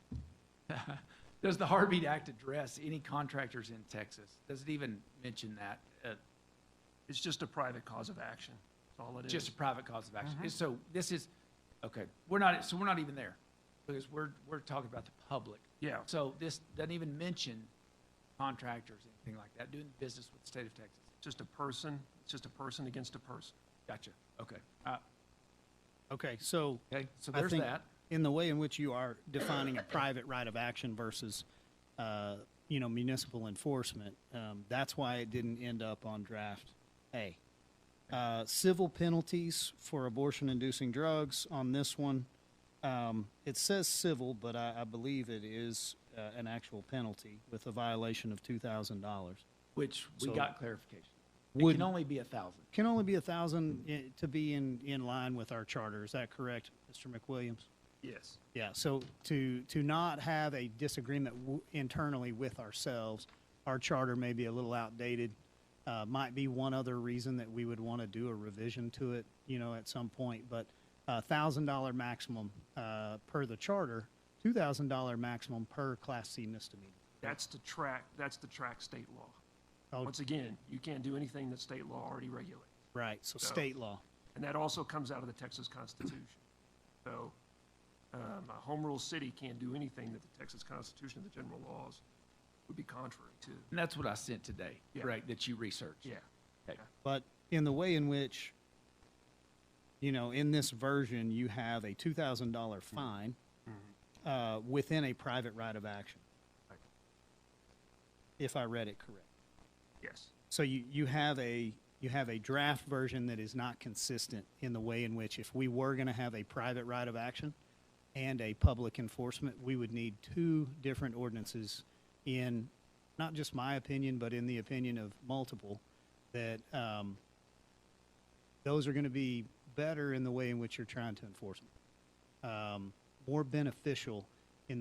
Does the Heartbeat Act address any contractors in Texas? Does it even mention that? It's just a private cause of action. That's all it is. Just a private cause of action. So this is, okay, we're not even there because we're talking about the public. Yeah. So this doesn't even mention contractors, anything like that, doing business with the state of Texas. Just a person. It's just a person against a person. Gotcha. Okay. Okay, so Okay, so I there's think that. in the way in which you are defining a private right of action versus, municipal enforcement, that's why it didn't end up on draft A. Civil penalties for abortion-inducing drugs on this one, it says civil, but I believe it is an actual penalty with a violation of $2,000. Which we So got clarification. would- It can only be 1,000. Can only be 1,000 to be in line with our charter. Is that correct, Mr. McWilliams? Yes. Yeah, so to not have a disagreement internally with ourselves, our charter may be a little outdated. Might be one other reason that we would want to do a revision to it, at some point. But $1,000 maximum per the charter, $2,000 maximum per Class C misdemeanor. That's to track state law. Oh, Once again, you can't do anything that state law already regulates. right, so So- state law. And that also comes out of the Texas Constitution. So a home rule city can't do anything that the Texas Constitution, the general laws, would be contrary to. And that's what I sent today, Yeah. right, that you researched. Yeah. Okay. But in the way in which, in this version, you have a $2,000 fine within a private right of action. Right. If I read it correct. Yes. So you have a draft version that is not consistent in the way in which if we were going to have a private right of action and a public enforcement, we would need two different ordinances in not just my opinion, but in the opinion of multiple, that those are going to be better in the way in which you're trying to enforce them. More beneficial in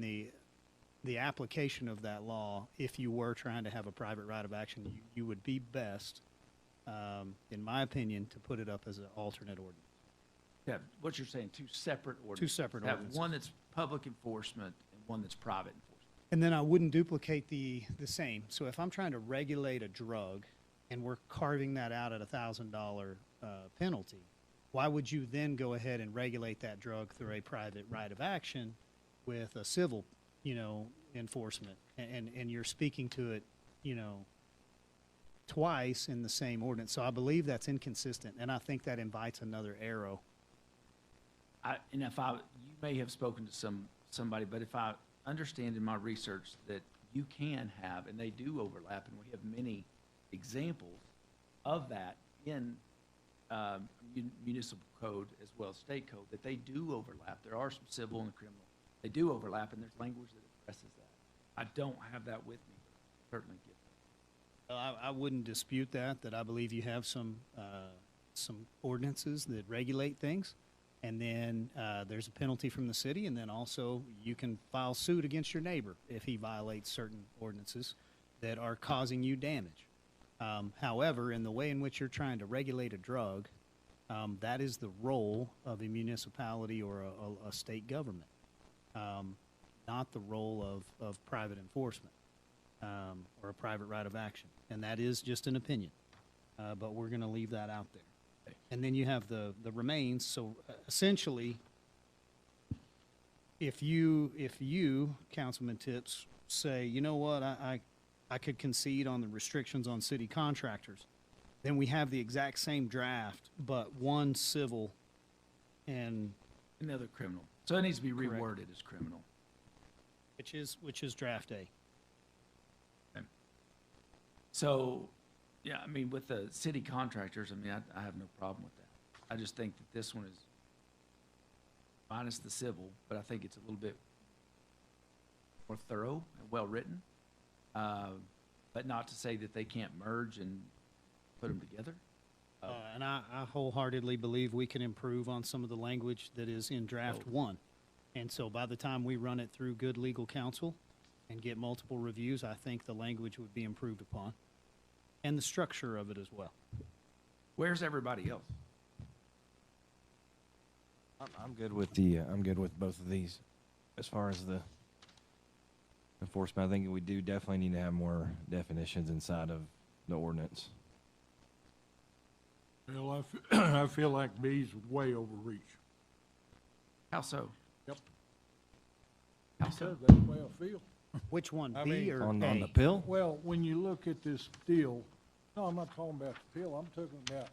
the application of that law. If you were trying to have a private right of action, you would be best, in my opinion, to put it up as an alternate ordinance. Yeah, what you're saying, two separate ordinances. separate Have ordinances. one that's public enforcement and one that's private enforcement. And then I wouldn't duplicate the same. So if I'm trying to regulate a drug and we're carving that out at $1,000 penalty, why would you then go ahead and regulate that drug through a private right of action with a civil, enforcement? And you're speaking to it, twice in the same ordinance. So I believe that's inconsistent, and I think that invites another arrow. And you may have spoken to somebody, but if I understand in my research that you can have, and they do overlap, and we have many examples of that in municipal code as well as state code, that they do overlap. There are some civil and criminal. They do overlap, and there's language that addresses that. I don't have that with me, but certainly get that. I wouldn't dispute that I believe you have some ordinances that regulate things, and then there's a penalty from the city, and then also you can file suit against your neighbor if he violates certain ordinances that are causing you damage. However, in the way in which you're trying to regulate a drug, that is the role of a municipality or a state government, not the role of private enforcement or a private right of action. And that is just an opinion, but we're going to leave that out there. And then you have the remains. So essentially, if you, Councilman Tips, say, you know what, I could concede on the restrictions on city contractors, then we have the exact same draft, but one civil and Another criminal. So it needs to be Correct. reworded as criminal. which is draft A. So, yeah, I mean, with the city contractors, I mean, I have no problem with that. I just think that this one is minus the civil, but I think it's a little bit more thorough and well-written. But not to say that they can't merge and put them together. And I wholeheartedly believe we can improve on some of the language that is in draft one. And so by the time we run it through good legal counsel and get multiple reviews, I think the language would be improved upon, and the structure of it as well. Where's everybody else? I'm good with both of these. As far as the enforcement, I think we do definitely need to have more definitions inside of the ordinance. Well, I feel like B's would way overreach. How so? Yep. How so? Because that's the way I feel. Which one, I B mean- or On A? the pill? Well, when you look at this deal, no, I'm not talking about the pill, I'm talking about,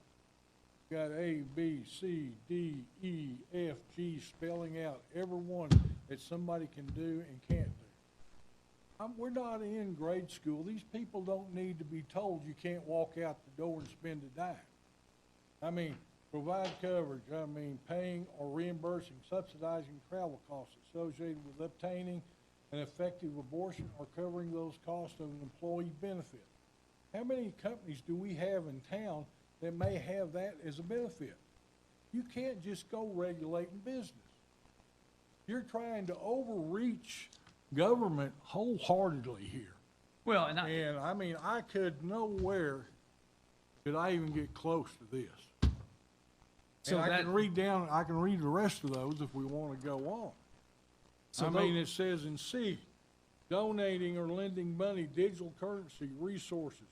got A, B, C, D, E, F, G, spelling out every one that somebody can do and can't do. We're not in grade school. These people don't need to be told you can't walk out the door and spend a dime. I mean, provide coverage, I mean, paying or reimbursing, subsidizing travel costs associated with obtaining an effective abortion or covering those costs of an employee benefit. How many companies do we have in town that may have that as a benefit? You can't just go regulating business. You're trying to overreach government wholeheartedly here. Well, And I mean, I could nowhere could I even get close to this. So And I that- can read the rest of those if we want to go on. So I mean, it says in C, donating or lending money, digital currency, resources,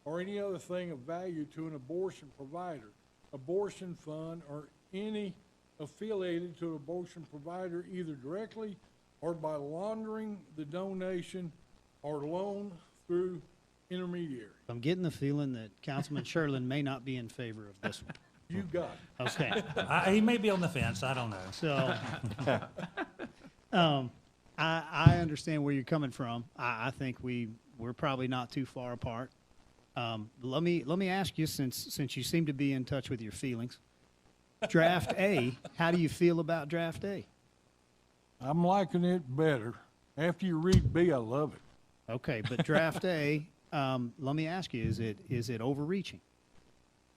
or any other thing of value to an abortion provider, abortion fund, or any affiliated to an abortion provider either directly or by laundering the donation or loan through intermediary. I'm getting the feeling that Councilman Sherlin may not be in favor of this one. You got it. Okay. He may be on the fence, I don't know. So, I understand where you're coming from. I think we're probably not too far apart. Let me ask you, since you seem to be in touch with your feelings, draft A, how do you feel about draft A? I'm liking it better. After you read B, I love it. Okay, but draft A, let me ask you, is it overreaching?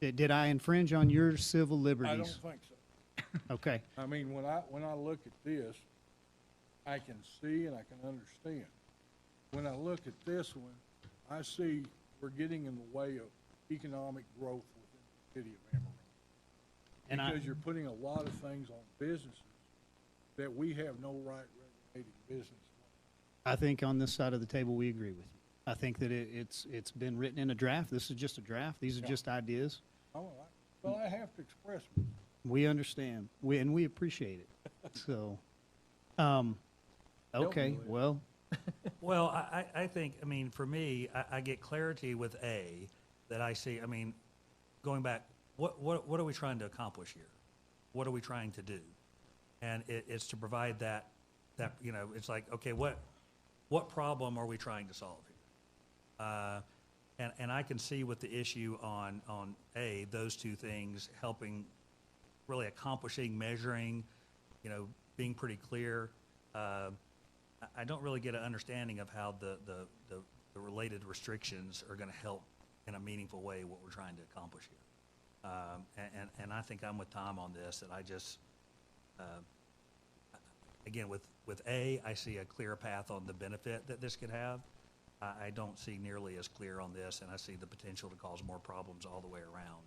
Did I infringe on your civil I liberties? don't think so. Okay, I mean, when I look at this, I can see and I can understand. When I look at this one, I see we're getting in the way of economic growth within the city of Amarillo. Because you're putting a lot of things on businesses that we have no right regulating business. I think on this side of the table, we agree with you. I think that it's been written in a draft. This is just a draft. These are Yeah. just ideas. Well, I have to express it. We understand. We appreciate it. So, okay, with it. well, Well, I think, I mean, for me, I get clarity with A, that I see, I mean, going back, what are we trying to accomplish here? What are we trying to do? And it's to provide that, you know, it's like, okay, what problem are we trying to solve here? And I can see with the issue on A, those two things helping, really accomplishing, measuring, you know, being pretty clear. I don't really get an understanding of how the related restrictions are gonna help in a meaningful way what we're trying to accomplish here. And I think I'm with Tom on this, that I just, again, with A, I see a clear path on the benefit that this could have. I don't see nearly as clear on this, and I see the potential to cause more problems all the way around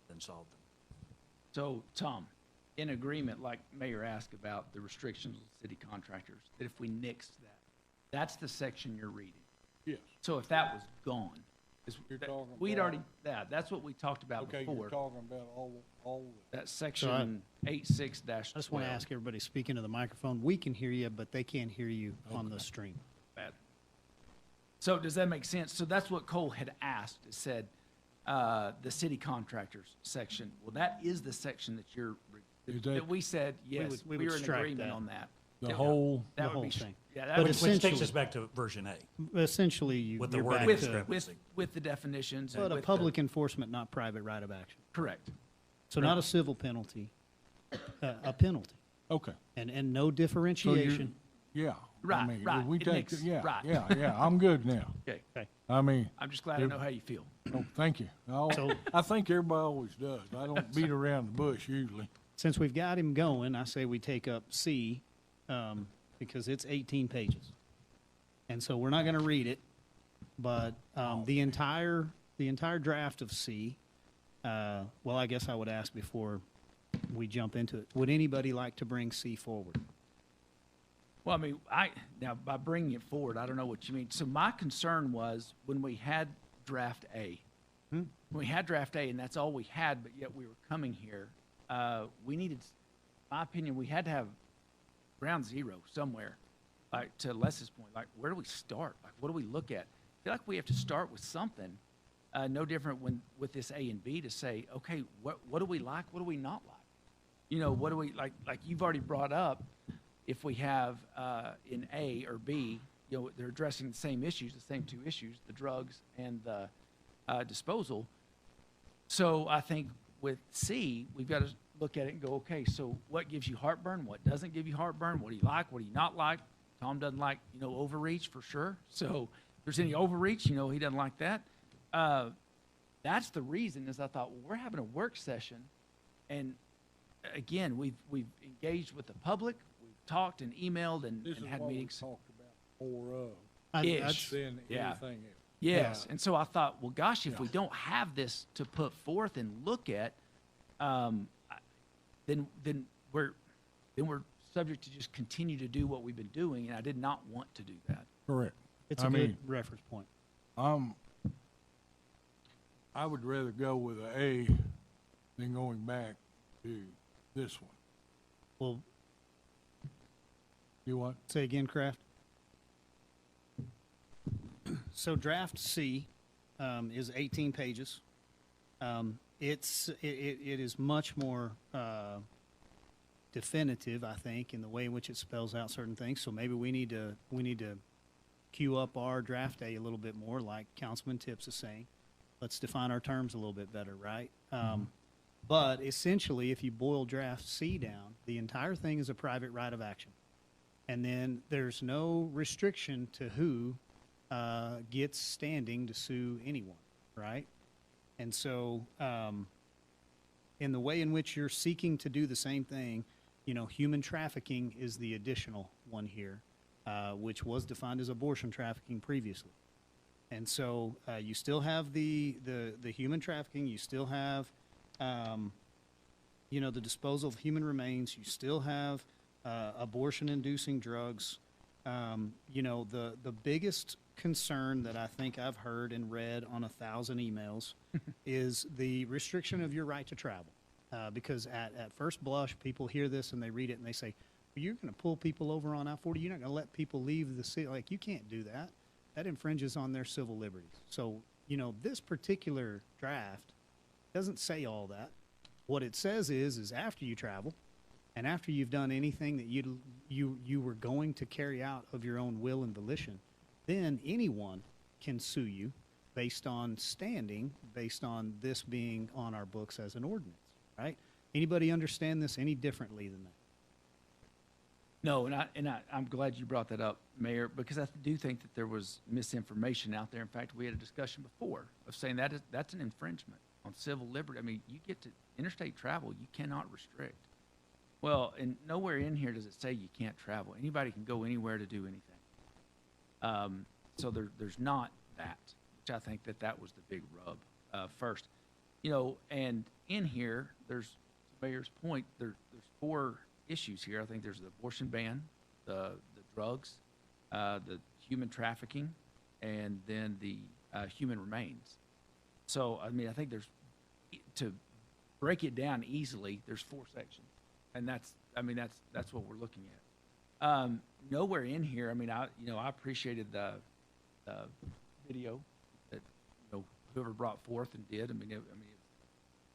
than solve them. So, Tom, in agreement, like Mayor asked about the restrictions on city contractors, that if we nixed that, that's the section you're reading. Yes. So if that was gone, You're talking we'd about- already, that's what we talked about Okay, before. you're talking about all of that. That section 86-12. I just want to ask everybody speaking to the microphone, we can hear you, but they can't hear you on the stream. Bad. So does that make sense? So that's what Cole had asked. It said, the city contractors section. Well, that is the section that you're, Is that that- we said, yes, we we would are in strike agreement that. on that. The Yeah. whole, That The would whole be, thing. yeah, that But would, Which takes essentially- us back to version A. Essentially, With the you're wording back with, to, discrepancy. with the definitions. and but a with the- public enforcement, not private right of action. Correct. So not a civil penalty, a penalty, okay. and no So differentiation. yeah. Right, I mean, right. We It take, makes- yeah, right. yeah, I'm good now. Okay. I mean, I'm just glad I know how you feel. oh, thank you. So- I think everybody always does. I don't beat around the bush usually. Since we've got him going, I say we take up C, because it's 18 pages. And so we're not going to read it, but the entire draft of C, well, I guess I would ask before we jump into it, would anybody like to bring C forward? Well, I mean, now by bringing it forward, I don't know what you mean. So my concern was when we had draft A, and that's all we had, but yet we were coming here, we needed, in my opinion, we had to have ground zero somewhere. Like, to Les's point, like, where do we start? Like, what do we look at? I feel like we have to start with something, no different with this A and B, to say, okay, what do we like? What do we not like? You know, what do we, like you've already brought up, if we have in A or B, you know, they're addressing the same issues, the same two issues, the drugs and the disposal. So I think with C, we've got to look at it and go, okay, so what gives you heartburn? What doesn't give you heartburn? What do you like? What do you not like? Tom doesn't like, you know, overreach for sure. So if there's any overreach, you know, he doesn't like that. That's the reason, is I thought, well, we're having a work session, and again, we've engaged with the public, we've talked and emailed and This is had what we meetings. talked about more of Ish. than Yeah. anything else. Yes, and so I thought, well, gosh, if we don't have this to put forth and look at, then we're subject to just continue to do what we've been doing, and I did not want to do that. Correct. It's a I good mean- reference point. I would rather go with an A than going back to this one. Well, You what? say again, Kraft. So draft C is 18 pages. It is much more definitive, I think, in the way in which it spells out certain things. So maybe we need to queue up our draft A a little bit more, like Councilman Tips is saying. Let's define our terms a little bit better, right? But essentially, if you boil draft C down, the entire thing is a private right of action. And then there's no restriction to who gets standing to sue anyone, right? And so, in the way in which you're seeking to do the same thing, you know, human trafficking is the additional one here, which was defined as abortion trafficking previously. And so, you still have the human trafficking, you still have, you know, the disposal of human remains, you still have abortion-inducing drugs. You know, the biggest concern that I think I've heard and read on 1,000 emails is the restriction of your right to travel. Because at first blush, people hear this and they read it and they say, well, you're going to pull people over on I-40, you're not going to let people leave the city. Like, you can't do that. That infringes on their civil liberties. So you know, this particular draft doesn't say all that. What it says is after you travel and after you've done anything that you were going to carry out of your own will and volition, then anyone can sue you based on standing, based on this being on our books as an ordinance, right? Anybody understand this any differently than that? No, I'm glad you brought that up, Mayor, because I do think that there was misinformation out there. In fact, we had a discussion before of saying that's an infringement on civil liberty. I mean, you get to interstate travel, you cannot restrict. Well, and nowhere in here does it say you can't travel. Anybody can go anywhere to do anything. So there's not that, which I think that was the big rub first. You know, and in here, there's, to Mayor's point, there's 4 issues here. I think there's the abortion ban, the drugs, the human trafficking, and then the human remains. So, I mean, I think there's, to break it down easily, there's 4 sections. And that's what we're looking at. Nowhere in here, I mean, I appreciated the video that, whoever brought forth and did. I mean,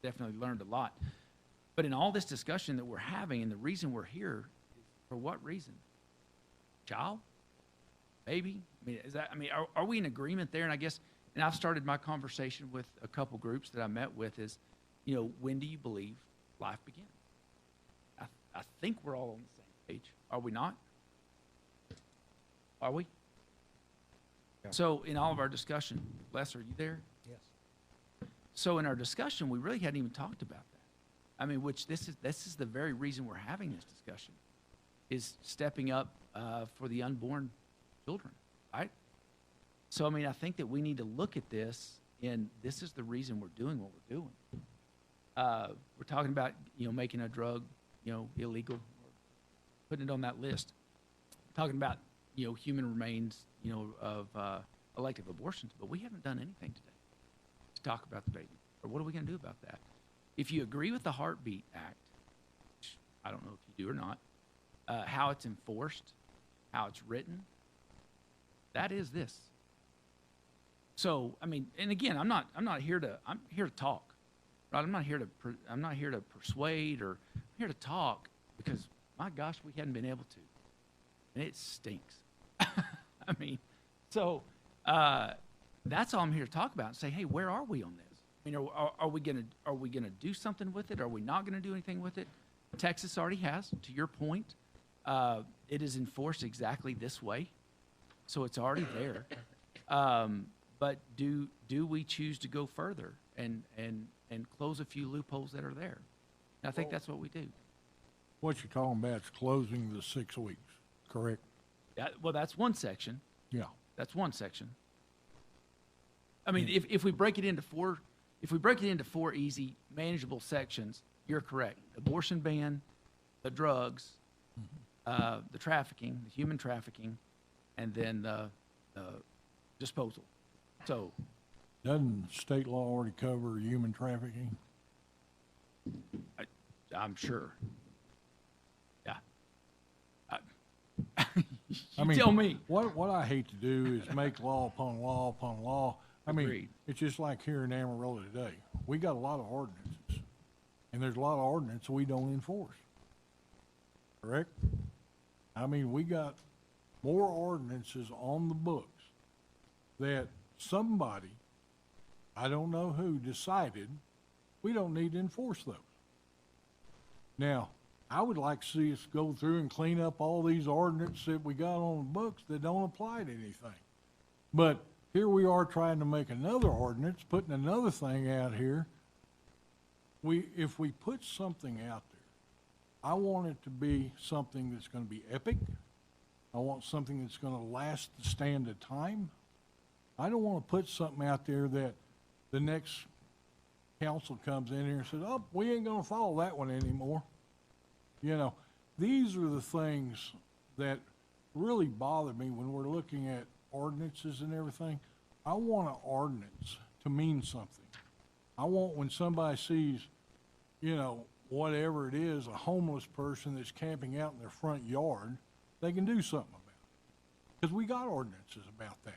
definitely learned a lot. But in all this discussion that we're having, and the reason we're here, is for what reason? Child? Baby? I mean, are we in agreement there? And I guess, and I've started my conversation with a couple groups that I met with is, when do you believe life begins? I think we're all on the same page. Are we not? Are we? Yeah. So in all of our discussion, Les, are you there? Yes. So in our discussion, we really hadn't even talked about that. I mean, which this is the very reason we're having this discussion, is stepping up for the unborn children, right? So, I mean, I think that we need to look at this, and this is the reason we're doing what we're doing. We're talking about, making a drug, illegal, or putting it on that list. Talking about, human remains, of elective abortions, but we haven't done anything today to talk about the baby. Or what are we going to do about that? If you agree with the Heartbeat Act, which I don't know if you do or not, how it's enforced, how it's written, that is this. So, I mean, and again, I'm here to talk, right? I'm not here to persuade, or I'm here to talk because, my gosh, we hadn't been able to, and it stinks. I mean, so that's all I'm here to talk about and say, hey, where are we on this? I mean, are we gonna do something with it? Are we not gonna do anything with it? Texas already has, to your point. It is enforced exactly this way, so it's already there. But do we choose to go further and close a few loopholes that are there? And I think that's what we do. What you're talking about is closing the 6 weeks, correct? Well, that's one section. Yeah. That's one section. I mean, if we break it into 4, easy, manageable sections, you're correct. Abortion ban, the drugs, the trafficking, the human trafficking, and then the disposal. So, Doesn't state law already cover human trafficking? I'm sure. Yeah. I mean, tell me. What I hate to do is make law upon law upon law. I mean, Agreed. it's just like here in Amarillo today. We got a lot of ordinances, and there's a lot of ordinances we don't enforce. Correct? I mean, we got more ordinances on the books that somebody, I don't know who, decided we don't need to enforce those. Now, I would like to see us go through and clean up all these ordinances that we got on the books that don't apply to anything. But here we are trying to make another ordinance, putting another thing out here. If we put something out there, I want it to be something that's going to be epic. I want something that's going to last the stand of time. I don't want to put something out there that the next council comes in here and says, oh, we ain't going to follow that one anymore. These are the things that really bother me when we're looking at ordinances and everything. I want an ordinance to mean something. I want when somebody sees, whatever it is, a homeless person that's camping out in their front yard, they can do something about it. Because we got ordinances about that.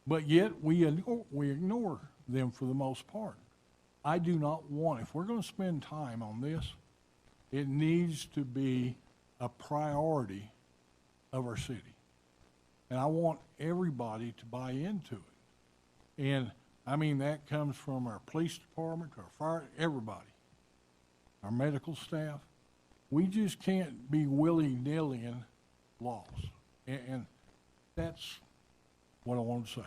But yet we ignore them for the most part. I do not want, if we're going to spend time on this, it needs to be a priority of our city. And I want everybody to buy into it. And I mean, that comes from our police department, our fire, everybody, our medical staff. We just can't be willy-nillying laws. And that's what I wanted to say.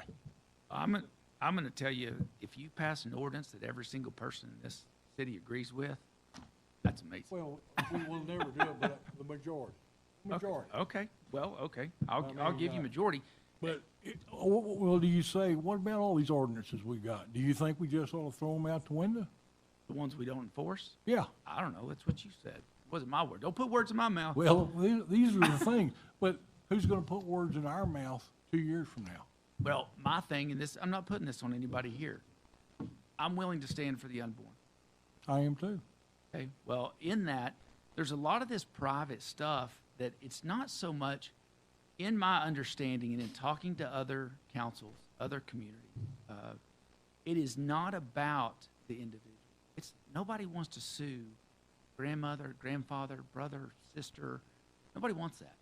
I'm going to tell you, if you pass an ordinance that every single person in this city agrees with, that's amazing. Well, we will never do it, but the majority. Okay. Well, okay. I'll give you majority. But, well, do you say, what about all these ordinances we got? Do you think we just ought to throw them out the window? The ones we don't enforce? Yeah. I don't know. That's what you said. It wasn't my word. Don't put words in my mouth. Well, these are the things. But who's going to put words in our mouth 2 years from now? Well, my thing, and this, I'm not putting this on anybody here. I'm willing to stand for the unborn. I am too. Okay. Well, in that, there's a lot of this private stuff that it's not so much, in my understanding and in talking to other councils, other communities, it is not about the individual. It's nobody wants to sue grandmother, grandfather, brother, sister. Nobody wants that.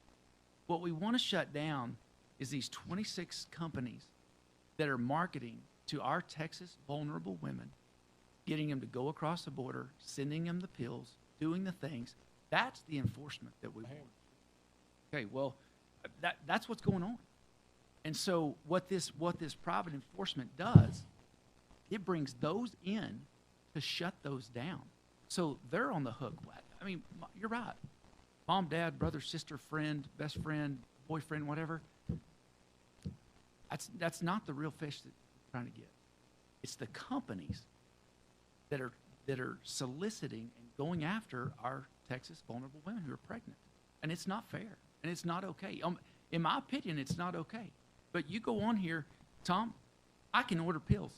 What we want to shut down is these 26 companies that are marketing to our Texas vulnerable women, getting them to go across the border, sending them the pills, doing the things. That's the enforcement that we want. Okay, well, that's what's going on. And so what this private enforcement does, it brings those in to shut those down. So they're on the hook. I mean, you're right. Mom, dad, brother, sister, friend, best friend, boyfriend, whatever. That's not the real fish that we're trying to get. It's the companies that are soliciting and going after our Texas vulnerable women who are pregnant. And it's not fair. And it's not okay. In my opinion, it's not okay. But you go on here, Tom, I can order pills.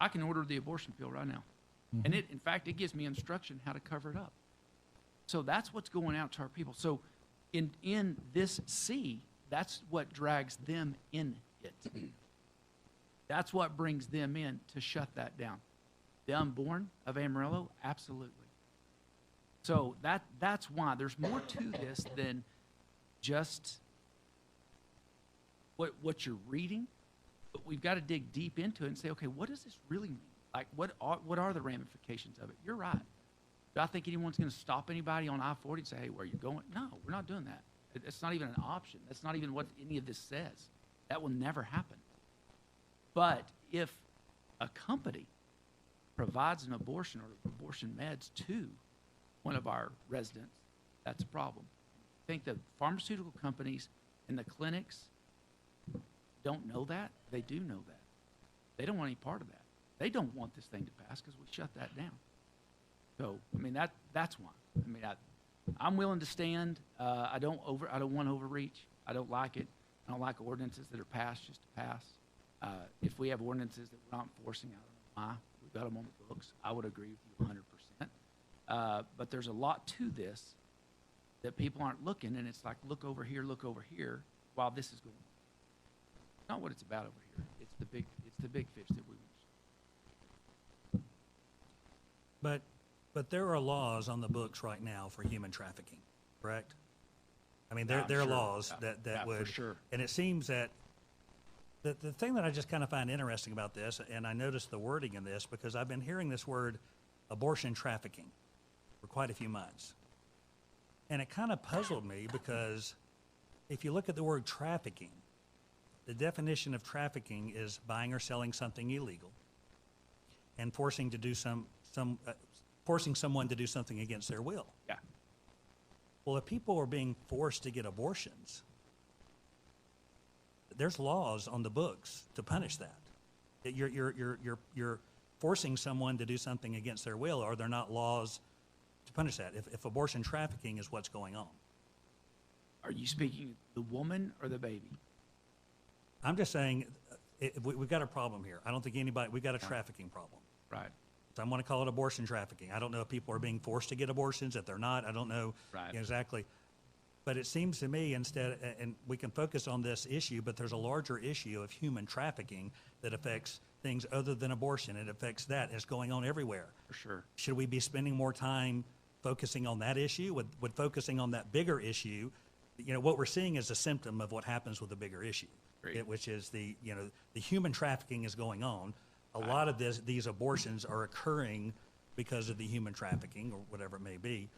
I can order the abortion pill right now. Mm-hmm. And in fact, it gives me instruction how to cover it up. So that's what's going out to our people. So in this sea, that's what drags them in it. That's what brings them in to shut that down. The unborn of Amarillo, absolutely. So that's why there's more to this than just what you're reading, but we've got to dig deep into it and say, okay, what does this really mean? Like, what are the ramifications of it? You're right. Do I think anyone's going to stop anybody on I-40 and say, hey, where are you going? No, we're not doing that. It's not even an option. That's not even what any of this says. That will never happen. But if a company provides an abortion or abortion meds to one of our residents, that's a problem. I think the pharmaceutical companies and the clinics don't know that. They do know that. They don't want any part of that. They don't want this thing to pass because we shut that down. So, I mean, that's why. I mean, I'm willing to stand. I don't want overreach. I don't like it. I don't like ordinances that are passed just to pass. If we have ordinances that we're not enforcing, I don't know why. We've got them on the books. I would agree with you 100%. But there's a lot to this that people aren't looking, and it's like, look over here, while this is going on. It's not what it's about over here. It's the big fish that we want. But there are laws on the books right now for human trafficking, correct? I mean, there are laws that would, for sure. And it seems that the thing that I just kind of find interesting about this, and I noticed the wording in this because I've been hearing this word abortion trafficking for quite a few months. And it kind of puzzled me because if you look at the word trafficking, the definition of trafficking is buying or selling something illegal and forcing someone to do something against their will. Yeah. Well, if people are being forced to get abortions, there's laws on the books to punish that. You're forcing someone to do something against their will, or there not laws to punish that if abortion trafficking is what's going on. Are you speaking the woman or the baby? I'm just saying we've got a problem here. I don't think we've got a trafficking problem. Right. So I'm going to call it abortion trafficking. I don't know if people are being forced to get abortions, if they're not. I don't know Right. exactly. But it seems to me and we can focus on this issue, but there's a larger issue of human trafficking that affects things other than abortion. It affects that. It's going on everywhere. For sure. Should we be spending more time focusing on that issue? Would focusing on that bigger issue, what we're seeing is a symptom of what happens with the bigger issue, which is the human trafficking is going on. A lot of these abortions are occurring because of the human trafficking or whatever it may be.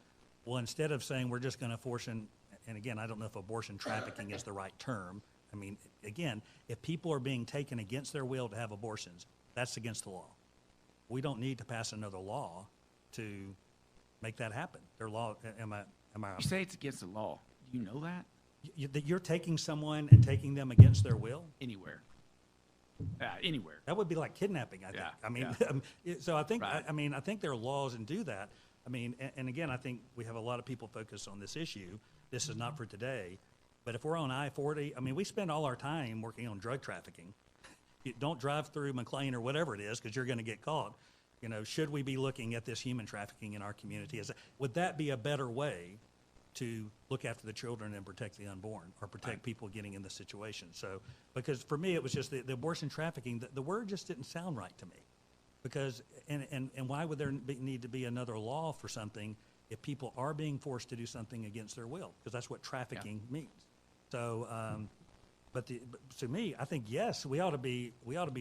Well, instead of saying we're just going to force and again, I don't know if abortion trafficking is the right term. I mean, again, if people are being taken against their will to have abortions, that's against the law. We don't need to pass another law to make that happen. Their law, am I? You say it's against the law. Do you know that? That you're taking someone and taking them against their will? Anywhere. Anywhere. That would be like kidnapping, I think. Yeah, I mean, yeah. so I think, Right. I think there are laws and do that. I mean, and again, I think we have a lot of people focused on this issue. This is not for today. But if we're on I-40, I mean, we spend all our time working on drug trafficking. You don't drive through McLean or whatever it is because you're going to get caught. Should we be looking at this human trafficking in our community? Would that be a better way to look after the children and protect the unborn or protect people getting in this situation? So, because for me, it was just the abortion trafficking, the word just didn't sound right to me. Because, and why would there need to be another law for something if people are being forced to do something against their will? Because that's what trafficking means. So, but to me, I think, yes, we ought to be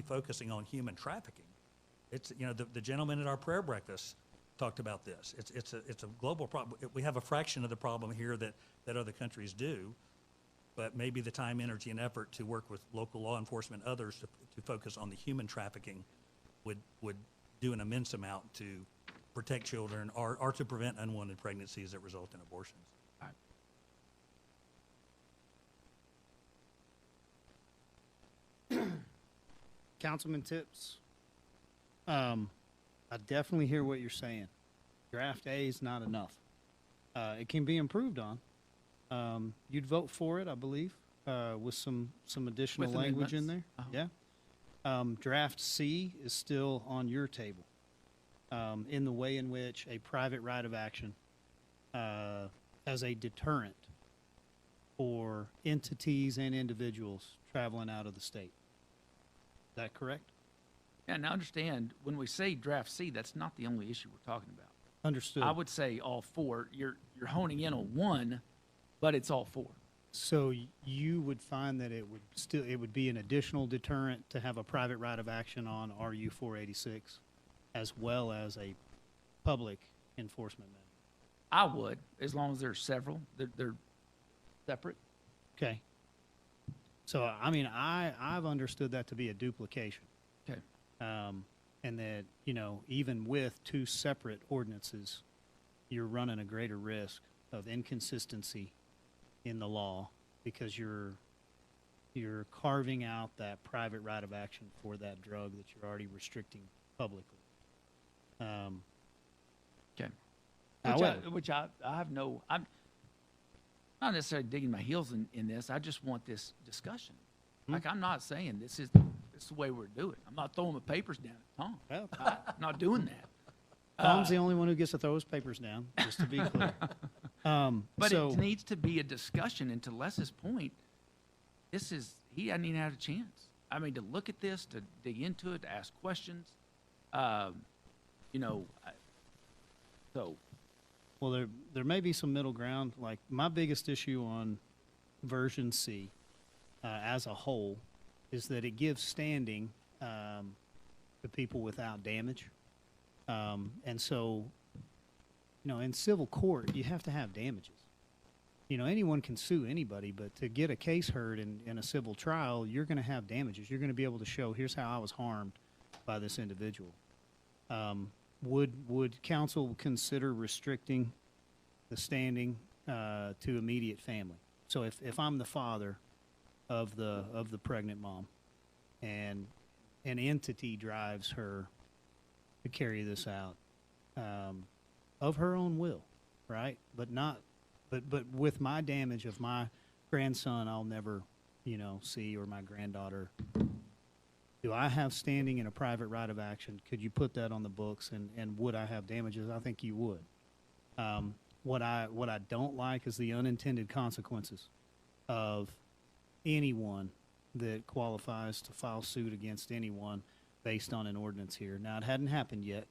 focusing on human trafficking. It's, the gentleman at our prayer breakfast talked about this. It's a global problem. We have a fraction of the problem here that other countries do, but maybe the time, energy, and effort to work with local law enforcement, others to focus on the human trafficking would do an immense amount to protect children or to prevent unwanted pregnancies that result in abortions. Councilman Tips, I definitely hear what you're saying. Draft A is not enough. It can be improved on. You'd vote for it, I believe, with some additional With language in there. amendments? Yeah. Draft C is still on your table, in the way in which a private right of action as a deterrent for entities and individuals traveling out of the state. Is that correct? Yeah, now understand, when we say draft C, that's not the only issue we're talking about. Understood. I would say all four. You're honing in on one, but it's all four. So you would find that it would be an additional deterrent to have a private right of action on RU 486 as well as a public enforcement measure. I would, as long as there's several. They're separate. Okay. So, I mean, I've understood that to be a duplication. Okay. And that, even with two separate ordinances, you're running a greater risk of inconsistency in the law because you're carving out that private right of action for that drug that you're already restricting publicly. Okay. However, Which I have no, I'm not necessarily digging my heels in this. I just want this discussion. Like, I'm not saying this is the way we're doing it. I'm not throwing my papers down at Tom. well, I'm not doing that. Tom's the only one who gets to throw his papers down, just to be clear. But So- it needs to be a discussion, and to Les's point, he hadn't even had a chance. I mean, to look at this, to dig into it, to ask questions, so. Well, there may be some middle ground. Like, my biggest issue on version C as a whole is that it gives standing to people without damage. And so, in civil court, you have to have damages. Anyone can sue anybody, but to get a case heard in a civil trial, you're going to have damages. You're going to be able to show, here's how I was harmed by this individual. Would council consider restricting the standing to immediate family? So if I'm the father of the pregnant mom, and an entity drives her to carry this out of her own will, right? But with my damage of my grandson, I'll never see, or my granddaughter. Do I have standing in a private right of action? Could you put that on the books, and would I have damages? I think you would. What I don't like is the unintended consequences of anyone that qualifies to file suit against anyone based on an ordinance here. Now, it hadn't happened yet,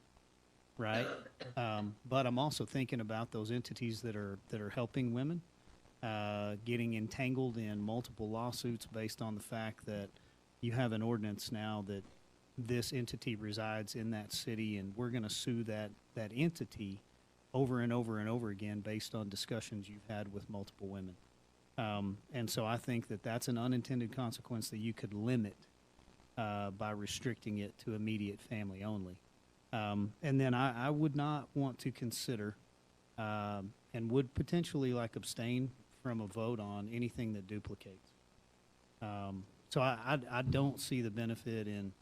right? But I'm also thinking about those entities that are helping women, getting entangled in multiple lawsuits based on the fact that you have an ordinance now that this entity resides in that city, and we're going to sue that entity over and over and over again based on discussions you've had with multiple women. And so I think that that's an unintended consequence that you could limit by restricting it to immediate family only. And then I would not want to consider and would potentially like abstain from a vote on anything that duplicates. So I don't see the benefit in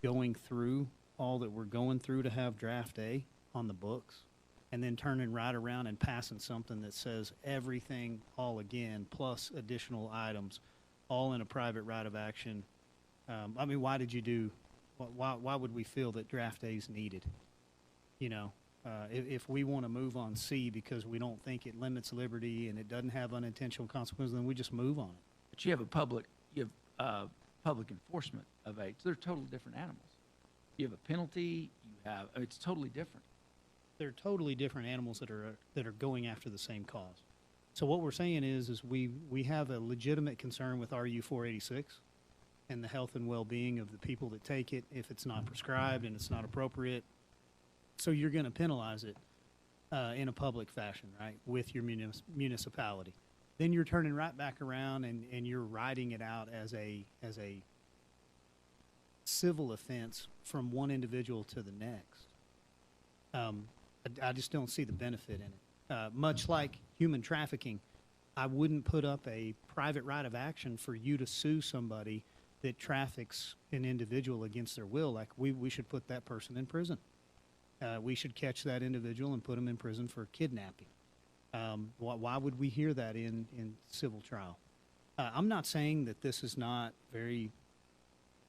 going through all that we're going through to have draft A on the books and then turning right around and passing something that says everything all again plus additional items all in a private right of action. I mean, why did you do, why would we feel that draft A is needed? You know, if we want to move on C because we don't think it limits liberty and it doesn't have unintentional consequences, then we just move on it. But you have public enforcement of AIDS. They're totally different animals. You have a penalty. It's totally different. They're totally different animals that are going after the same cause. So what we're saying is we have a legitimate concern with RU 486 and the health and well-being of the people that take it if it's not prescribed and it's not appropriate. So you're going to penalize it in a public fashion, right, with your municipality. Then you're turning right back around and you're writing it out as a civil offense from one individual to the next. I just don't see the benefit in it. Much like human trafficking, I wouldn't put up a private right of action for you to sue somebody that traffics an individual against their will. Like we should put that person in prison. We should catch that individual and put them in prison for kidnapping. Why would we hear that in civil trial? I'm not saying that this is not very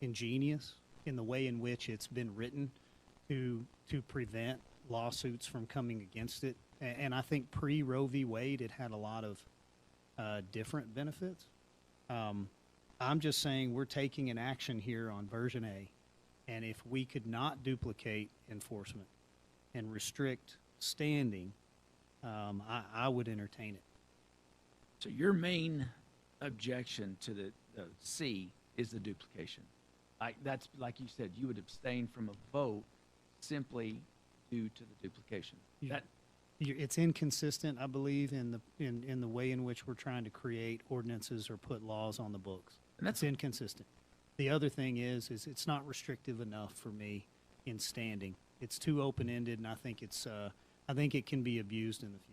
ingenious in the way in which it's been written to prevent lawsuits from coming against it. And I think pre-Roe v. Wade, it had a lot of different benefits. I'm just saying we're taking an action here on version A. And if we could not duplicate enforcement and restrict standing, I would entertain it. So your main objection to the C is the duplication. That's like you said, you would abstain from a vote simply due to the duplication. It's inconsistent, I believe, in the way in which we're trying to create ordinances or put laws on the books. And that's inconsistent. The other thing is it's not restrictive enough for me in standing. It's too open-ended, and I think it can be abused in the future.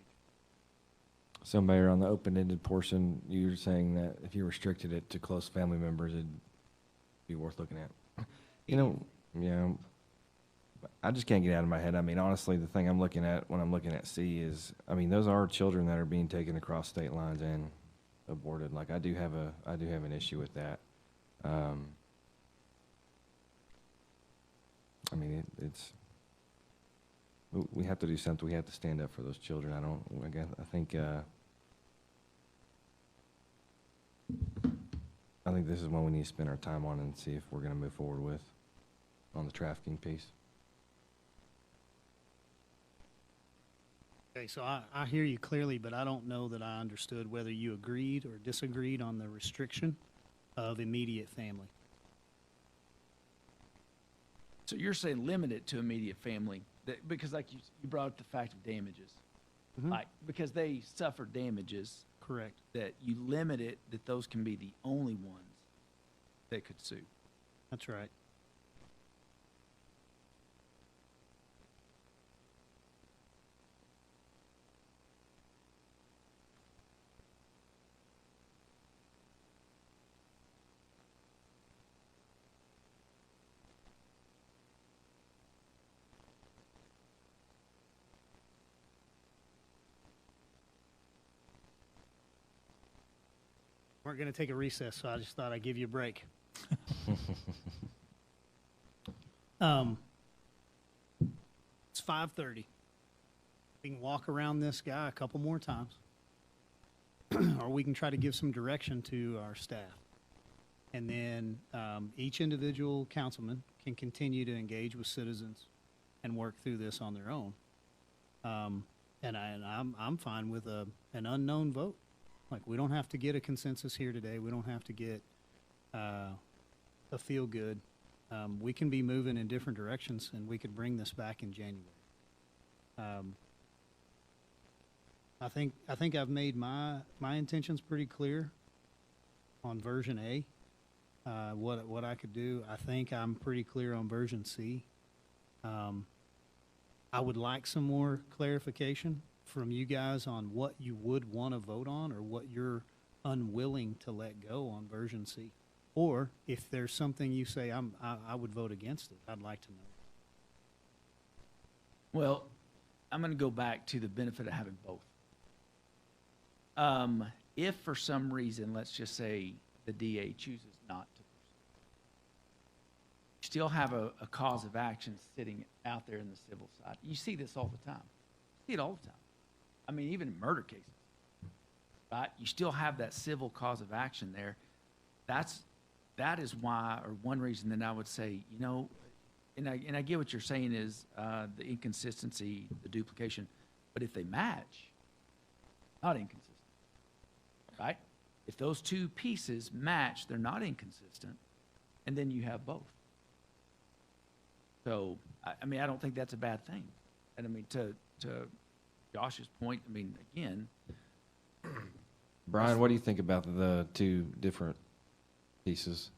So, Mayor, on the open-ended portion, you're saying that if you restricted it to close family members, it'd be worth looking at. I just can't get out of my head. I mean, honestly, the thing I'm looking at when I'm looking at C is, I mean, those are children that are being taken across state lines and aborted. Like, I do have an issue with that. I mean, we have to do something. We have to stand up for those children. I think this is one we need to spend our time on and see if we're going to move forward with on the trafficking piece. Okay, so I hear you clearly, but I don't know that I understood whether you agreed or disagreed on the restriction of immediate family. So you're saying limit it to immediate family, because like you brought up the fact of damages. Mm-hmm. Like, because they suffer damages. Correct. That you limit it, that those can be the only ones that could sue. That's right. We're going to take a recess, so I just thought I'd give you a break. It's 5:30. We can walk around this guy a couple more times, or we can try to give some direction to our staff. And then each individual councilman can continue to engage with citizens and work through this on their own. And I'm fine with an unknown vote. Like, we don't have to get a consensus here today. We don't have to get a feel good. We can be moving in different directions, and we could bring this back in January. I think I've made my intentions pretty clear on version A. What I could do. I think I'm pretty clear on version C. I would like some more clarification from you guys on what you would want to vote on, or what you're unwilling to let go on version C. Or if there's something you say I would vote against it, I'd like to know. Well, I'm going to go back to the benefit of having both. If for some reason, let's just say the DA chooses not to pursue, you still have a cause of action sitting out there in the civil side. You see this all the time. You see it all the time. I mean, even in murder cases, right? You still have that civil cause of action there. That is why, or one reason that I would say, you know, and I get what you're saying is the inconsistency, the duplication, but if they match, not inconsistent, right? If those two pieces match, they're not inconsistent, and then you have both. So, I mean, I don't think that's a bad thing. And I mean, to Josh's point, I mean, again, Brian, what do you think about the two different pieces?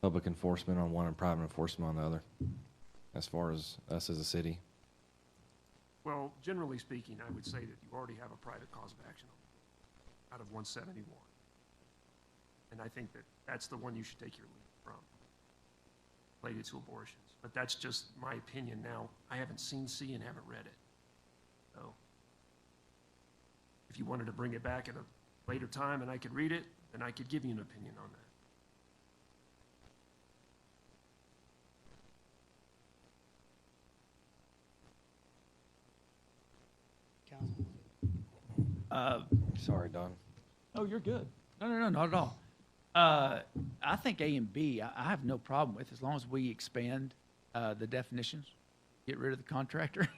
Public enforcement on one and private enforcement on the other, as far as us as a city? Well, generally speaking, I would say that you already have a private cause of action out of 171. And I think that that's the one you should take your lead from, related to abortions. But that's just my opinion now. I haven't seen C and haven't read it. So if you wanted to bring it back at a later time and I could read it, then I could give you an opinion on that. Sorry, Don. oh, you're good. No, not at all. I think A and B, I have no problem with, as long as we expand the definitions, get rid of the contractor,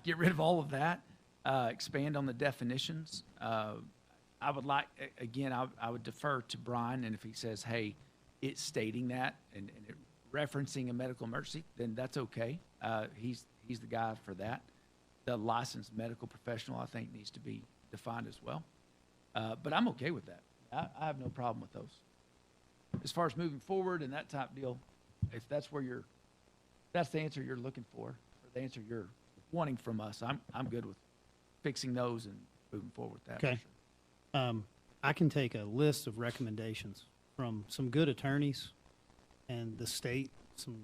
get rid of all of that, expand on the definitions. I would like, again, I would defer to Brian, and if he says, hey, it's stating that and it referencing a medical emergency, then that's okay. He's the guy for that. The licensed medical professional, I think, needs to be defined as well. But I'm okay with that. I have no problem with those. As far as moving forward and that type deal, if that's where that's the answer you're looking for, or the answer you're wanting from us, I'm good with fixing those and moving forward with that. Okay. For sure. I can take a list of recommendations from some good attorneys and the state, some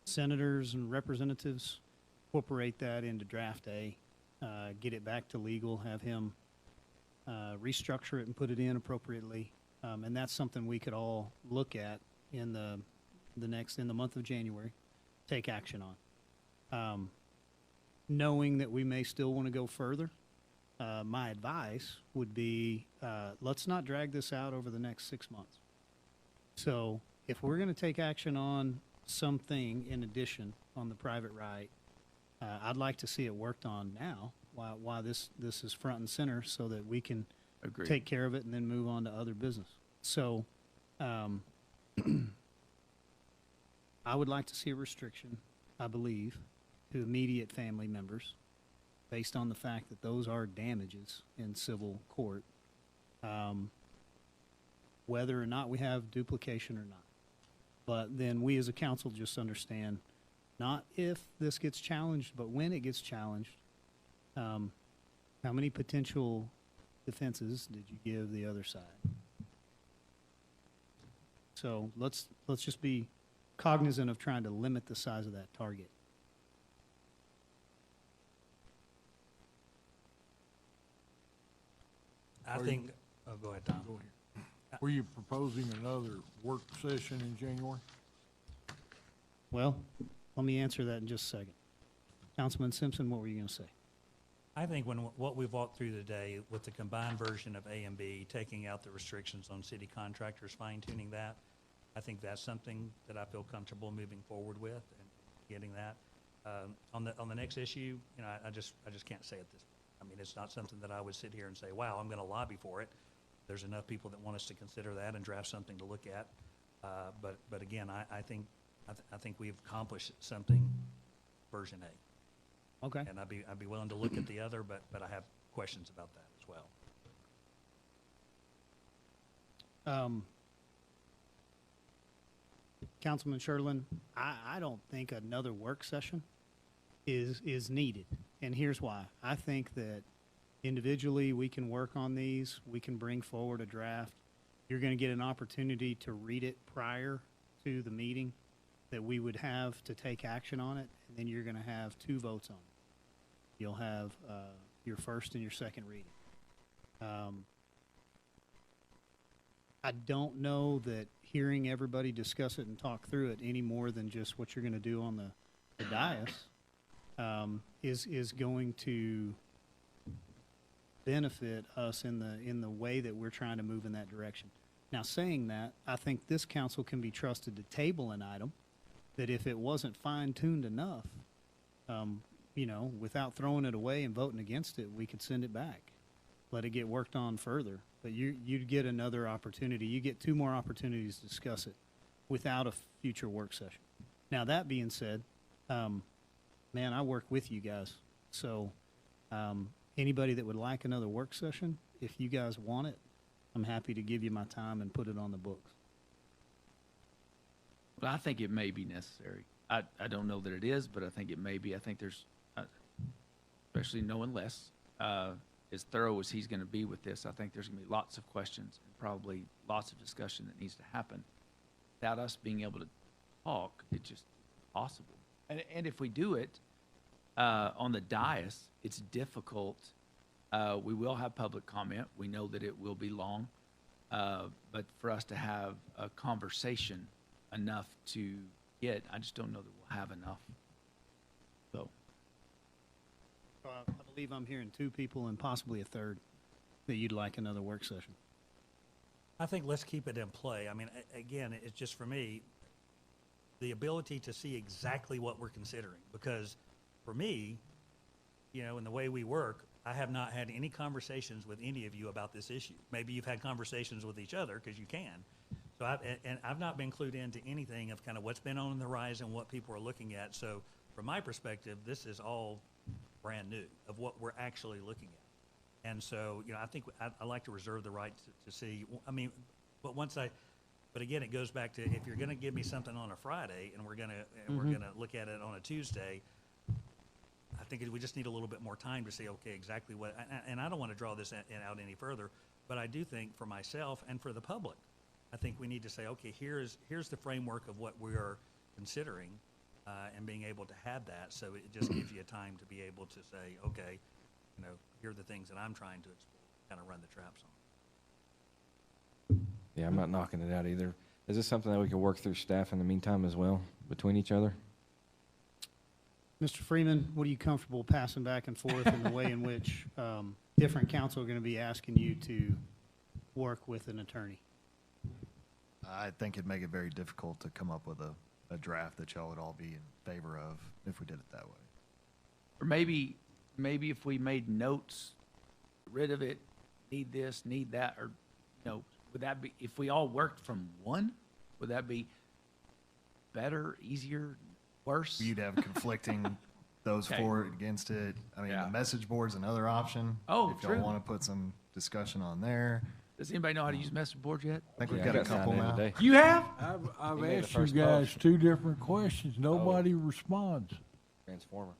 senators and representatives, incorporate that into draft A, get it back to legal, have him restructure it and put it in appropriately. And that's something we could all look at in the month of January, take action on. Knowing that we may still want to go further, my advice would be, let's not drag this out over the next 6 months. So if we're going to take action on something in addition on the private right, I'd like to see it worked on now while this is front and center, so that we can Agreed. take care of it and then move on to other business. So I would like to see a restriction, I believe, to immediate family members, based on the fact that those are damages in civil court, whether or not we have duplication or not. But then we as a council just understand, not if this gets challenged, but when it gets challenged, how many potential defenses did you give the other side? So let's just be cognizant of trying to limit the size of that target. I think, oh, go ahead, Tom. Go ahead. Were you proposing another work session in January? Well, let me answer that in just a second. Councilman Simpson, what were you going to say? I think what we've walked through today with the combined version of A and B, taking out the restrictions on city contractors, fine-tuning that, I think that's something that I feel comfortable moving forward with and getting that. On the next issue, I just can't say at this point. I mean, it's not something that I would sit here and say, wow, I'm going to lobby for it. There's enough people that want us to consider that and draft something to look at. But again, I think we've accomplished something version A. Okay. And I'd be willing to look at the other, but I have questions about that as well. Councilman Sherlin, I don't think another work session is needed. And here's why. I think that individually we can work on these. We can bring forward a draft. You're going to get an opportunity to read it prior to the meeting that we would have to take action on it. And then you're going to have 2 votes on it. You'll have your first and your second reading. I don't know that hearing everybody discuss it and talk through it any more than just what you're going to do on the dais is going to benefit us in the way that we're trying to move in that direction. Now, saying that, I think this council can be trusted to table an item that if it wasn't fine-tuned enough, without throwing it away and voting against it, we could send it back, let it get worked on further. But you'd get another opportunity. You get 2 more opportunities to discuss it without a future work session. Now, that being said, man, I work with you guys. So anybody that would like another work session, if you guys want it, I'm happy to give you my time and put it on the books. Well, I think it may be necessary. I don't know that it is, but I think it may be. I think there's, especially knowing Les, as thorough as he's going to be with this, I think there's going to be lots of questions and probably lots of discussion that needs to happen. Without us being able to talk, it's just possible. And if we do it on the dais, it's difficult. We will have public comment. We know that it will be long. But for us to have a conversation enough to get, I just don't know that we'll have enough. So. I believe I'm hearing 2 people and possibly a third that you'd like another work session. I think let's keep it in play. I mean, again, it's just for me, the ability to see exactly what we're considering. Because for me, in the way we work, I have not had any conversations with any of you about this issue. Maybe you've had conversations with each other because you can. So I've not been clued into anything of kind of what's been on the horizon, what people are looking at. So from my perspective, this is all brand new of what we're actually looking at. And so, I think I like to reserve the right to see, but again, it goes back to, if you're going to give me something on a Friday and we're going to look at it on a Tuesday, I think we just need a little bit more time to see, okay, exactly what, and I don't want to draw this out any further, but I do think for myself and for the public, I think we need to say, okay, here's the framework of what we are considering, and being able to have that, so it just gives you a time to be able to say, okay, here are the things that I'm trying to explore, kind of run the traps on. Yeah, I'm not knocking it out either. Is this something that we can work through staff in the meantime as well, between each other? Mr. Freeman, what are you comfortable passing back and forth in the way in which different council are going to be asking you to work with an attorney? I think it'd make it very difficult to come up with a draft that y'all would all be in favor of if we did it that way. Or maybe if we made notes, get rid of it, need this, need that, or, would that be, if we all worked from one, would that be better, easier, worse? You'd have conflicting those Okay. for it, against it. I mean, Yeah. the message board's another option. Oh, if y'all true. want to put some discussion on there. Does anybody know how to use message boards yet? I think we've Yeah, got I a got signed couple in now. today. You have? I've He made the asked you first guys motion. 2 different questions. Nobody responds. Transformer.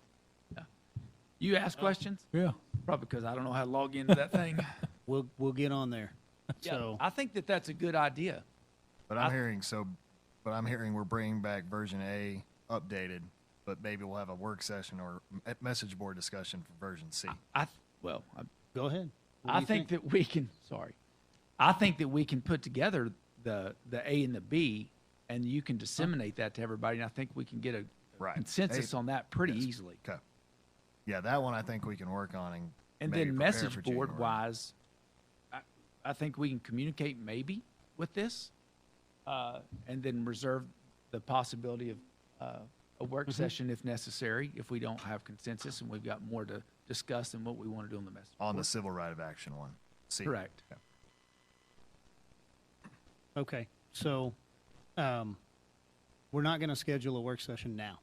You ask questions? Yeah. Probably because I don't know how to log into that thing. We'll get on there. So I think that that's a good idea. But I'm hearing we're bringing back version A updated, but maybe we'll have a work session or message board discussion for version C. go ahead. What do I you think that we can, I think that we can put together the A and the B, and you can disseminate that to everybody, and I think we can get a Right. consensus A- on that pretty yes. easily. Okay. Yeah, that one I think we can work on And maybe then prepare message for board January. wise, I think we can communicate maybe with this, and then reserve the possibility of a work session if necessary, if we don't have consensus and we've got more to discuss than what we want to do on the message On the board. civil right of action one. C. Correct. Okay. Okay, so, we're not gonna schedule a work session now.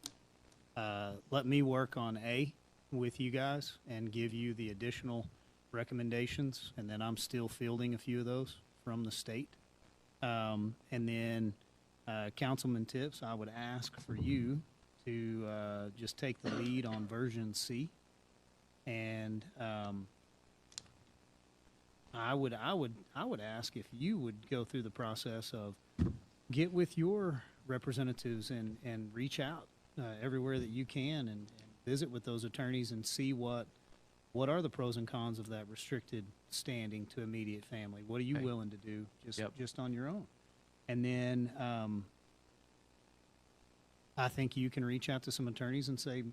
Let me work on A with you guys and give you the additional recommendations, and then I'm still fielding a few of those from the state. And then, Councilman Tips, I would ask for you to, just take the lead on version C. And, I would ask if you would go through the process of get with your representatives and reach out everywhere that you can and visit with those attorneys and see what are the pros and cons of that restricted standing to immediate family. What are you Okay. willing to do Yep. just on your own? And then I think you can reach out to some attorneys and say,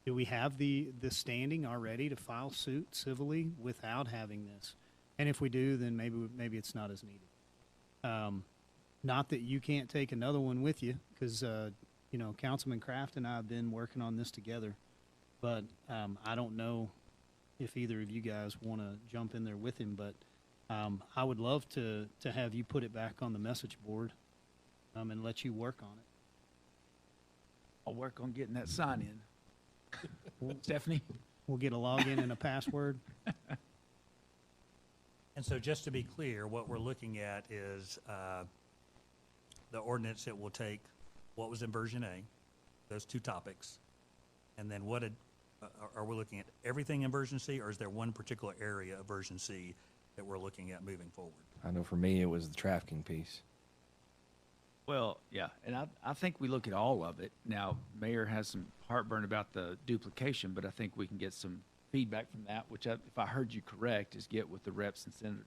do we have the standing already to file suit civilly without having this? And if we do, then maybe it's not as needed. Not that you can't take another one with you, because Councilman Kraft and I have been working on this together. But I don't know if either of you guys want to jump in there with him. But I would love to have you put it back on the message board and let you work on it. I'll work on getting that sign in. Stephanie? We'll get a login and a password. And so just to be clear, what we're looking at is the ordinance that will take what was in version A, those two topics, and then are we looking at everything in version C, or is there one particular area of version C that we're looking at moving forward? I know for me, it was the trafficking piece. Well, yeah, and I think we look at all of it. Now, Mayor has some heartburn about the duplication, but I think we can get some feedback from that, which, if I heard you correct, is get with the reps and senators,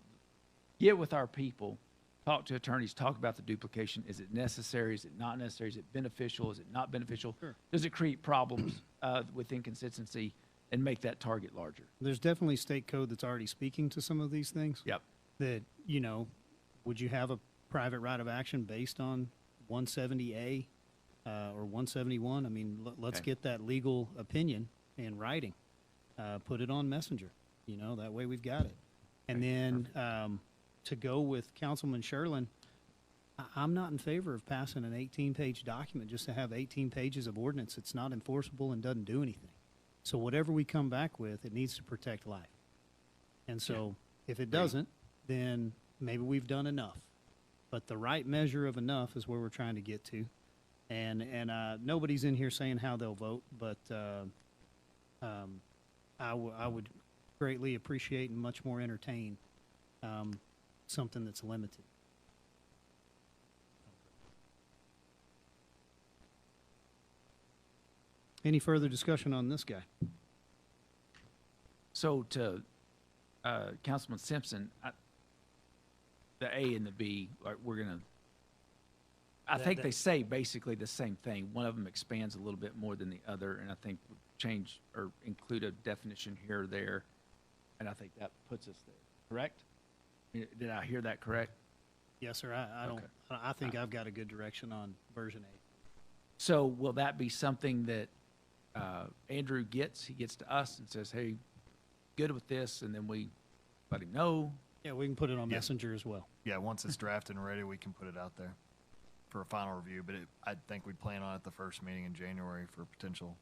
get with our people, talk to attorneys, talk about the duplication. Is it necessary? Is it not necessary? Is it beneficial? Is it not beneficial? Sure. Does it create problems with inconsistency, and make that target larger? There's definitely state code that's already speaking to some of these things. Yep. That, would you have a private right of action based on 170A or 171? I mean, let's Okay. get that legal opinion in writing. Put it on Messenger, that way we've got it. And then to go with Councilman Sherlin, I'm not in favor of passing an 18-page document just to have 18 pages of ordinance. It's not enforceable and doesn't do anything. So whatever we come back with, it needs to protect life. And so if it doesn't, then maybe we've done enough. But the right measure of enough is where we're trying to get to. And nobody's in here saying how they'll vote, but I would greatly appreciate and much more entertain something that's limited. Any further discussion on this guy? So to Councilman Simpson, the A and the B, we're going to, I think they say basically the same thing. One of them expands a little bit more than the other, and I think we change or include a definition here or there, and I think that puts us there. Correct? Did I hear that correct? Yes, sir. I don't. Okay. I think I've got a good direction on version 8. So will that be something that Andrew gets? He gets to us and says, hey, good with this, and then we let him know? Yeah, we can put it on Yeah. Messenger as well. Yeah, once it's drafted and ready, we can put it out there for a final review. But I think we'd plan on it the first meeting in January for potential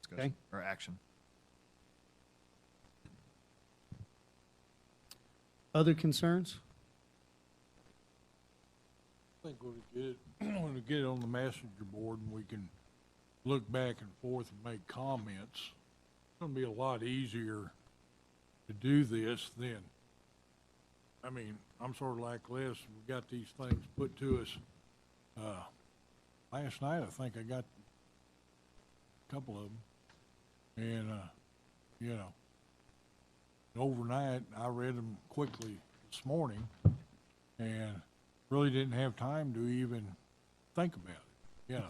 discussion or action. Other concerns? I think when we get it on the messenger board and we can look back and forth and make comments, it's gonna be a lot easier to do this then. I mean, I'm sort of like Les, we got these things put to us. Last night, I think I got a couple of them. And, overnight, I read them quickly this morning and really didn't have time to even think about it,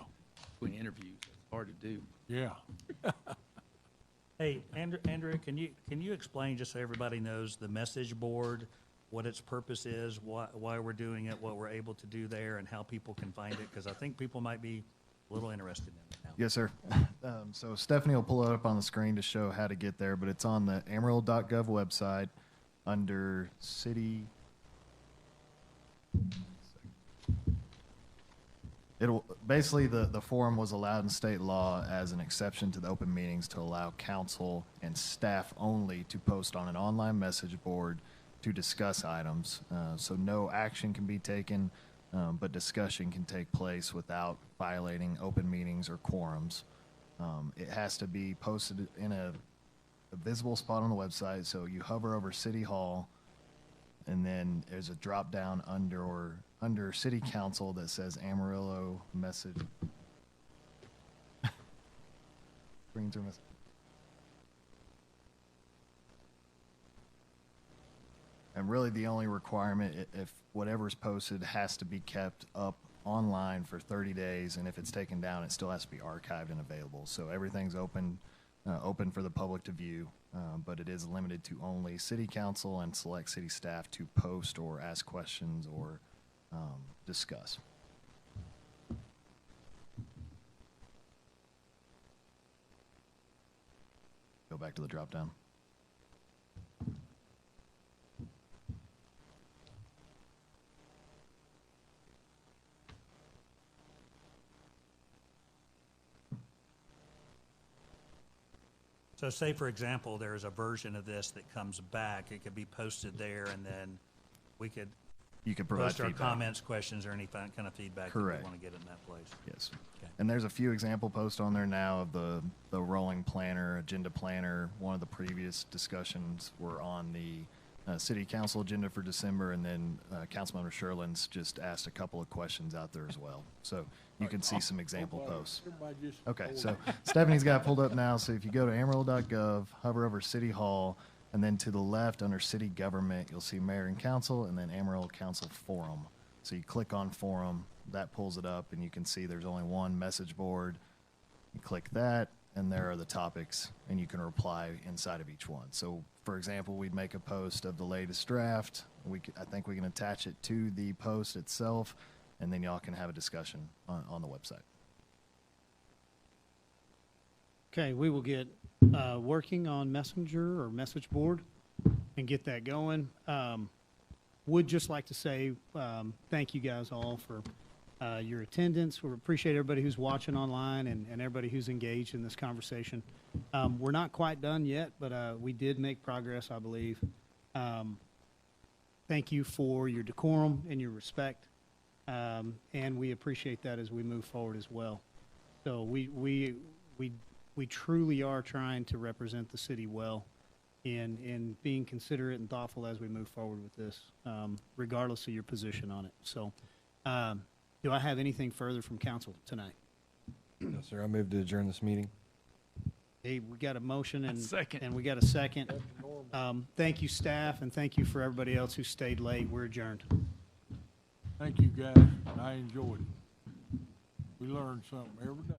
Between interviews, it's hard to do. Yeah. Hey, Andrea, can you explain, just so everybody knows, the message board, what its purpose is, why we're doing it, what we're able to do there, and how people can find it? Because I think people might be a little interested in it now. Yes, sir. So Stephanie will pull it up on the screen to show how to get there, but it's on the Amarillo.gov website under city. It'll basically, the forum was allowed in state law as an exception to the open meetings to allow council and staff only to post on an online message board to discuss items. So no action can be taken, but discussion can take place without violating open meetings or quorums. It has to be posted in a visible spot on the website. So you hover over City Hall, and then there's a drop down under City Council that says Amarillo message. Bring through message. And really the only requirement, if whatever's posted has to be kept up online for 30 days, and if it's taken down, it still has to be archived and available. So everything's open for the public to view, but it is limited to only City Council and select city staff to post or ask questions or discuss. Go back to the drop down. So say, for example, there's a version of this that comes back, it could be posted there, and then You could provide post our feedback. comments, questions, or any kind of feedback that Correct. we want to get in that place. Yes. Okay. And there's a few example posts on there now of the rolling planner, agenda planner. One of the previous discussions were on the city council agenda for December, and then Councilmember Sherlin's just asked a couple of questions out there as well. So you can see some example posts. Everybody just. Okay, so Stephanie's got it pulled up now. So if you go to Amarillo.gov, hover over City Hall, and then to the left under City Government, you'll see Mayor and Council, and then Amarillo Council Forum. So you click on Forum, that pulls it up, and you can see there's only one message board. You click that, and there are the topics, and you can reply inside of each one. So, for example, we'd make a post of the latest draft. I think we can attach it to the post itself, and then y'all can have a discussion on the website. Okay, we will get working on Messenger or message board and get that going. Would just like to say thank you guys all for your attendance. We appreciate everybody who's watching online and everybody who's engaged in this conversation. We're not quite done yet, but we did make progress, I believe. Thank you for your decorum and your respect, and we appreciate that as we move forward as well. So we truly are trying to represent the city well in being considerate and thoughtful as we move forward with this, regardless of your position on it. So do I have anything further from council tonight? No, sir. I move to adjourn this meeting. Hey, we got a motion and Second. and we got a second. Thank you, staff, and thank you for everybody else who stayed late. We're adjourned. Thank you, guys. I enjoyed it. We learned something every day.